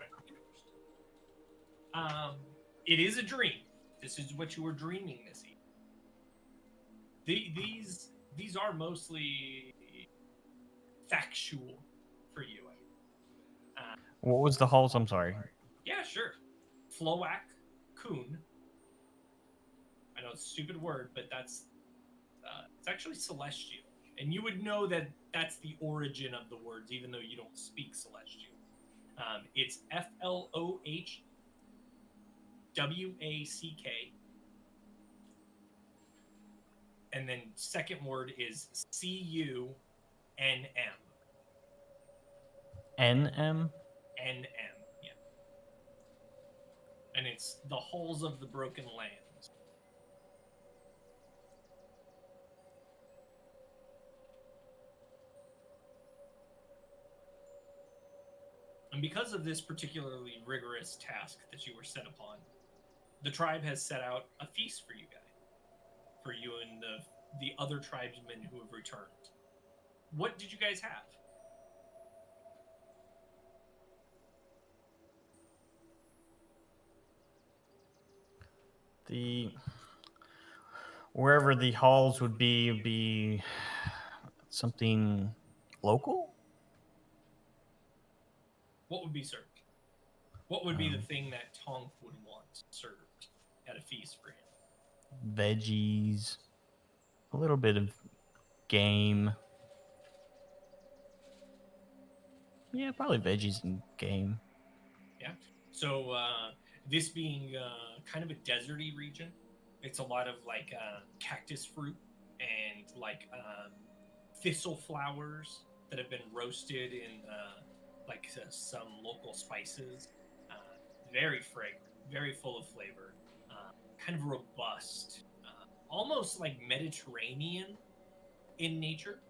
C: It is a dream. This is what you were dreaming this evening. These are mostly factual for you.
E: What was the halls? I'm sorry.
C: Yeah, sure. Floak Kun. I know it's a stupid word, but that's it's actually celestial, and you would know that that's the origin of the words, even though you don't speak celestial. It's FLOHWACK, and then second word is CUNM.
E: NM?
C: NM, yeah. And it's the halls of the Broken Lands. And because of this particularly rigorous task that you were set upon, the tribe has set out a feast for you guys, for you and the other tribesmen who have returned. What did you guys have?
E: Wherever the halls would be something local?
C: What would be served? What would be the thing that Tonk would want served at a feast for him?
E: Veggies, a little bit of game. Yeah, probably veggies and game.
C: Yeah. So this being kind of a deserty region, it's a lot of like cactus fruit and like thistle flowers that have been roasted in some local spices. Very fragrant, very full of flavor, kind of robust, almost like Mediterranean in nature.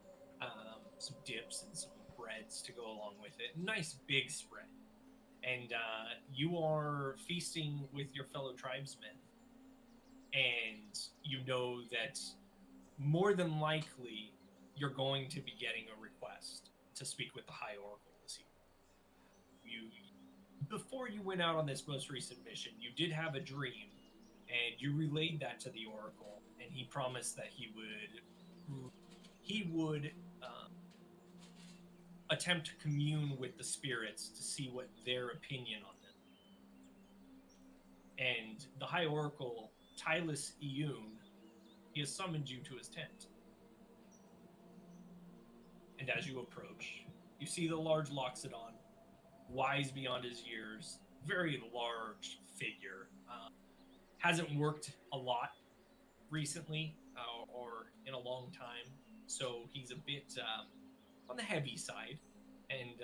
C: Some dips and some breads to go along with it. Nice big spread. And you are feasting with your fellow tribesmen. And you know that more than likely, you're going to be getting a request to speak with the High Oracle this evening. Before you went out on this most recent mission, you did have a dream, and you relayed that to the Oracle, and he promised that he would attempt to commune with the spirits to see what their opinion on them. And the High Oracle, Tylus Iyun, he has summoned you to his tent. And as you approach, you see the large Loxodon, wise beyond his years, very large figure. Hasn't worked a lot recently or in a long time, so he's a bit on the heavy side. And,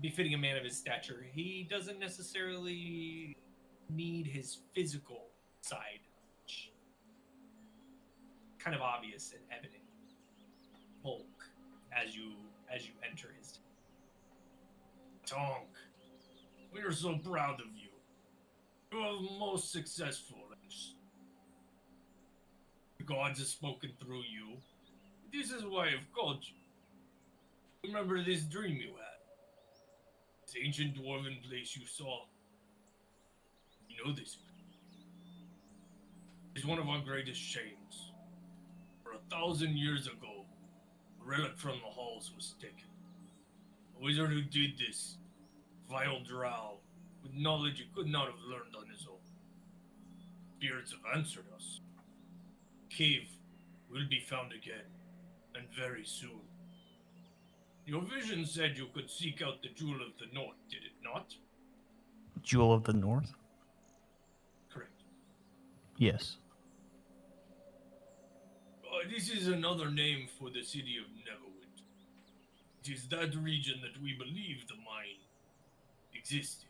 C: befitting a man of his stature, he doesn't necessarily need his physical side, which kind of obvious and evident bulk as you enter his Tonk, we are so proud of you. You are most successful. The gods have spoken through you. This is why I've called you. Remember this dream you had? This ancient dwarven place you saw. You know this. It's one of our greatest shames. For 1,000 years ago, a relic from the halls was taken. The wizard who did this, vile drow, with knowledge he could not have learned on his own. Spirits have answered us. Cave will be found again, and very soon. Your vision said you could seek out the Jewel of the North, did it not?
E: Jewel of the North?
C: Correct.
E: Yes.
C: This is another name for the city of Neverwinter. It is that region that we believe the mine existed.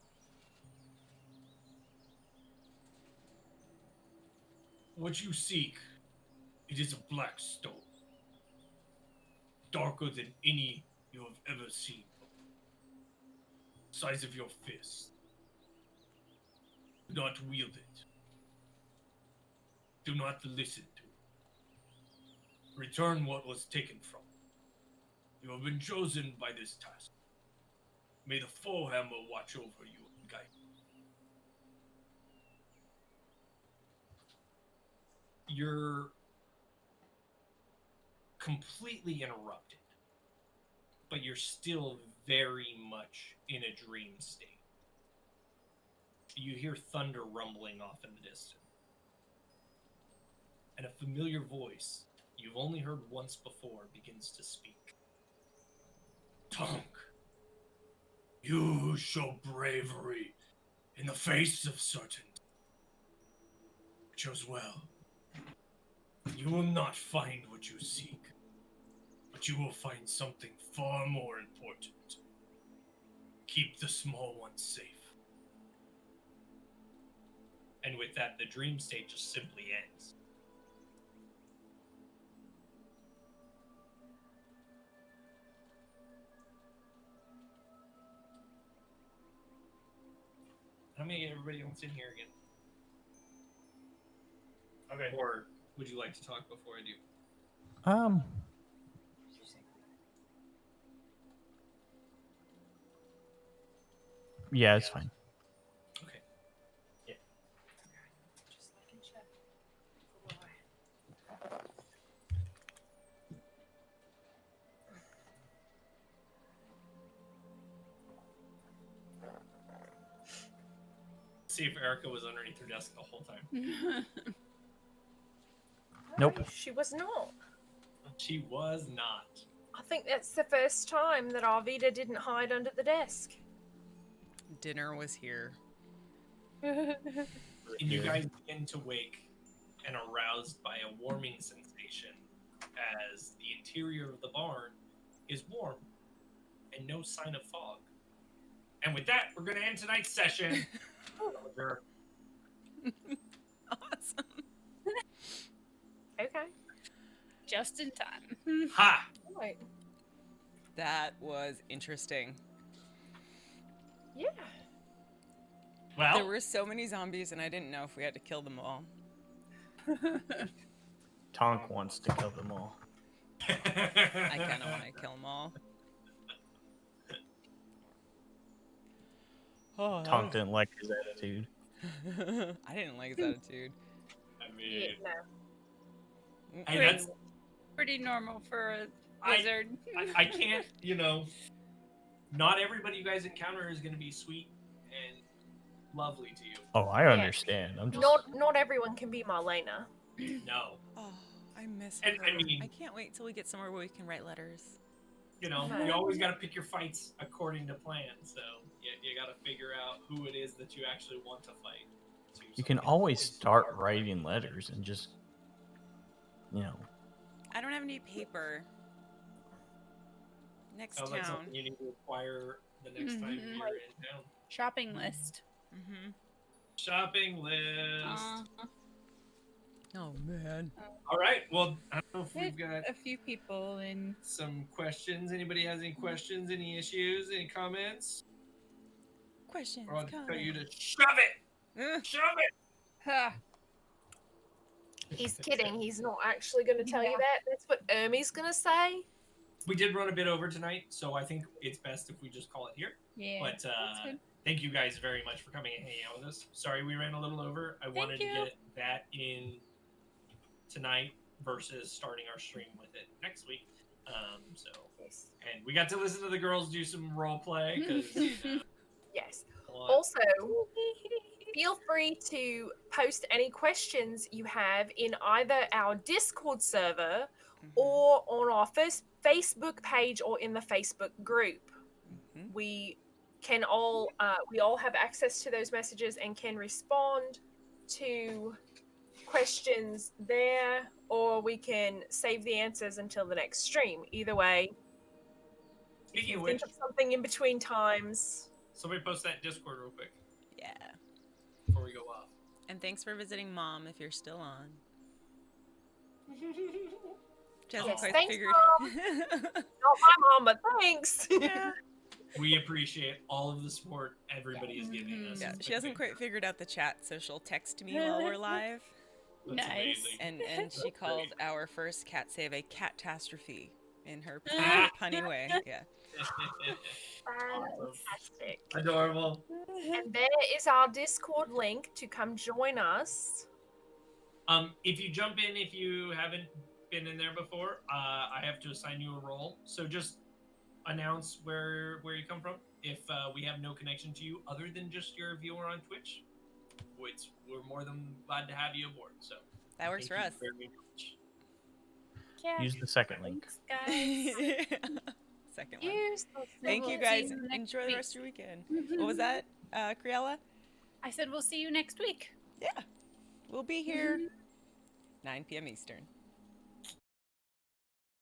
C: What you seek, it is a black stone. Darker than any you have ever seen. Size of your fist. Do not wield it. Do not listen to it. Return what was taken from you. You have been chosen by this task. May the Foehammer watch over you and guide you. You're completely interrupted, but you're still very much in a dream state. You hear thunder rumbling off in the distance. And a familiar voice you've only heard once before begins to speak. Tonk, you show bravery in the face of certainty. Chose well. You will not find what you seek, but you will find something far more important. Keep the small ones safe. And with that, the dream state just simply ends. How many everybody wants in here again?
H: Okay.
C: Or would you like to talk before I do?
E: Yeah, it's fine.
C: Okay.
B: Just like in chat.
C: See if Erica was underneath her desk the whole time.
E: Nope.
B: No, she was not.
C: She was not.
B: I think that's the first time that Arvida didn't hide under the desk.
G: Dinner was here.
C: And you guys begin to wake and aroused by a warming sensation as the interior of the barn is warm and no sign of fog. And with that, we're going to end tonight's session.
G: Awesome.
B: Okay.
D: Just in time.
C: Ha!
B: Right.
G: That was interesting.
B: Yeah.
C: Well,
G: There were so many zombies, and I didn't know if we had to kill them all.
E: Tonk wants to kill them all.
G: I kind of want to kill them all. Oh,
E: Tonk didn't like his attitude.
G: I didn't like his attitude.
C: I mean,
B: Yeah, no.
C: hey, that's
D: Pretty normal for a
C: I-
D: wizard.
C: I can't, not everybody you guys encounter is going to be sweet and lovely to you.
E: Oh, I understand. I'm just.
B: Not everyone can be Marlena.
C: No.
G: Oh, I miss
C: And,
G: her.
C: I mean-
G: I can't wait till we get somewhere where we can write letters.
C: You always got to pick your fights according to plan. So you got to figure out who it is that you actually want to fight.
E: You can always start writing letters and just,
G: I don't have any paper. Next
C: Sounds like
G: town.
C: something you need to acquire the next time
D: Mhm.
C: you're in town.
D: Shopping list.
G: Mm-hmm.
C: Shopping list.
G: Oh man.
C: All right. Well, I don't know if we've got
D: A few people in.
C: some questions. Anybody has any questions? Any issues? Any comments?
G: Questions.
C: Or I'll tell
G: comments.
C: you to shove it.
G: Ugh.
C: Shove it.
D: Ha.
B: He's kidding. He's not actually going to tell you
D: Yeah.
B: that. That's what Ermi's going to say.
C: We did run a bit over tonight, so I think it's best if we just call it here.
D: Yeah.
C: But
D: that's good.
C: thank you guys very much for coming and hanging out with us. Sorry we ran a little over. I wanted to
D: you.
C: get that in tonight versus starting our stream with it next week. And we got to listen to the girls do some role play because
B: Yes. Also, feel free to post any questions you have in either our Discord server or on our first Facebook page or in the Facebook group.
G: Mhm.
B: We all have access to those messages and can respond to questions there, or we can save the answers until the next stream. Either way, if
C: Speaking
B: you
C: of
B: think
C: which,
B: of something in between times.
C: somebody post that in Discord real quick
G: Yeah.
C: before we go off.
G: And thanks for visiting Mom if you're still on. She hasn't
B: Yes,
G: quite
B: thanks,
G: figured.
B: Not my mom, but thanks.
C: We appreciate all of the support everybody is giving us.
G: Yeah,
C: It's
G: she
C: been
G: hasn't quite
C: fantastic.
G: figured out the chat, so she'll text me while we're live.
C: That's
D: Nice.
C: amazing.
G: And she called our first cat save a catastrophe in her punny way. Yeah.
B: Fantastic.
C: Adorable.
B: And there is our Discord link to come join us.
C: If you jump in, if you haven't been in there before, I have to assign you a role. So just announce where you come from. If we have no connection to you other than just your viewer on Twitch, we're more than glad to have you aboard. So
G: That works for
C: thank
G: us.
C: you very much.
D: Yeah.
E: Use the second link.
D: Thanks, guys.
G: Second one.
B: Use the
G: Thank you
D: See
G: guys.
D: you next
G: Enjoy the
D: week.
G: rest of your weekend. What was that, Criella?
D: I said we'll see you next week.
G: Yeah. We'll be here 9 p.m. Eastern.